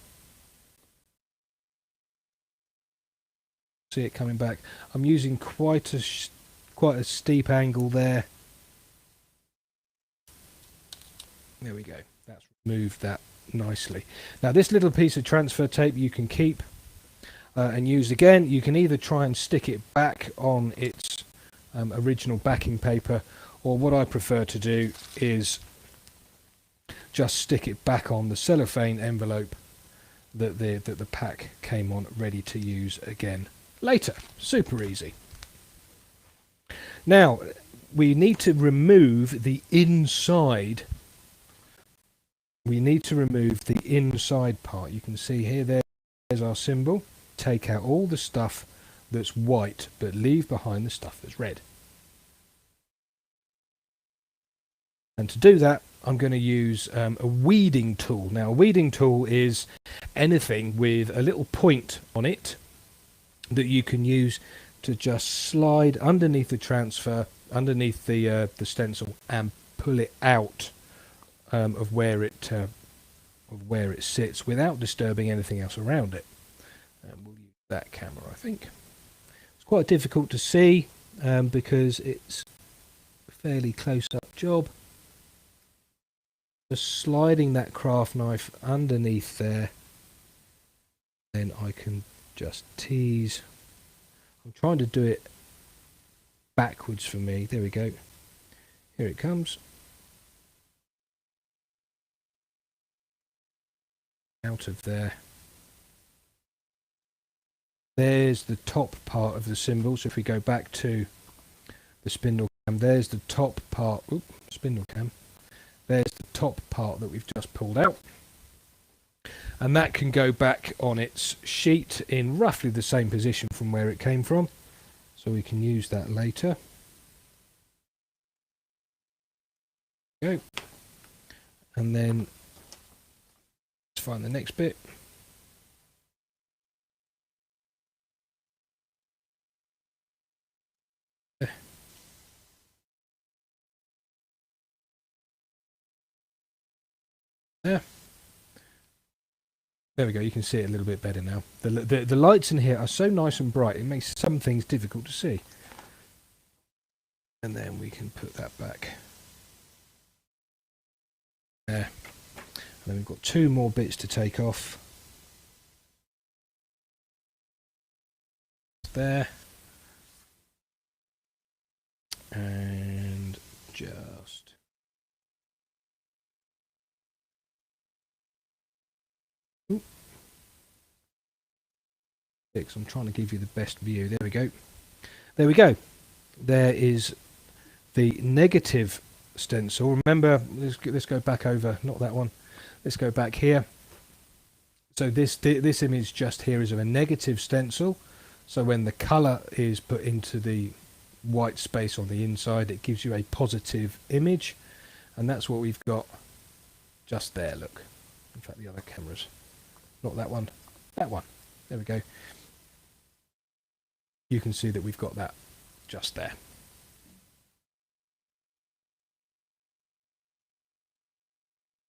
See it coming back. I'm using quite a steep angle there. There we go. That's removed that nicely. Now this little piece of transfer tape you can keep and use again. You can either try and stick it back on its original backing paper, or what I prefer to do is just stick it back on the cellophane envelope that the pack came on, ready to use again later. Super easy. Now we need to remove the inside. We need to remove the inside part. You can see here, there's our symbol. Take out all the stuff that's white, but leave behind the stuff that's red. And to do that, I'm going to use a weeding tool. Now, a weeding tool is anything with a little point on it that you can use to just slide underneath the transfer, underneath the stencil, and pull it out of where it sits without disturbing anything else around it. We'll use that camera, I think. It's quite difficult to see because it's a fairly close-up job. Just sliding that craft knife underneath there, then I can just tease. I'm trying to do it backwards for me. There we go. Here it comes. Out of there. There's the top part of the symbol. So if we go back to the spindle cam, there's the top part. Oops, spindle cam. There's the top part that we've just pulled out. And that can go back on its sheet in roughly the same position from where it came from. So we can use that later. Go. And then let's find the next bit. There we go. You can see it a little bit better now. The lights in here are so nice and bright, it makes some things difficult to see. And then we can put that back there. And then we've got two more bits to take off. There. And just... I'm trying to give you the best view. There we go. There we go. There is the negative stencil. Remember, let's go back over, not that one. Let's go back here. So this image just here is of a negative stencil. So when the colour is put into the white space on the inside, it gives you a positive image. And that's what we've got just there, look. In fact, the other cameras. Not that one. That one. There we go. You can see that we've got that just there.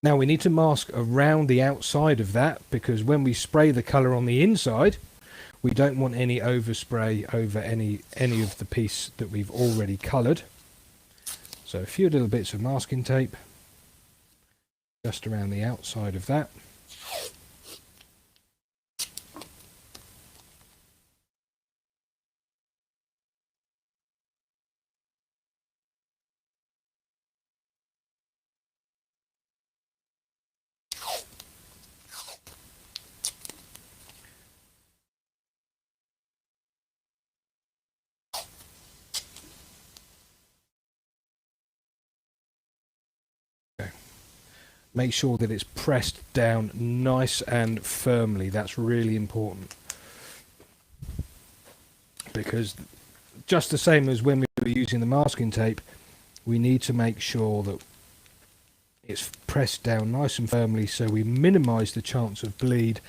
Now we need to mask around the outside of that, because when we spray the colour on the inside, we don't want any overspray over any of the piece that we've already coloured. So a few little bits of masking tape just around the outside of that. Make sure that it's pressed down nice and firmly. That's really important, because just the same as when we were using the masking tape, we need to make sure that it's pressed down nice and firmly so we minimize the chance of bleed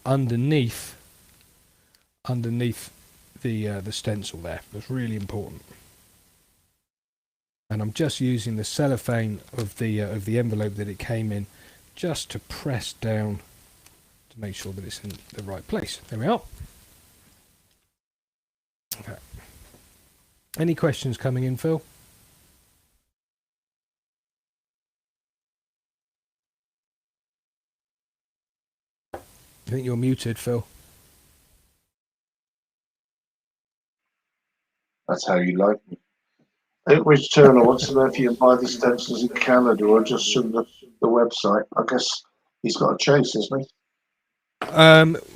underneath the stencil there. That's really important. And I'm just using the cellophane of the envelope that it came in, just to press down to make sure that it's in the right place. There we are. Okay. Any questions coming in, Phil? I think you're muted, Phil. That's how you like me. Which Turner wants to know if you buy the stencils in Canada or just from the website. I guess he's got a chase, isn't he?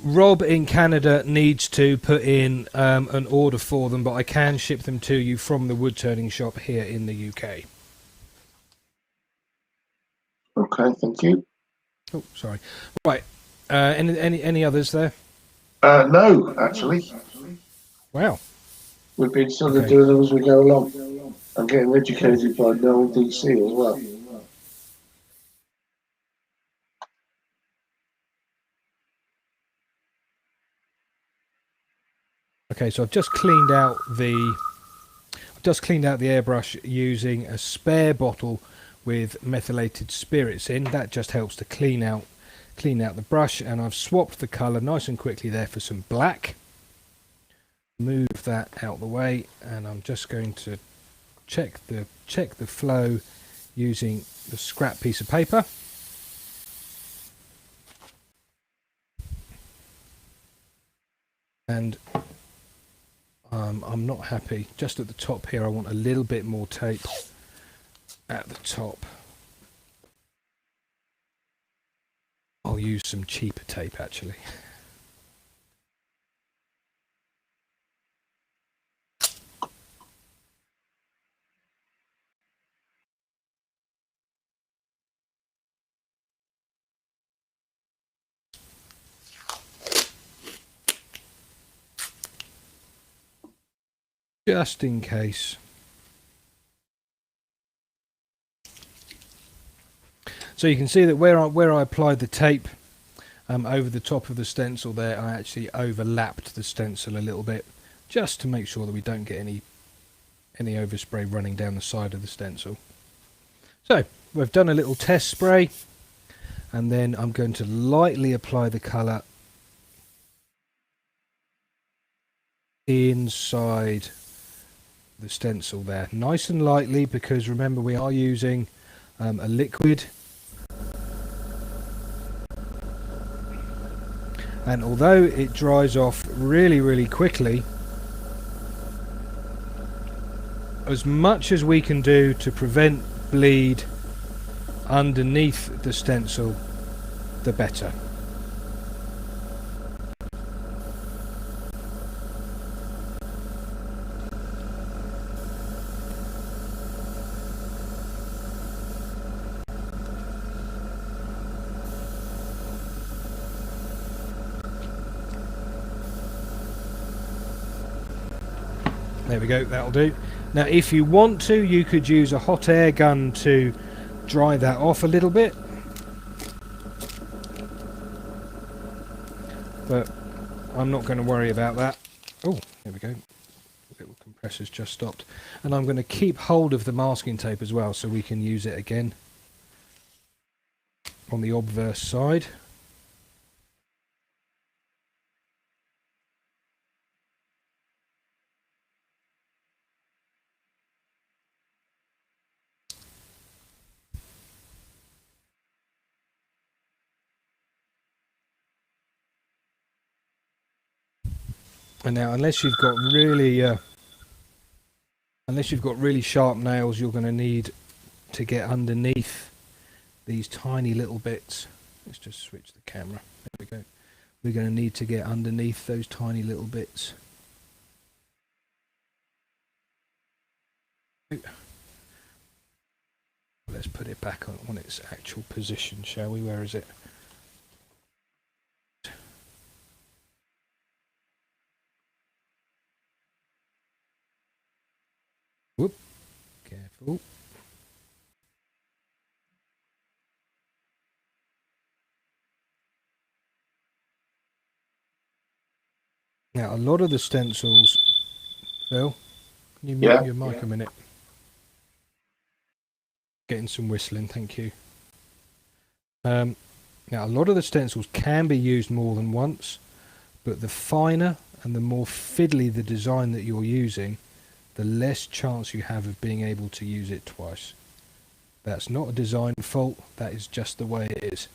Rob in Canada needs to put in an order for them, but I can ship them to you from the Woodturning shop here in the UK. Okay, thank you. Oh, sorry. Right. Any others there? No, actually. Wow. We've been sort of doing them as we go along. I'm getting educated by Noel DC as well. Okay, so I've just cleaned out the airbrush using a spare bottle with methylated spirits in. That just helps to clean out the brush, and I've swapped the colour nice and quickly there for some black. Move that out the way, and I'm just going to check the flow using the scrap piece of paper. And I'm not happy. Just at the top here, I want a little bit more tape at the top. I'll use some cheaper tape actually. Just in case. So you can see that where I applied the tape over the top of the stencil there, I actually overlapped the stencil a little bit, just to make sure that we don't get any overspray running down the side of the stencil. So we've done a little test spray, and then I'm going to lightly apply the colour inside the stencil there, nice and lightly, because remember we are using a liquid, and although it dries off really quickly, as much as we can do to prevent bleed underneath the stencil, the better. There we go, that'll do. Now if you want to, you could use a hot air gun to dry that off a little bit, but I'm not going to worry about that. Oh, there we go. The little compressor's just stopped. And I'm going to keep hold of the masking tape as well so we can use it again. on the obverse side. And now, unless you've got really sharp nails, you're going to need to get underneath these tiny little bits. Let's just switch the camera. There we go. We're going to need to get underneath those tiny little bits. Let's put it back on its actual position, shall we? Where is it? Whoop. Careful. Now, a lot of the stencils, Phil, can you mute your mic a minute? Getting some whistling, thank you. Now, a lot of the stencils can be used more than once, but the finer and the more fiddly the design that you're using, the less chance you have of being able to use it twice. That's not a design fault, that is just the way it is.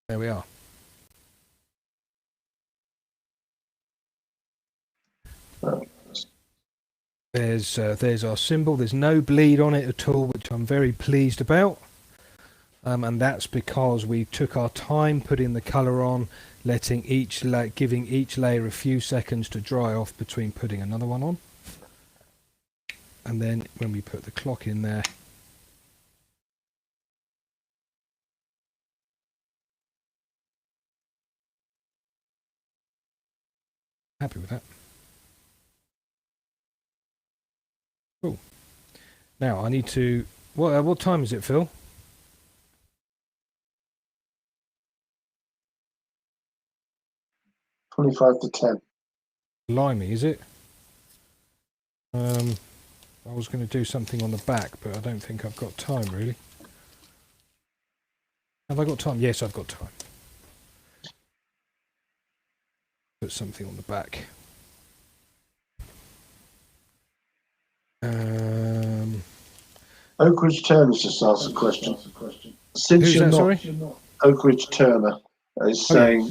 There we are. There's our symbol. There's no bleed on it at all, which I'm very pleased about. And that's because we took our time putting the colour on, giving each layer a few seconds to dry off between putting another one on. And then when we put the clock in there, happy with that. Cool. Now I need to. What time is it, Phil? $25 to 10. Blimey, is it? I was going to do something on the back, but I don't think I've got time, really. Have I got time? Yes, I've got time. Put something on the back. Oak Ridge Turner's just asked a question. Since you're not Oak Ridge Turner is saying,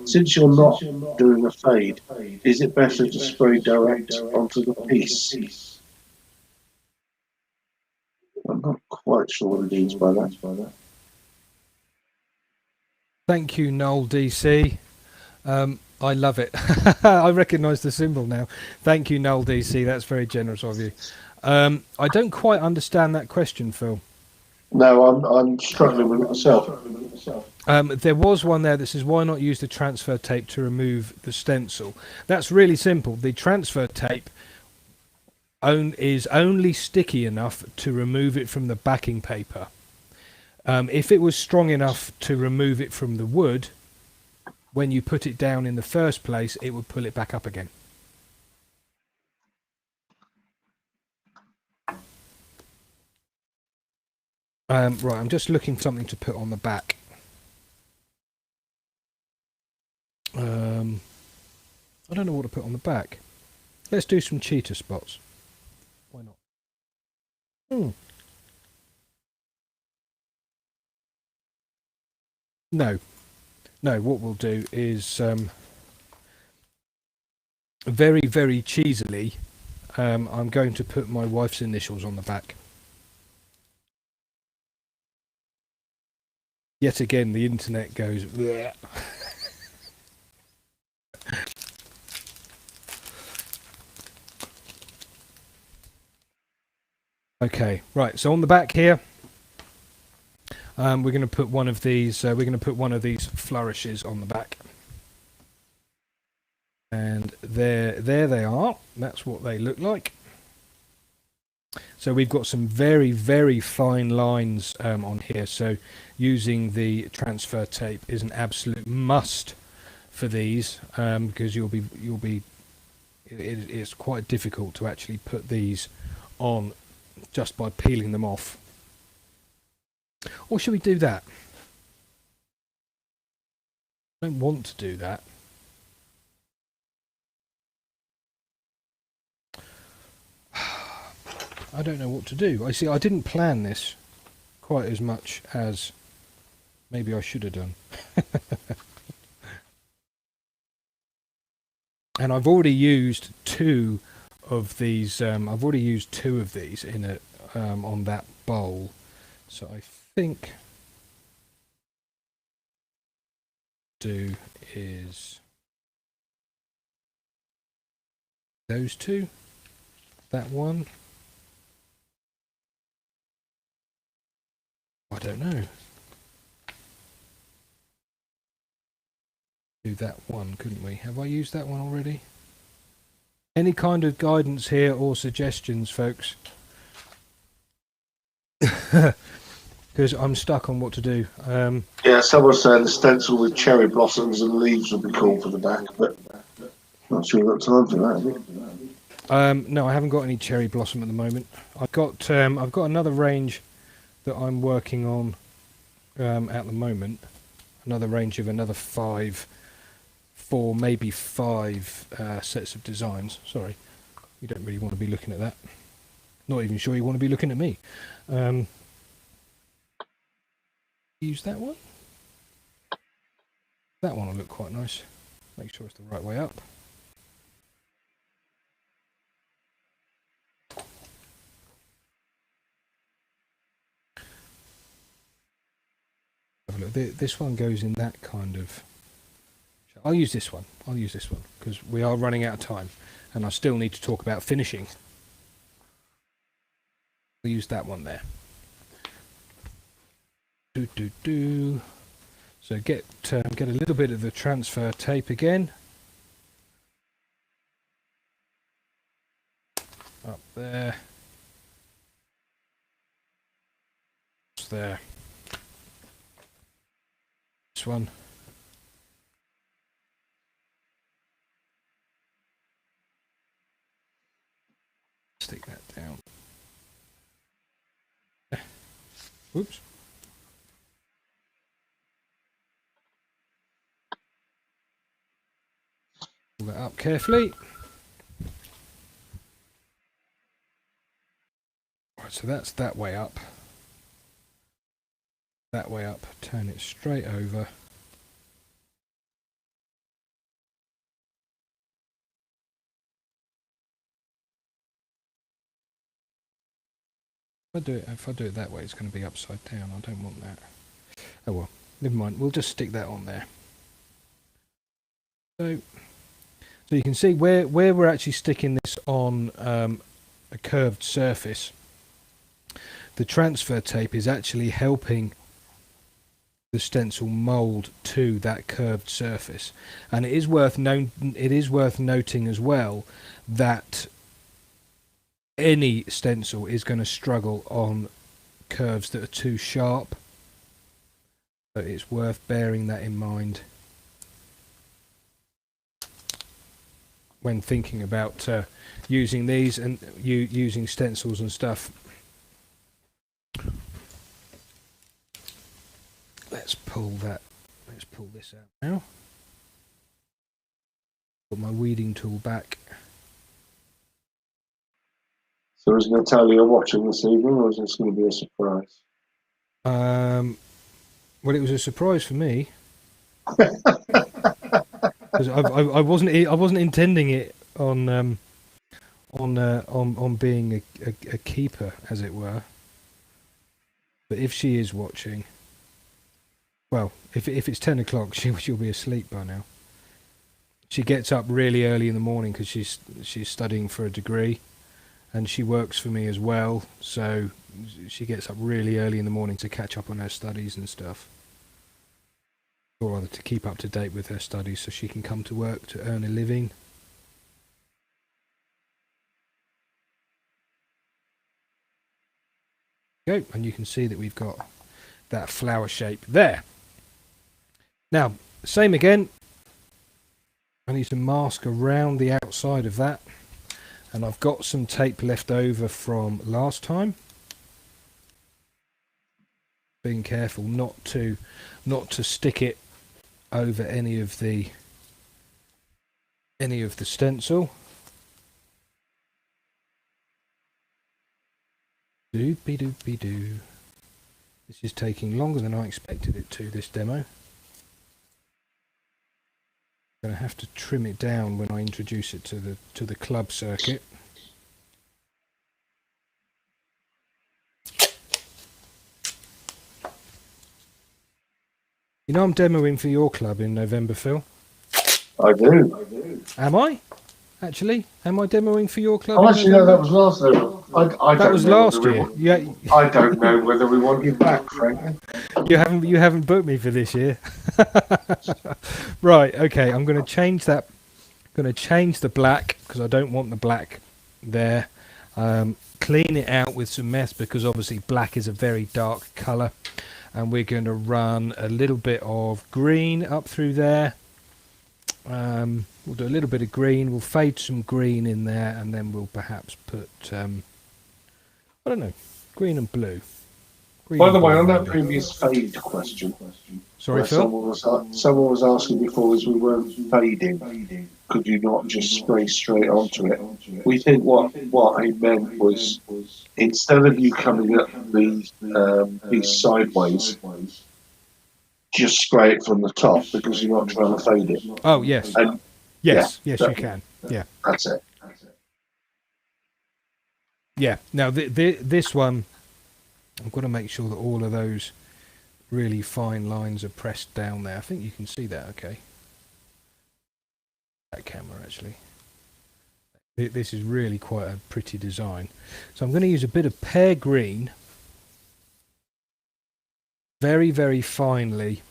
since you're not doing a fade, is it better to spray direct onto the piece? I'm not quite sure what it means by that. Thank you, Noel DC. I love it. I recognise the symbol now. Thank you, Noel DC. That's very generous of you. I don't quite understand that question, Phil. No, I'm struggling with it myself. There was one there that says, why not use the transfer tape to remove the stencil? That's really simple. The transfer tape is only sticky enough to remove it from the backing paper. If it was strong enough to remove it from the wood, when you put it down in the first place, it would pull it back up again. Right, I'm just looking for something to put on the back. I don't know what to put on the back. Let's do some cheetah spots. Why not? No, what we'll do is very, very cheesily, I'm going to put my wife's initials on the back. Yet again, the internet goes bleh. Okay, right. So on the back here, we're going to put one of these. We're going to put one of these flourishes on the back, and there they are. That's what they look like. So we've got some very, very fine lines on here. So using the transfer tape is an absolute must for these, because it's quite difficult to actually put these on just by peeling them off. Or should we do that? I don't want to do that. I don't know what to do. I see, I didn't plan this quite as much as maybe I should have done. And I've already used two of these. I've already used two of these in a on that bowl. So I think do is those two, that one. I don't know. Do that one, couldn't we? Have I used that one already? Any kind of guidance here or suggestions, folks? Because I'm stuck on what to do. Yeah, someone's saying the stencil with cherry blossoms and leaves would be cool for the back, but not sure you've got time for that, have you? No, I haven't got any cherry blossom at the moment. I've got another range that I'm working on at the moment. Another range of another four, maybe five sets of designs. Sorry, you don't really want to be looking at that. Not even sure you want to be looking at me. Use that one. That one will look quite nice. Make sure it's the right way up. Have a look. This one goes in that kind of... I'll use this one. I'll use this one because we are running out of time and I still need to talk about finishing. We'll use that one there. So get a little bit of the transfer tape again. Up there. There. This one. Stick that down. Oops. Pull that up carefully. Right, so that's that way up. That way up. Turn it straight over. If I do it that way, it's going to be upside down. I don't want that. Oh well, never mind. We'll just stick that on there. So you can see where we're actually sticking this on a curved surface. The transfer tape is actually helping the stencil mold to that curved surface, and it is worth noting as well that any stencil is going to struggle on curves that are too sharp, so it's worth bearing that in mind when thinking about using these and using stencils and stuff. Let's pull this out now. Put my weeding tool back. So is Natalia watching this evening, or is this going to be a surprise? Well, it was a surprise for me because I wasn't intending it on being a keeper, as it were. But if she is watching, well, if it's 10 o'clock, she'll be asleep by now. She gets up really early in the morning because she's studying for a degree. And she works for me as well, so she gets up really early in the morning to catch up on her studies and stuff. Or rather, to keep up to date with her studies so she can come to work to earn a living. Go, and you can see that we've got that flower shape there. Now, same again. I need to mask around the outside of that, and I've got some tape left over from last time. Being careful not to stick it over any of the stencil. Doopy doopy doo. This is taking longer than I expected it to, this demo. I'm going to have to trim it down when I introduce it to the club circuit. You know I'm demoing for your club in November, Phil? I do. Am I? Actually, am I demoing for your club? Oh, actually, no, that was last year. That was last year. Yeah. I don't know whether we want you back, frankly. You haven't booked me for this year. Right. Okay. I'm going to change that. I'm going to change the black because I don't want the black there. Clean it out with some mess because obviously black is a very dark colour, and we're going to run a little bit of green up through there. We'll do a little bit of green, we'll fade some green in there, and then we'll perhaps put, I don't know, green and blue. Green By the and way, blue on that maybe. previous fade question, Sorry, where Phil? someone was asking before as we weren't fading, could you not just spray straight onto it? We think what I meant was, instead of you coming up the piece sideways, just spray it from the top because you're not trying to fade it. Oh, yes. And Yes, yeah, yes, you can. Yeah. That's it. Yeah. Now, this one, I've got to make sure that all of those really fine lines are pressed down there. I think you can see that okay. That camera, actually. This is really quite a pretty design. So I'm going to use a bit of pear green, very, very finely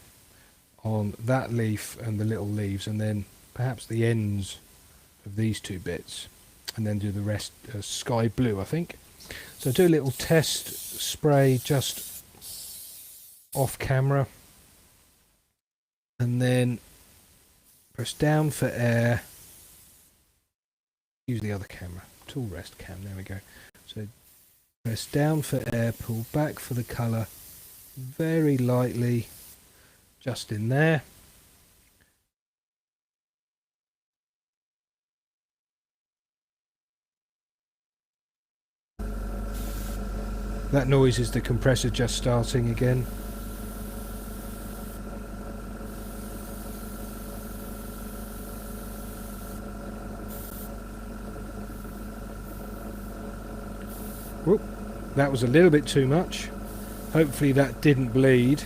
on that leaf and the little leaves, and then perhaps the ends of these two bits, and then do the rest sky blue, I think. So do a little test spray just off camera, and then press down for air. Use the other camera, tool rest cam, there we go. So press down for air, pull back for the colour, very lightly, just in there. That noise is the compressor just starting again. Whoop, that was a little bit too much. Hopefully that didn't bleed.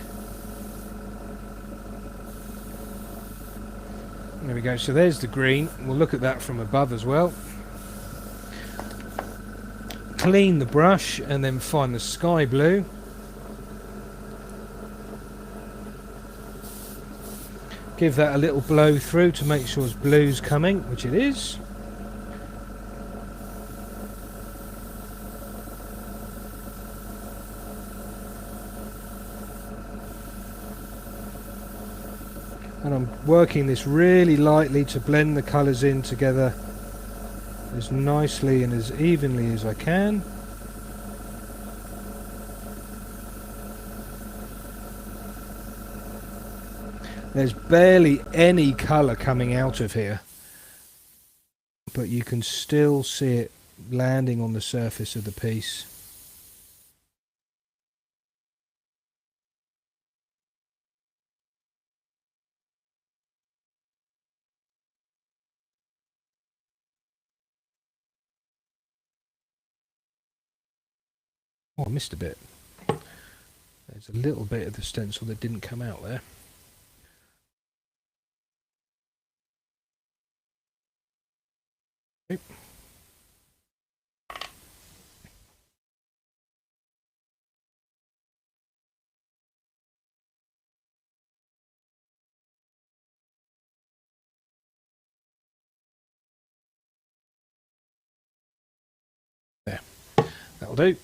There we go, so there's the green. We'll look at that from above as well. Clean the brush and then find the sky blue. Give that a little blow through to make sure it's blue's coming, which it is. And I'm working this really lightly to blend the colours in together as nicely and as evenly as I can. There's barely any colour coming out of here, but you can still see it landing on the surface of the piece. Oh, I missed a bit. There's a little bit of the stencil that didn't come out there. Okay. There, that'll do.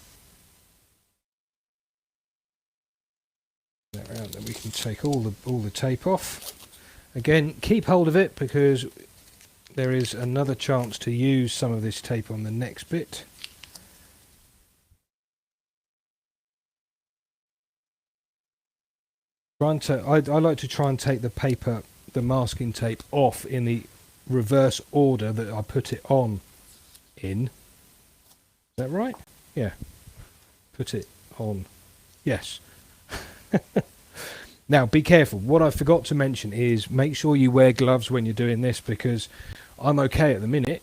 and take all the tape off. Again, keep hold of it because there is another chance to use some of this tape on the next bit. I like to try and take the paper, the masking tape, off in the reverse order that I put it on in. Is that right? Yeah. Put it on. Yes. Now, be careful. What I forgot to mention is make sure you wear gloves when you're doing this, because I'm okay at the minute.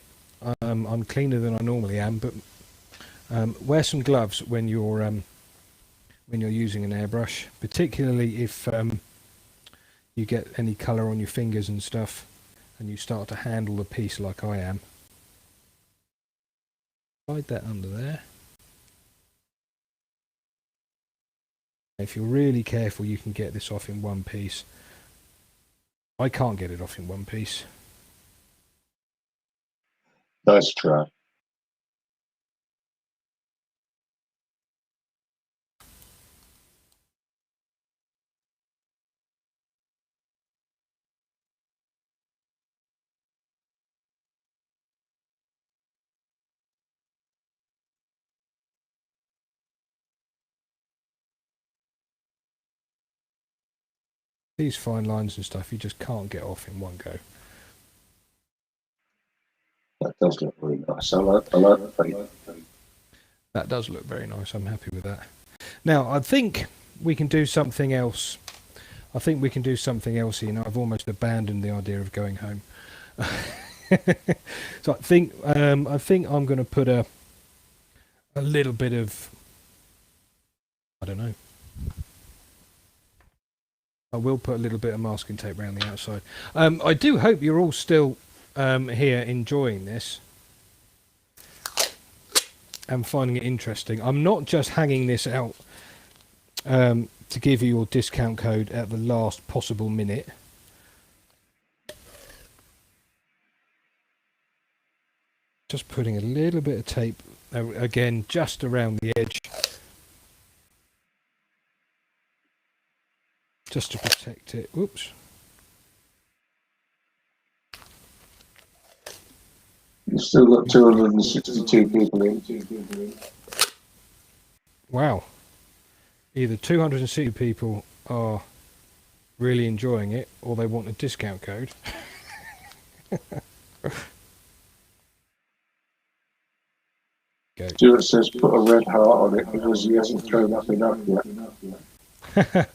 I'm cleaner than I normally am, but wear some gloves when you're using an airbrush, particularly if you get any colour on your fingers and stuff and you start to handle the piece like I am. Slide that under there. If you're really careful, you can get this off in one piece. I can't get it off in one piece. Nice try. These fine lines and stuff you just can't get off in one go. That does look really nice. I like the paint. That does look very nice. I'm happy with that. Now, I think we can do something else. I think we can do something else here. Now, I've almost abandoned the idea of going home. So I think I'm going to put a little bit of, I don't know. I will put a little bit of masking tape around the outside. I do hope you're all still here enjoying this and finding it interesting. I'm not just hanging this out to give you your discount code at the last possible minute. Just putting a little bit of tape, again, just around the edge. Just to protect it. Whoops. You've still got 262 people in. Wow. Either 260 people are really enjoying it, or they want a discount code. Okay. Stuart says put a red heart on it because he hasn't thrown up enough yet.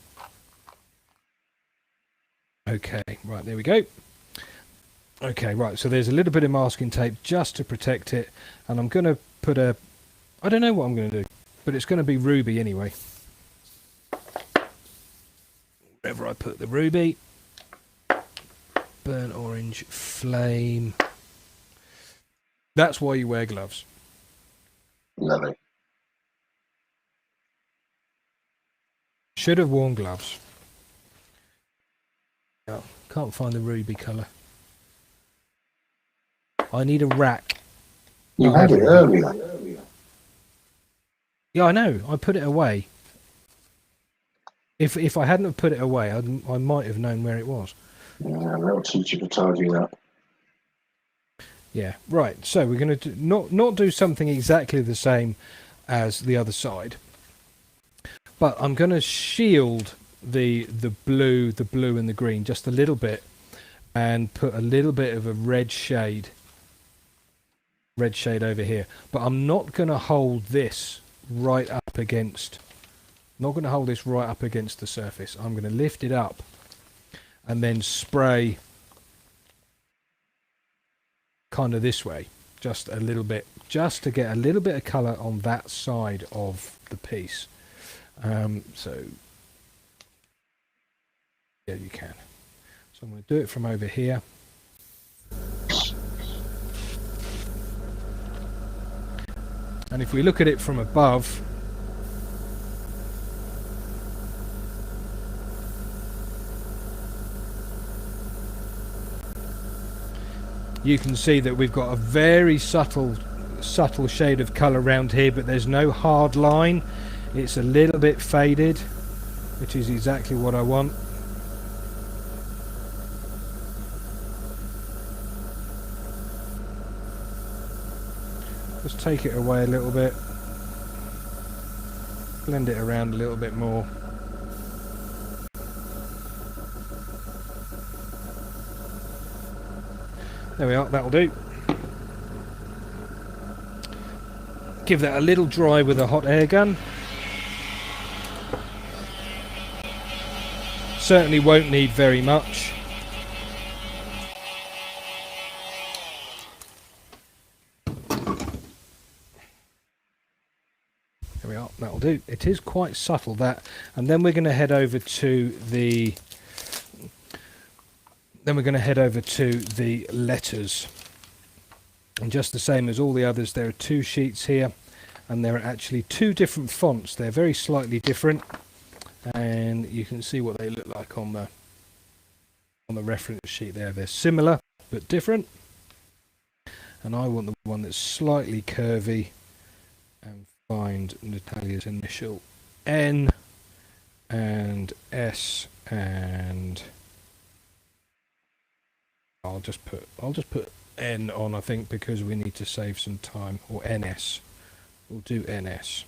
Okay, right, there we go. Okay, right, so there's a little bit of masking tape just to protect it, and I'm going to put a, I don't know what I'm going to do, but it's going to be ruby anyway. Wherever I put the ruby, burnt orange, flame. That's why you wear gloves. Lovely. Should have worn gloves. Oh, can't find the ruby colour. I need a rack. You had it earlier. Yeah, I know. I put it away. If I hadn't have put it away, I might have known where it was. Yeah, that'll teach you to tidy up. Yeah, right. So we're going to not do something exactly the same as the other side, but I'm going to shield the blue and the green just a little bit, and put a little bit of a red shade over here. But I'm not going to hold this right up against. Not going to hold this right up against the surface. I'm going to lift it up and then spray kind of this way, just a little bit, just to get a little bit of colour on that side of the piece. So yeah, you can. So I'm going to do it from over here. And if we look at it from above, you can see that we've got a very subtle shade of colour around here, but there's no hard line. It's a little bit faded. which is exactly what I want. Just take it away a little bit, blend it around a little bit more. There we are, that'll do. Give that a little dry with a hot air gun. Certainly won't need very much. There we are, that'll do. It is quite subtle, that. And then we're going to head over to the letters. And just the same as all the others, there are two sheets here, and there are actually two different fonts. They're very slightly different, and you can see what they look like on the reference sheet there. They're similar but different, and I want the one that's slightly curvy, and find Natalia's initial N and S, and I'll just put N on, I think, because we need to save some time, or NS. We'll do NS.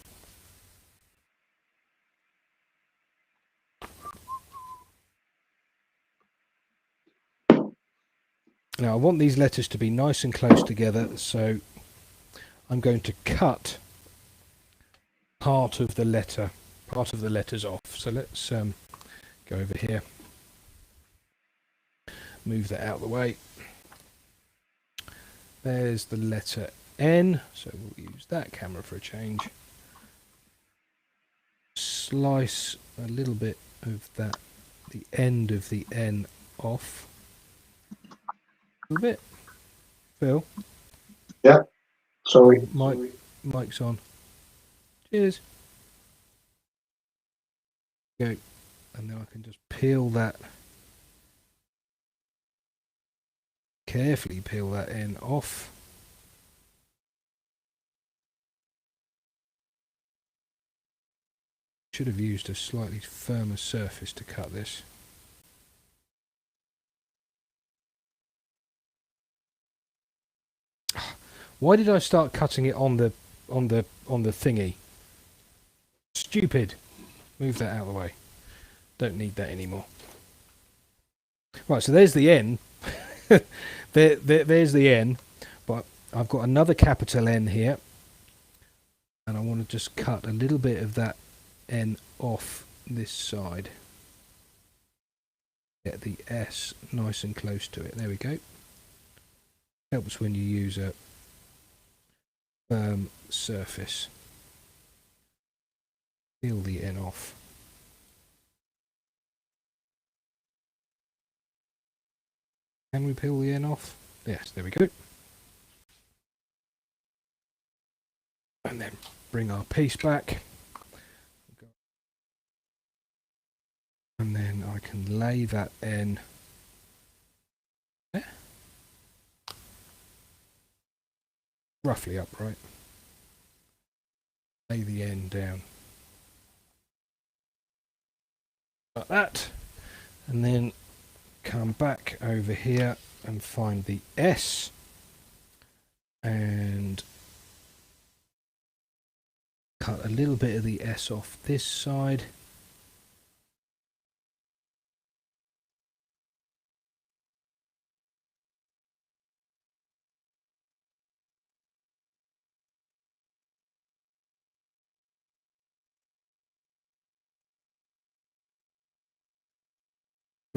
Now I want these letters to be nice and close together, so I'm going to cut part of the letters off. So let's go over here, move that out of the way. There's the letter N, so we'll use that camera for a change. Slice a little bit of that, the end of the N off. A little bit. Phil? Yeah, sorry. Mic's on. Cheers. Go. And then I can just peel that. Carefully peel that N off. Should have used a slightly firmer surface to cut this. Why did I start cutting it on the thingy? Stupid. Move that out of the way. Don't need that anymore. Right, so there's the N. There's the N, but I've got another capital N here, and I want to just cut a little bit of that N off this side. Get the S nice and close to it. There we go. Helps when you use a firm surface. Peel the N off. Can we peel the N off? Yes, there we go. And then bring our piece back. And then I can lay that N there. Roughly upright. Lay the N down. Like that. And then come back over here and find the S and cut a little bit of the S off this side.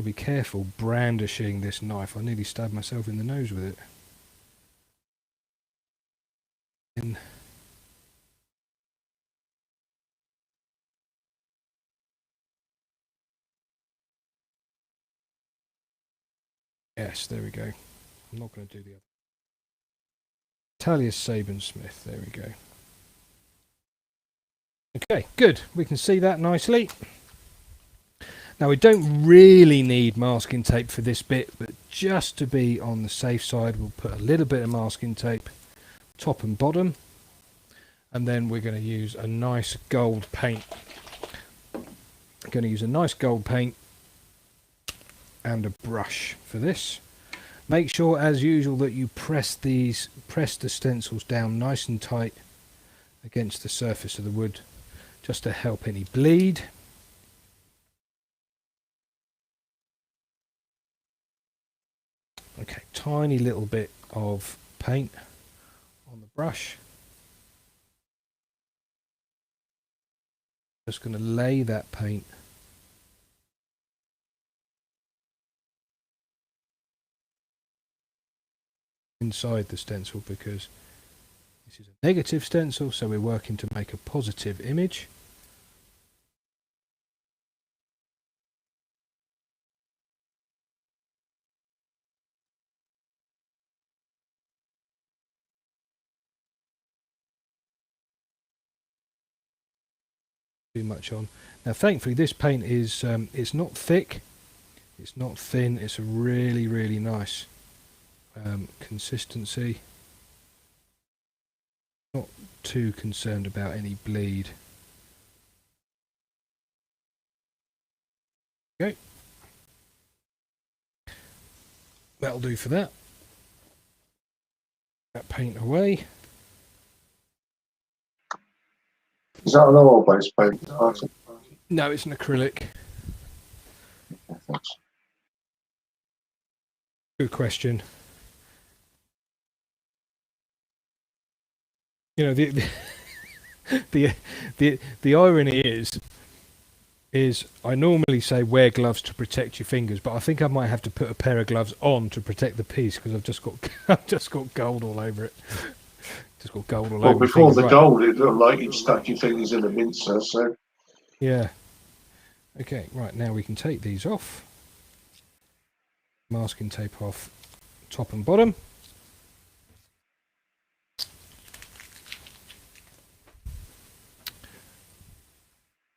Be careful brandishing this knife. I nearly stabbed myself in the nose with it. And yes, there we go. I'm not going to do the other. Talia Sabin-Smith. There we go. Okay, good. We can see that nicely. Now we don't really need masking tape for this bit, but just to be on the safe side, we'll put a little bit of masking tape top and bottom, and then we're going to use a nice gold paint going to use a nice gold paint and a brush for this. Make sure, as usual, that you press the stencils down nice and tight against the surface of the wood, just to help any bleed. Okay, tiny little bit of paint on the brush. Just going to lay that paint inside the stencil, because this is a negative stencil, so we're working to make a positive image. Too much on. Now thankfully this paint is it's not thick, it's not thin, it's a really nice consistency. Not too concerned about any bleed. Okay, that'll do for that. That paint away. Is that an oil-based paint? No, it's an acrylic. Good question. You know, the irony is I normally say wear gloves to protect your fingers, but I think I might have to put a pair of gloves on to protect the piece, because I've just got gold all over it. Just got gold all over. Well, before the gold, it looked like you'd stuck your fingers in a mincer. So yeah. Okay, right, now we can take these off. Masking tape off top and bottom.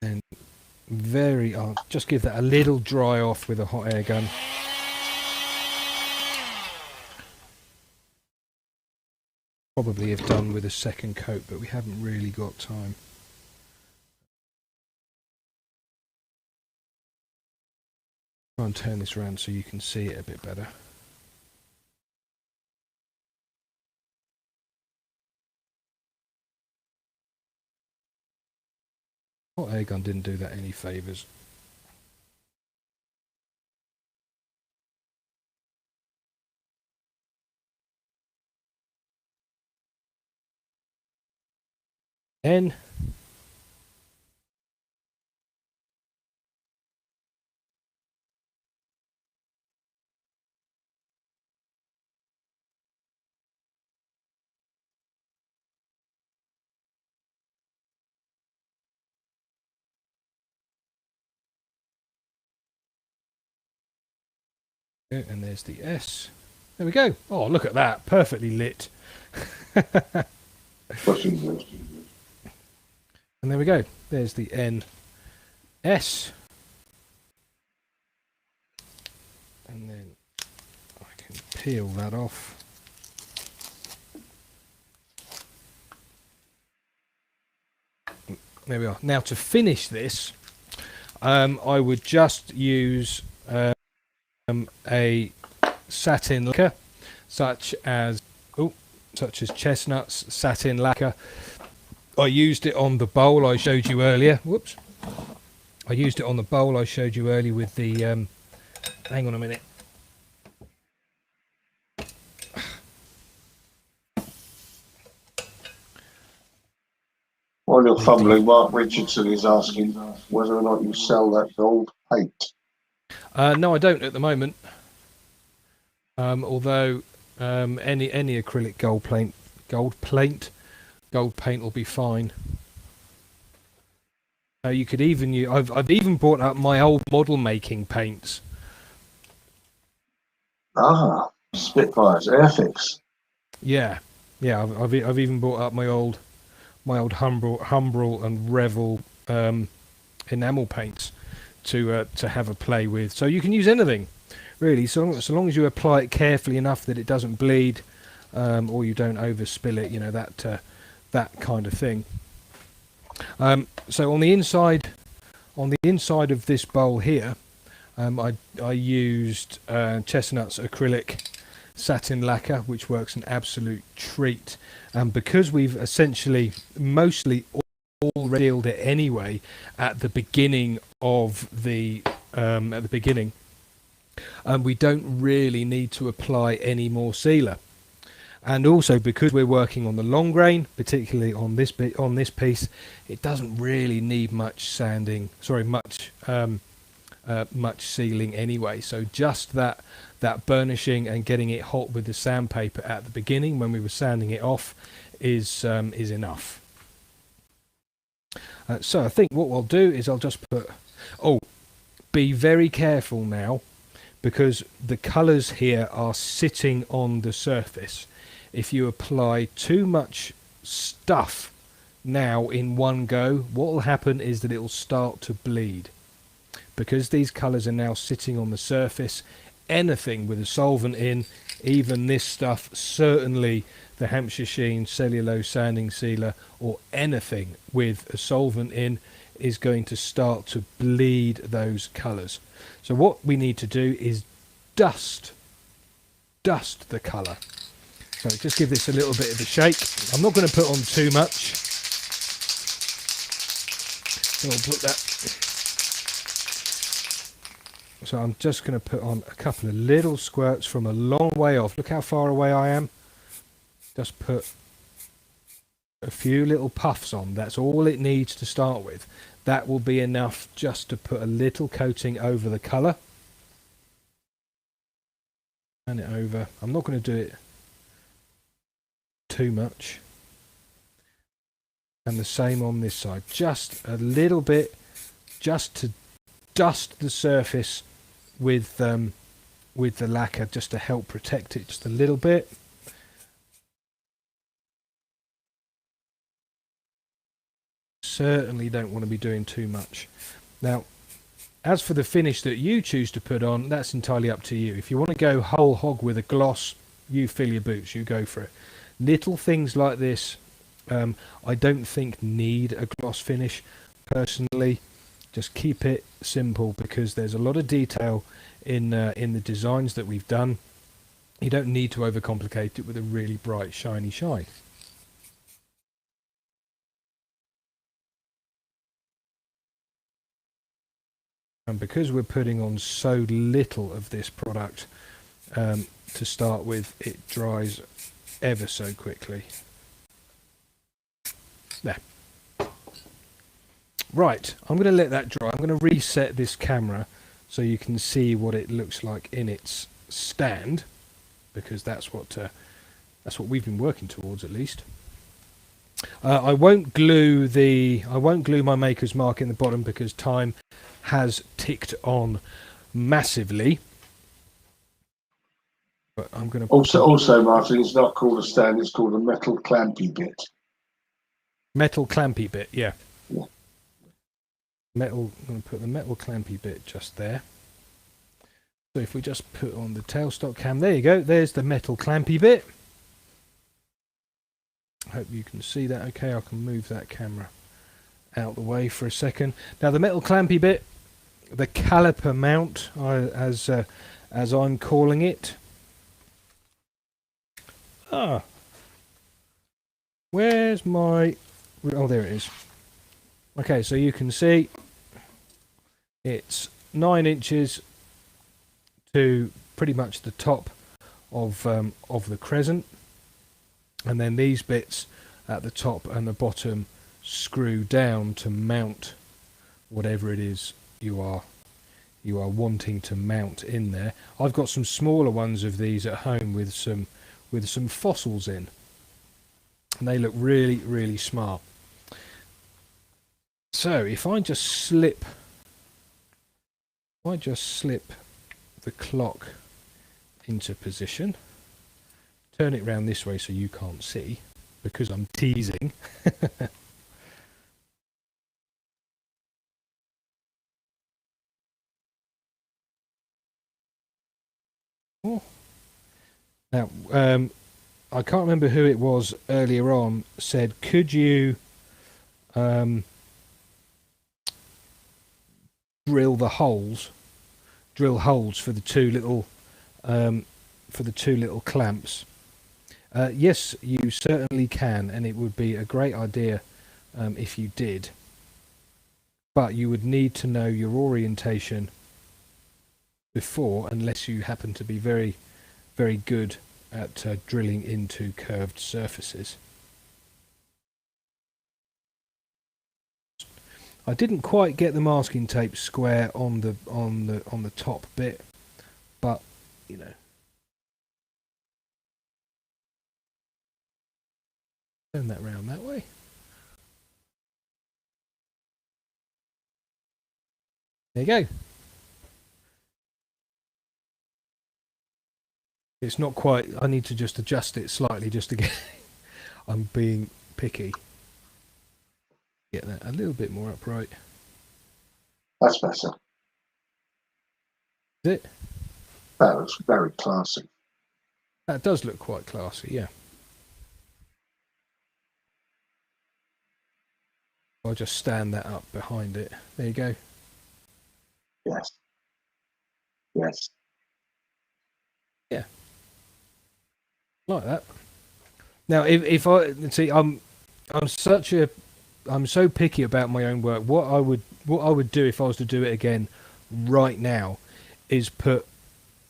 And I'll just give that a little dry off with a hot air gun. Probably have done with a second coat, but we haven't really got time. Try and turn this around so you can see it a bit better. Hot air gun didn't do that any favours. N. And there's the S. There we go. Oh, look at that. Perfectly lit. And there we go. There's the N, S. And then I can peel that off. There we are. Now to finish this, I would just use a satin lacquer, such as chestnuts satin lacquer. I used it on the bowl I showed you earlier. Whoops. I used it on the bowl I showed you earlier with the hang on a minute. While you're fumbling, Mark Richardson is asking whether or not you sell that gold paint. No, I don't at the moment. Although any acrylic gold paint will be fine. You could even use. I've even brought up my old model making paints. Ah, Spitfires, Airfix. Yeah. I've even brought up my old Humbrol and Revel enamel paints to have a play with. So you can use anything, really, so long as you apply it carefully enough that it doesn't bleed, or you don't overspill it. You know, that kind of thing. So on the inside On the inside of this bowl here, I used Chestnut's acrylic satin lacquer, which works an absolute treat. And because we've essentially mostly already sealed it anyway at the beginning of the we don't really need to apply any more sealer. And also because we're working on the long grain, particularly on this bit, on this piece, it doesn't really need much sanding. Sorry, much sealing anyway. So just that burnishing and getting it hot with the sandpaper at the beginning when we were sanding it off is enough. So I think what I'll do is I'll just put. Oh, be very careful now, because the colours here are sitting on the surface. If you apply too much stuff now in one go, what will happen is that it will start to bleed. Because these colours are now sitting on the surface, anything with a solvent in, even this stuff, certainly the Hampshire Sheen cellulose sanding sealer or anything with a solvent in, is going to start to bleed those colours. So what we need to do is dust the colour. So just give this a little bit of a shake. I'm not going to put on too much. So I'll put that. So I'm just going to put on a couple of little squirts from a long way off. Look how far away I am. Just put a few little puffs on. That's all it needs to start with. That will be enough just to put a little coating over the colour. Turn it over. I'm not going to do it too much. And the same on this side. Just a little bit, just to dust the surface with the lacquer, just to help protect it just a little bit. Certainly don't want to be doing too much. Now, as for the finish that you choose to put on, that's entirely up to you. If you want to go whole hog with a gloss, you fill your boots, you go for it. Little things like this, I don't think need a gloss finish personally. Just keep it simple, because there's a lot of detail in the designs that we've done. You don't need to overcomplicate it with a really bright shiny shine. And because we're putting on so little of this product to start with, it dries ever so quickly. There. Right, I'm going to let that dry. I'm going to reset this camera so you can see what it looks like in its stand, because that's what we've been working towards, at least. I won't glue my maker's mark in the bottom because time has ticked on massively. But I'm going to also, Martin, it's not called a stand; it's called a metal clampy bit. Metal clampy bit, yeah. Yeah. Metal. I'm going to put the metal clampy bit just there. So if we just put on the tailstock cam, there you go. There's the metal clampy bit. I hope you can see that okay. I can move that camera out the way for a second. Now the metal clampy bit, the caliper mount, as I'm calling it. Where's my... Oh, there it is. Okay, so you can see it's 9 inches to pretty much the top of the crescent, and then these bits at the top and the bottom screw down to mount whatever it is you are wanting to mount in there. I've got some smaller ones of these at home with some fossils in, and they look really, really smart. So if I just slip the clock into position, turn it round this way so you can't see, because I'm teasing. Oh. Now, I can't remember who it was earlier on said, could you drill holes for the two little clamps. Yes, you certainly can, and it would be a great idea if you did. But you would need to know your orientation before, unless you happen to be very, very good at drilling into curved surfaces. I didn't quite get the masking tape square on the top bit, but you know. Turn that round that way. There you go. It's not quite, I need to just adjust it slightly just to get, I'm being picky. Get that a little bit more upright. That's better. Is it? That looks very classy. That does look quite classy, yeah. I'll just stand that up behind it. There you go. Yes. Yes. Yeah. Like that. Now, if I see, I'm so picky about my own work. What I would do if I was to do it again right now is put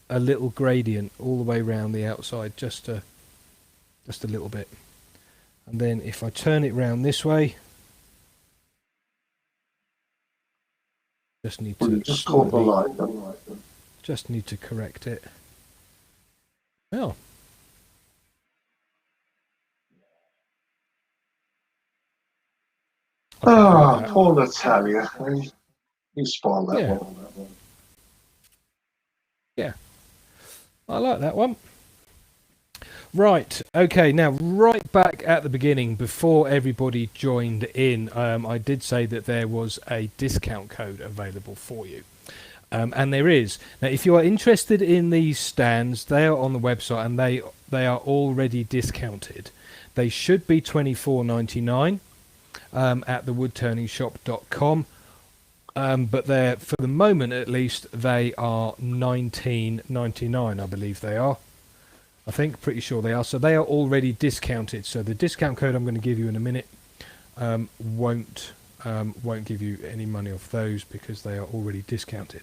a little gradient all the way around the outside, just a little bit, and then if I turn it round this way, just need to just caught the light. Just need to correct it. Oh. Ah, poor Natalia. You spoiled that one. Yeah. I like that one. Right, okay, now right back at the beginning, before everybody joined in, I did say that there was a discount code available for you. And there is. Now, if you are interested in these stands, they are on the website and they are already discounted. They should be $24.99 at thewoodturningshop.com. But they're, for the moment at least, they are $19.99, I believe they are. I think, pretty sure they are. So they are already discounted. So the discount code I'm going to give you in a minute won't give you any money off those because they are already discounted.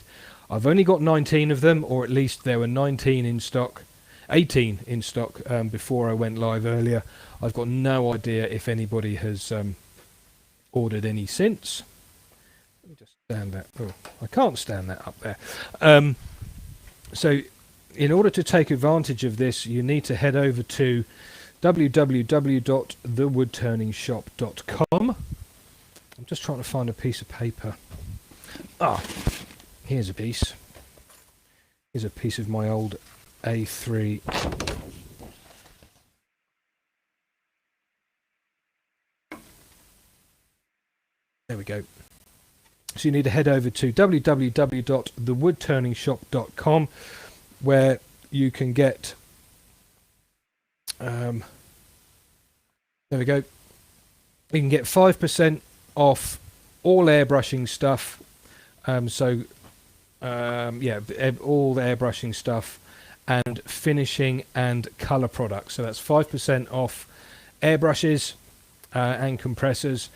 I've only got 19 of them, or at least there were 19 in stock, 18 in stock before I went live earlier. I've got no idea if anybody has ordered any since. Let me just stand that. Oh, I can't stand that up there. So in order to take advantage of this, you need to head over to www.thewoodturningshop.com. I'm just trying to find a piece of paper. Ah, here's a piece. Here's a piece of my old A3. There we go. So you need to head over to www.thewoodturningshop.com, where you can get there we go. You can get 5% off all airbrushing stuff. Yeah, all the airbrushing stuff and finishing and color products. So that's 5% off airbrushes and compressors.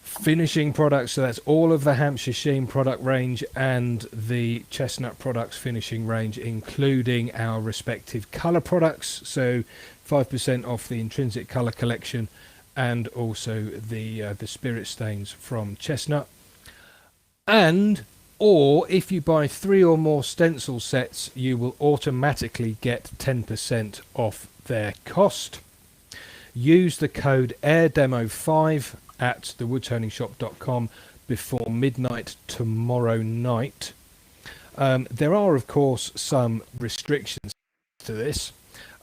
Finishing products, so that's all of the Hampshire Sheen product range and the Chestnut products finishing range, including our respective colour products. So 5% off the intrinsic colour collection and also the spirit stains from Chestnut. And or if you buy 3 or more stencil sets, you will automatically get 10% off their cost. Use the code AIRDEMO5 at thewoodturningshop.com before midnight tomorrow night. There are, of course, some restrictions to this.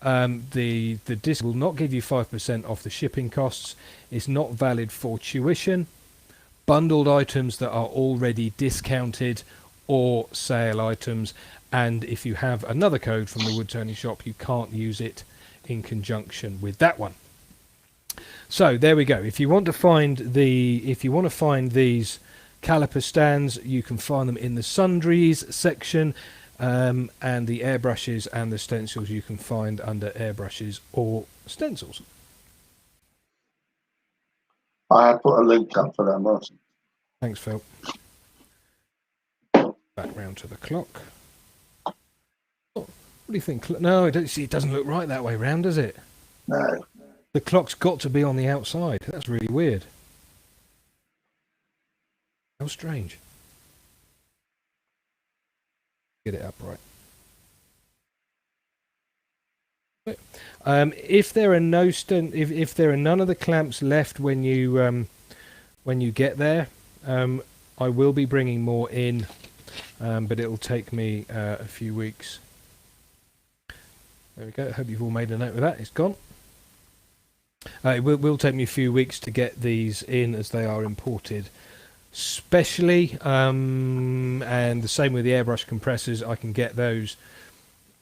The disc will not give you 5% off the shipping costs. It's not valid for tuition, bundled items that are already discounted, or sale items. And if you have another code from the Woodturning Shop, you can't use it in conjunction with that one. So there we go. If you want to find these caliper stands, you can find them in the sundries section, and the airbrushes and the stencils you can find under airbrushes or stencils. I have put a link up for that, Martin. Thanks, Phil. Back round to the clock. Oh, what do you think? No, it doesn't look right that way round, does it? No. The clock's got to be on the outside. That's really weird. How strange. Get it up right. If there are no if there are none of the clamps left when you get there, I will be bringing more in, but it'll take me a few weeks. There we go. I hope you've all made a note of that. It's gone. It will take me a few weeks to get these in as they are imported, specially, and the same with the airbrush compressors. I can get those.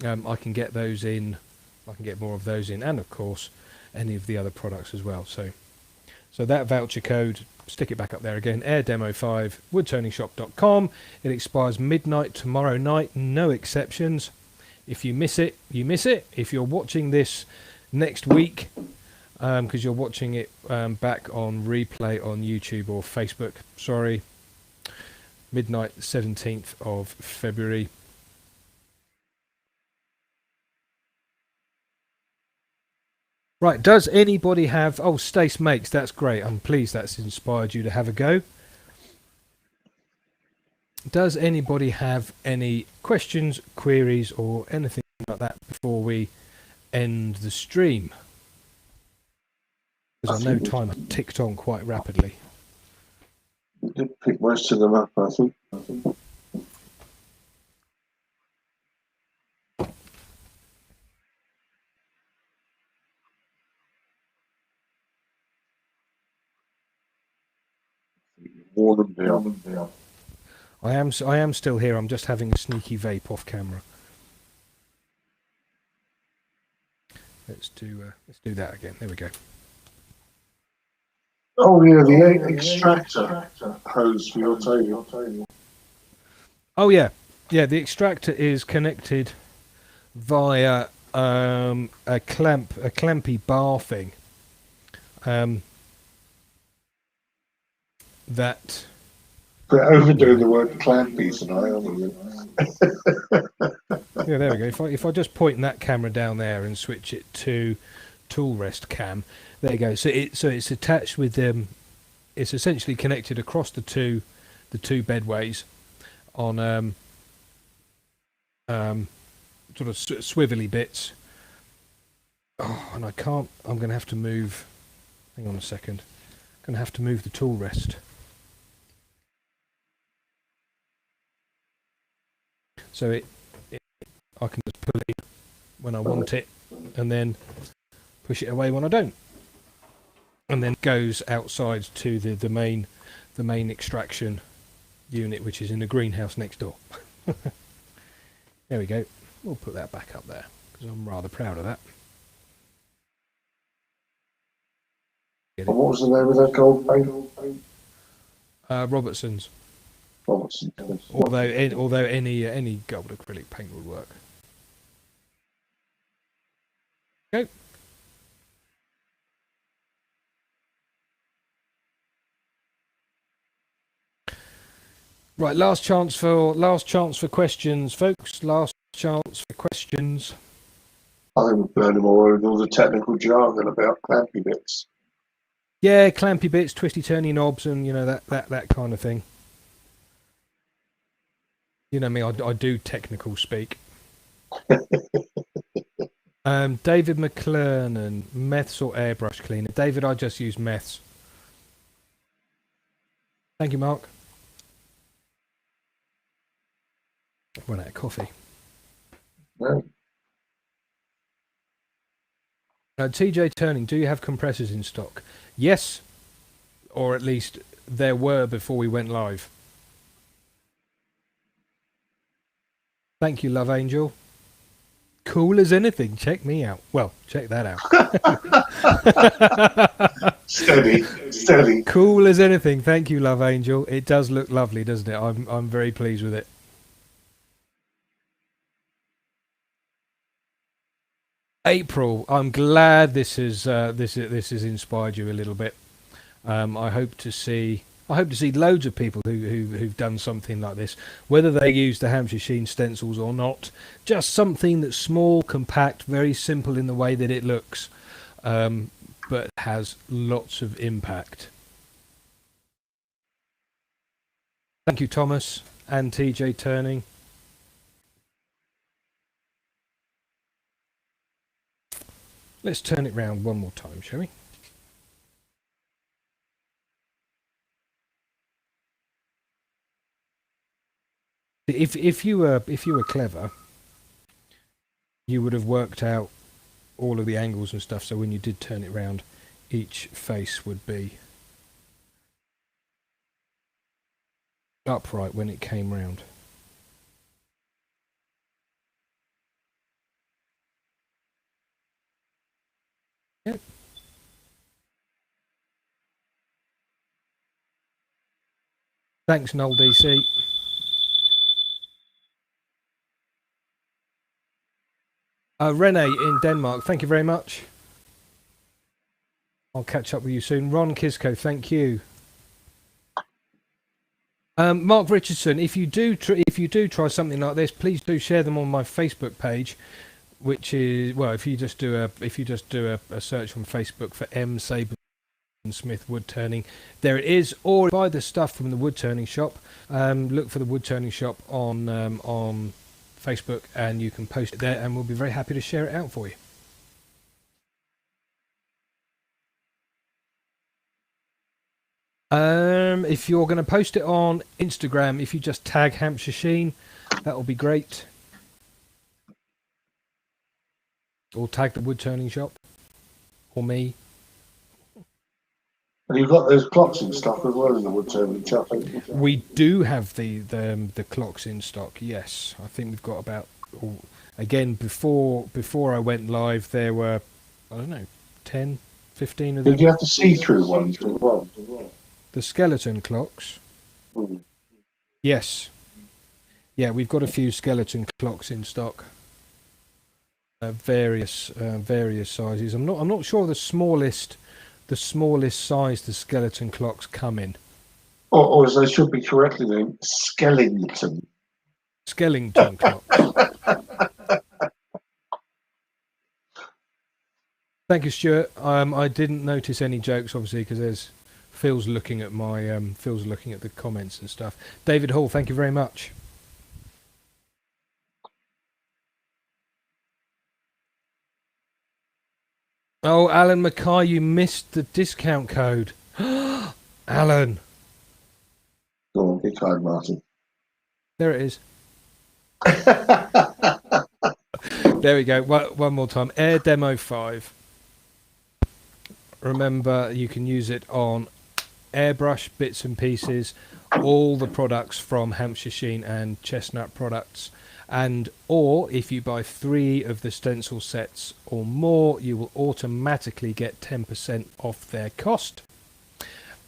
I can get those in. I can get more of those in, and of course, any of the other products as well. So that voucher code, stick it back up there again. AirDemo5 woodturningshop.com. It expires midnight tomorrow night. No exceptions. If you miss it, you miss it. If you're watching this next week, because you're watching it back on replay on YouTube or Facebook, sorry, midnight 17th of February. Right, does anybody have... Oh, Stace Makes, that's great. I'm pleased that's inspired you to have a go. Does anybody have any questions, queries, or anything like that before we end the stream? Because I know time ticked on quite rapidly. You did pick most of them up, I think. Wore them down. I am still here. I'm just having a sneaky vape off camera. Let's do that again. There we go. Oh yeah, the extractor hose for your table. Oh yeah, the extractor is connected via a clampy bar thing. That. We're overdoing the word clampy tonight, aren't we? Yeah, there we go. If I just point that camera down there and switch it to tool rest cam, there you go. So it's attached with it's essentially connected across the two bedways on sort of swivelly bits. Oh, and I'm going to have to move. Hang on a second. I'm going to have to move the tool rest. So I can just pull it when I want it, and then push it away when I don't, and then goes outside to the main extraction unit, which is in the greenhouse next door. There we go. We'll put that back up there because I'm rather proud of that. And what was the name of that gold paint? Robertson's. Robertson. Although any gold acrylic paint would work. Okay. Right, last chance for questions, folks. Last chance for questions. I think we're burning more with all the technical jargon about clampy bits. Yeah, clampy bits, twisty turny knobs, and you know that kind of thing. You know me, I do technical speak. David McClernand, meths or airbrush cleaner? David, I just use meths. Thank you, Mark. Run out of coffee. No. TJ Turning, do you have compressors in stock? Yes, or at least there were before we went live. Thank you, Love Angel. Cool as anything. Check me out. Well, check that out. Steady, steady. Cool as anything. Thank you, Love Angel. It does look lovely, doesn't it? I'm very pleased with it. April, I'm glad this has inspired you a little bit. I hope to see loads of people who've done something like this, whether they use the Hampshire Sheen stencils or not. Just something that's small, compact, very simple in the way that it looks, but has lots of impact. Thank you, Thomas and TJ Turning. Let's turn it round one more time, shall we? If you were clever, you would have worked out all of the angles and stuff. So when you did turn it round, each face would be upright when it came round. Yep. Thanks, Noel DC. Renee in Denmark, thank you very much. I'll catch up with you soon. Ron Kisko, thank you. Mark Richardson, if you do try something like this, please do share them on my Facebook page, which is, well, if you just do a search on Facebook for M Sabre Smith Woodturning, there it is. Or buy the stuff from the Woodturning shop. Look for the Woodturning shop on Facebook, and you can post it there, and we'll be very happy to share it out for you. If you're going to post it on Instagram, if you just tag Hampshire Sheen, that will be great. Or tag the Woodturning shop, or me. And you've got those clocks in stock as well in the Woodturning shop. We do have the clocks in stock. Yes, I think we've got about. Again, before I went live, there were, I don't know, 10, 15 of them. Did you have the see-through ones as well? The skeleton clocks. Mm. Yes. Yeah, we've got a few skeleton clocks in stock. Various sizes. I'm not sure the smallest size the skeleton clocks come in. Or as they should be correctly named, Skellington. Skellington clocks. Thank you, Stuart. I didn't notice any jokes, obviously, because there's Phil's looking at my Phil's looking at the comments and stuff. David Hall, thank you very much. Oh, Alan Mackay, you missed the discount code. Alan. Go on, be kind, Martin. There it is. There we go. One more time. Air Demo 5. Remember, you can use it on airbrush bits and pieces, all the products from Hampshire Sheen and Chestnut products. And or if you buy 3 of the stencil sets or more, you will automatically get 10% off their cost.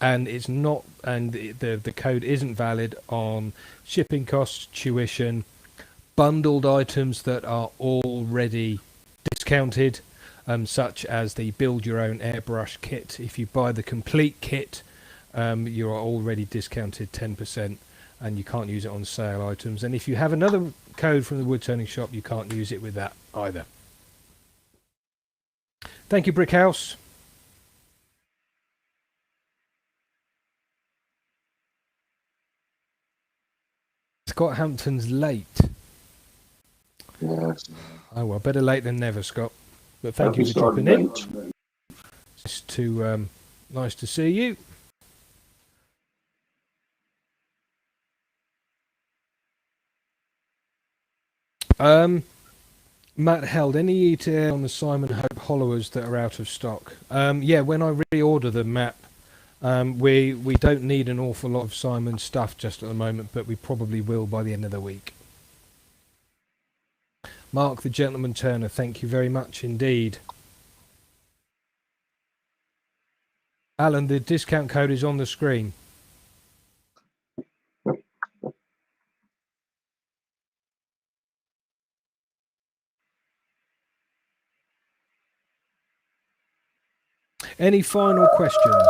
And it's not, and the code isn't valid on shipping costs, tuition, bundled items that are already discounted, such as the build your own airbrush kit. If you buy the complete kit, you are already discounted 10%. And you can't use it on sale items. And if you have another code from the Woodturning shop, you can't use it with that either. Thank you, Brickhouse. Scott Hampton's late. Yes. Oh well, better late than never, Scott. But thank you for dropping in. It's too nice to see you. Matt Held, any ETA on the Simon Hope Hollowers that are out of stock? Yeah, when I reorder them, Matt, we don't need an awful lot of Simon stuff just at the moment, but we probably will by the end of the week. Mark the Gentleman Turner, thank you very much indeed. Alan, the discount code is on the screen. Any final questions?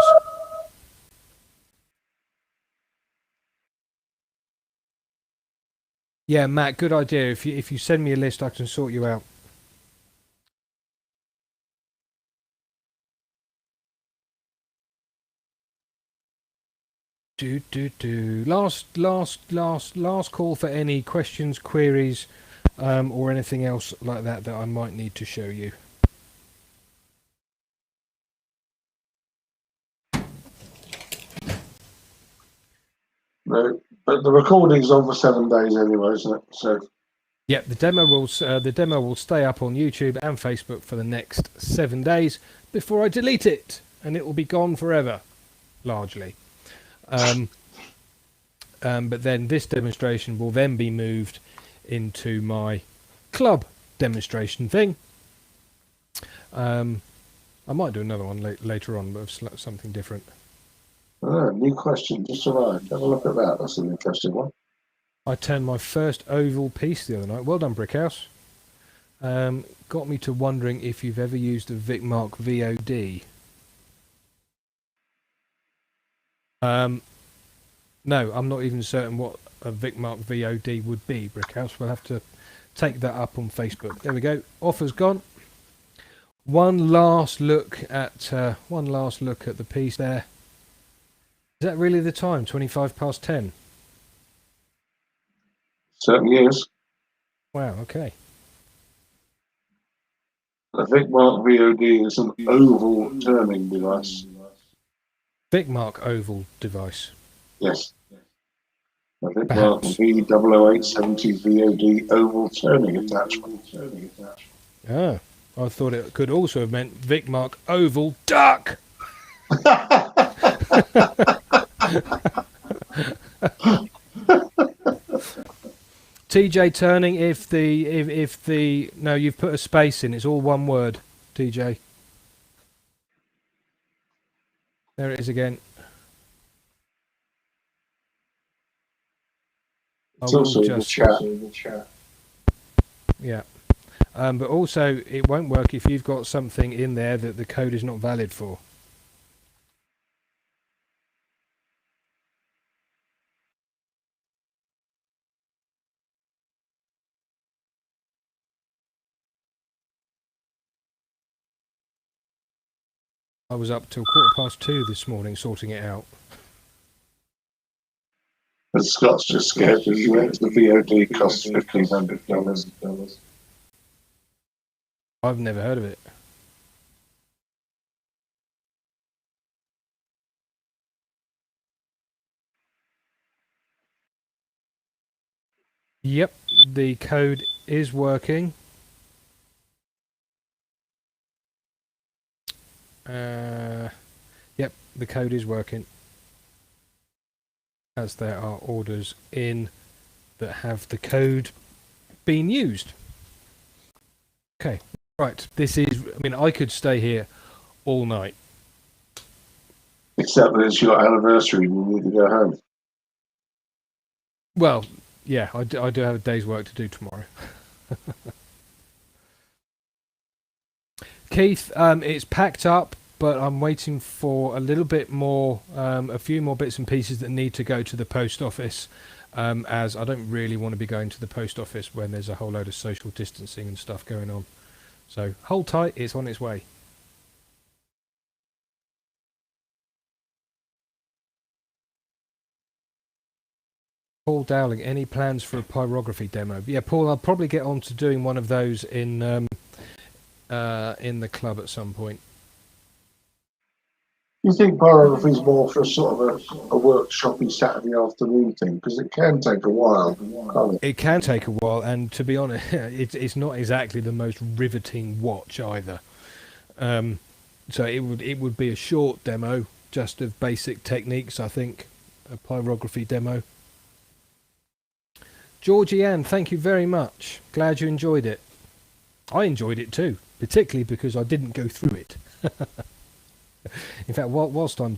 Yeah, Matt, good idea. If you send me a list, I can sort you out. Last call for any questions, queries, or anything else like that I might need to show you. No, but the recording's on for 7 days anyway, isn't it? So. Yeah, the demo will stay up on YouTube and Facebook for the next 7 days before I delete it, and it will be gone forever, largely. But then this demonstration will then be moved into my club demonstration thing. I might do another one later on, but of something different. Oh, new question just arrived. Have a look at that. That's an interesting one. I turned my first oval piece the other night. Well done, Brickhouse. Got me to wondering if you've ever used a Vicmark VOD. No, I'm not even certain what a Vicmark VOD would be, Brickhouse. We'll have to take that up on Facebook. There we go. Offer's gone. One last look at the piece there. Is that really the time? 10:25. Certainly is. Wow. Okay. I think Mark VOD is an oval turning device. Vicmark oval device. Yes. I think Mark Perhaps. V00870 VOD oval turning attachment. Ah, I thought it could also have meant Vicmark oval duck. TJ Turning, if the no, you've put a space in. It's all one word, TJ. There it is again. It's also in the chat. Yeah. But also, it won't work if you've got something in there that the code is not valid for. I was up till 2:15 this morning sorting it out. And Scott's just scared because he went to the VOD costs $1,500. I've never heard of it. Yep, the code is working. Yep, the code is working. As there are orders in that have the code being used. Okay, right. This is, I mean, I could stay here all night. Except that it's your anniversary and you need to go home. Well, yeah, I do have a day's work to do tomorrow. Keith, it's packed up, but I'm waiting for a little bit more, a few more bits and pieces that need to go to the post office, as I don't really want to be going to the post office when there's a whole load of social distancing and stuff going on. So hold tight, it's on its way. Paul Dowling, any plans for a pyrography demo? Yeah, Paul, I'll probably get on to doing one of those in the club at some point. You think pyrography is more for sort of a workshoppy Saturday afternoon thing? Because it can take a while, can't it? It can take a while, and to be honest, it's not exactly the most riveting watch either. So it would be a short demo, just of basic techniques, I think, a pyrography demo. Georgie Ann, thank you very much. Glad you enjoyed it. I enjoyed it too, particularly because I didn't go through it. In fact, whilst I'm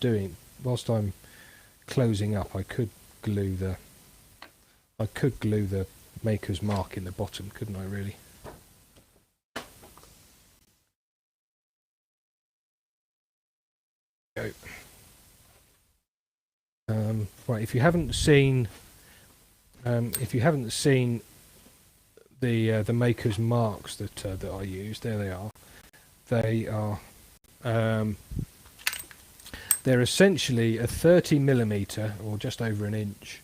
closing up, I could glue the maker's mark in the bottom, couldn't I? Really. Go. Right, if you haven't seen the maker's marks that I use, there they are. They're essentially a 30mm or just over an inch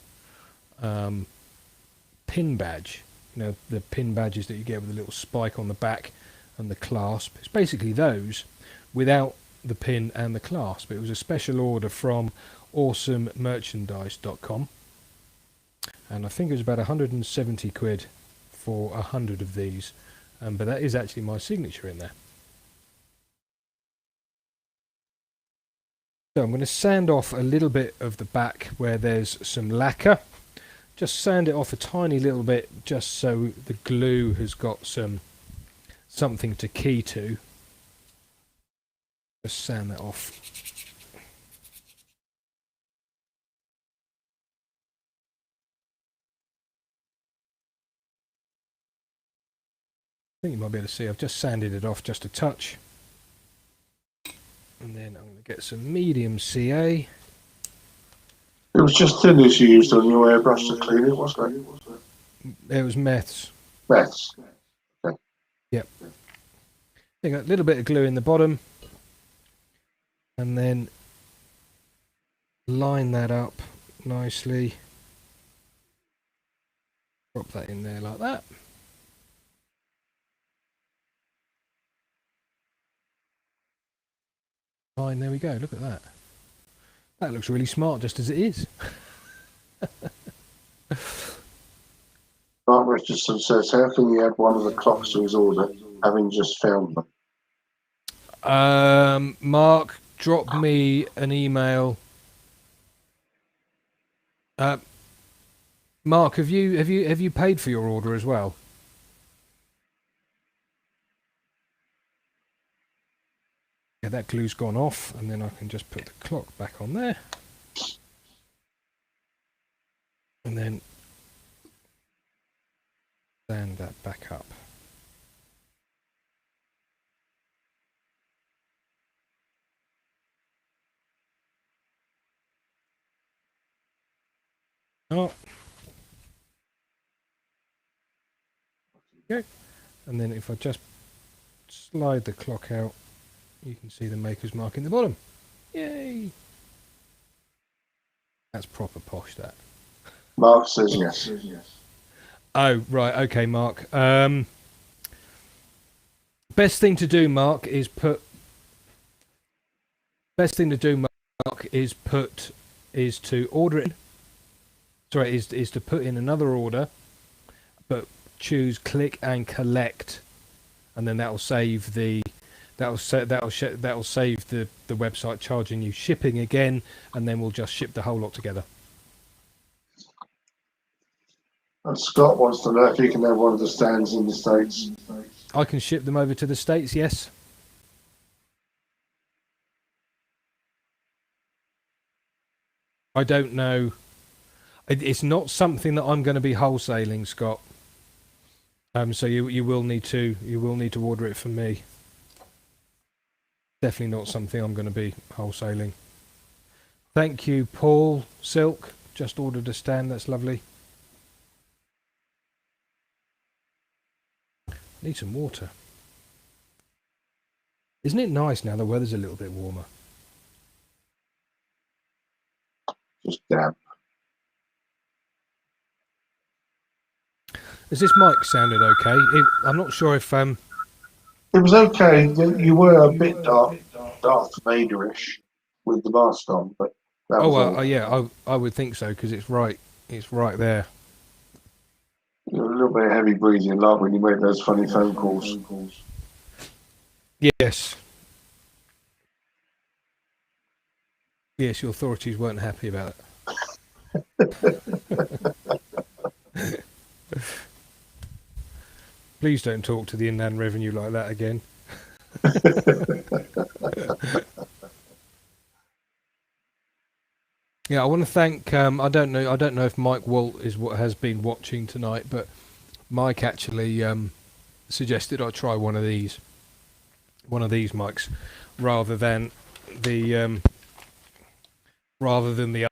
pin badge. You know, the pin badges that you get with a little spike on the back and the clasp. It's basically those without the pin and the clasp. It was a special order from awesomemerchandise.com, and I think it was about 170 quid for 100 of these, but that is actually my signature in there. So I'm going to sand off a little bit of the back where there's some lacquer. Just sand it off a tiny little bit, just so the glue has got something to key to. Just sand that off. I think you might be able to see I've just sanded it off just a touch. And then I'm going to get some medium CA. It was just thinners you used on your airbrush to clean it, wasn't it? It was meths. Meths. Okay. Yep. I got a little bit of glue in the bottom. And then line that up nicely. Drop that in there like that. Fine, there we go. Look at that. That looks really smart just as it is. Mark Richardson says, how can you add one of the clocks to his order, having just found them? Mark, drop me an email. Mark, have you paid for your order as well? Yeah, that glue's gone off, and then I can just put the clock back on there. And then stand that back up. Oh. Okay. And then if I just slide the clock out, you can see the maker's mark in the bottom. Yay! That's proper posh, that. Mark says yes. Oh, right. Okay, Mark. Best thing to do, Mark, is to order it. Sorry, is to put in another order, but choose click and collect, and then that'll save the save the website charging you shipping again, and then we'll just ship the whole lot together. And Scott wants to know if he can have one of the stands in the States. I can ship them over to the States, yes. I don't know. It's not something that I'm going to be wholesaling, Scott. So you will need to order it from me. Definitely not something I'm going to be wholesaling. Thank you, Paul Silk. Just ordered a stand. That's lovely. Need some water. Isn't it nice now the weather's a little bit warmer? Just damp. Has this mic sounded okay? I'm not sure if It was okay. You were a bit Darth Vader-ish with the mask on, but that was yeah, I would think so, because it's right there. You're a little bit heavy breathing, like when you make those funny phone calls. Yes. Yes, your authorities weren't happy about it. Please don't talk to the Inland Revenue like that again. Yeah, I want to thank. I don't know if Mike Walt is what has been watching tonight, but Mike actually suggested I try one of these mics rather than the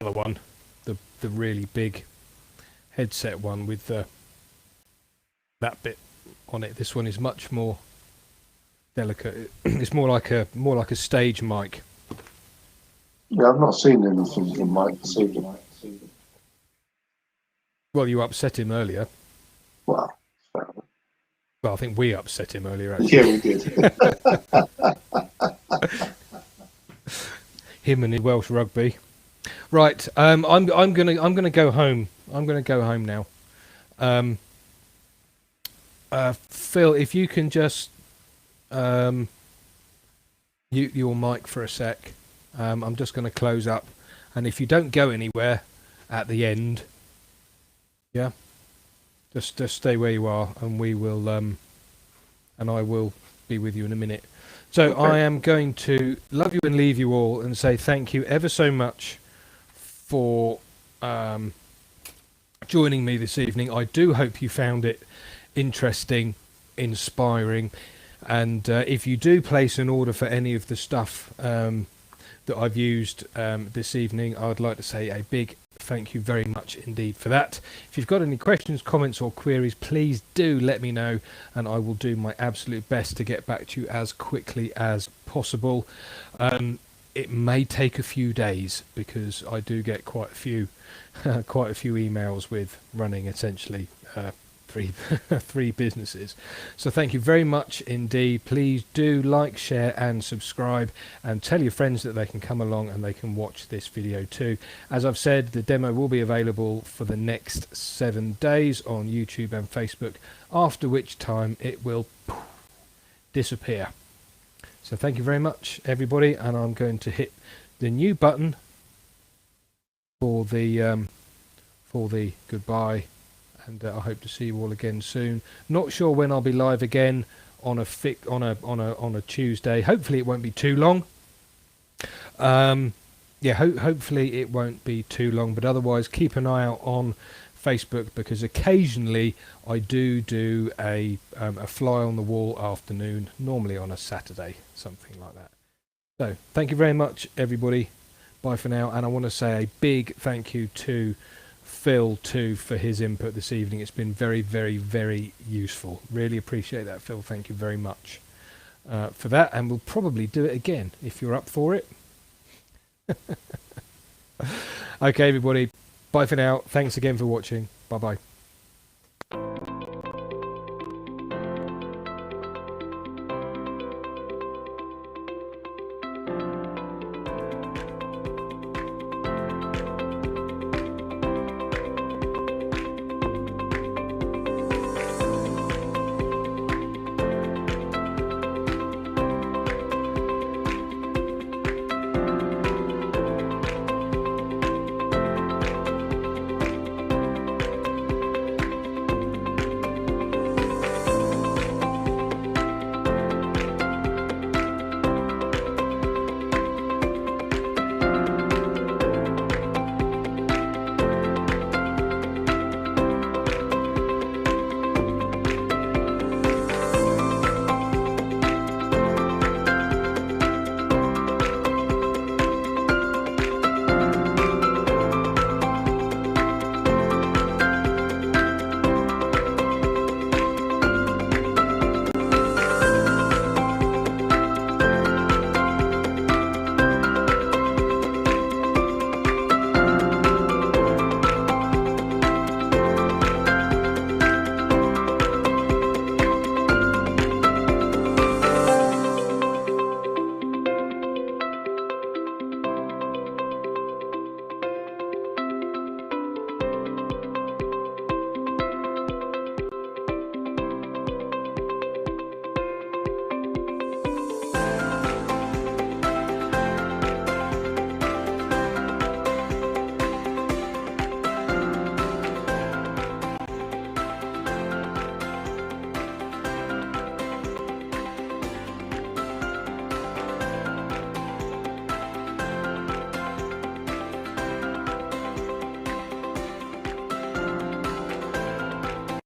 other one, the really big headset one with that bit on it. This one is much more delicate. It's more like a stage mic. Yeah, I've not seen anything from Mike this evening. Well, you upset him earlier. Well, fair enough. Well, I think we upset him earlier, actually. Yeah, we did. Him and his Welsh rugby. Right, I'm gonna go home. I'm gonna go home now. Phil, if you can just mute your mic for a sec. I'm just going to close up, and if you don't go anywhere at the end, yeah, just stay where you are, and we will and I will be with you in a minute. So Okay. I am going to love you and leave you all and say thank you ever so much for joining me this evening. I do hope you found it interesting, inspiring, and if you do place an order for any of the stuff that I've used this evening, I would like to say a big thank you very much indeed for that. If you've got any questions, comments or queries, please do let me know, and I will do my absolute best to get back to you as quickly as possible. It may take a few days because I do get quite a few emails with running essentially three businesses. So thank you very much indeed. Please do like, share and subscribe, and tell your friends that they can come along and they can watch this video too. As I've said, the demo will be available for the next 7 days on YouTube and Facebook, after which time it will disappear. So thank you very much everybody, and I'm going to hit the new button for the goodbye. And I hope to see you all again soon. Not sure when I'll be live again on a Tuesday. Hopefully it won't be too long. Hopefully it won't be too long. But otherwise, keep an eye out on Facebook, because occasionally I do a fly on the wall afternoon, normally on a Saturday, something like that. So thank you very much, everybody. Bye for now. And I want to say a big thank you to Phil too for his input this evening. It's been very, very, very useful. Really appreciate that, Phil. Thank you very much for that, and we'll probably do it again if you're up for it. Okay, everybody, bye for now. Thanks again for watching. Bye bye.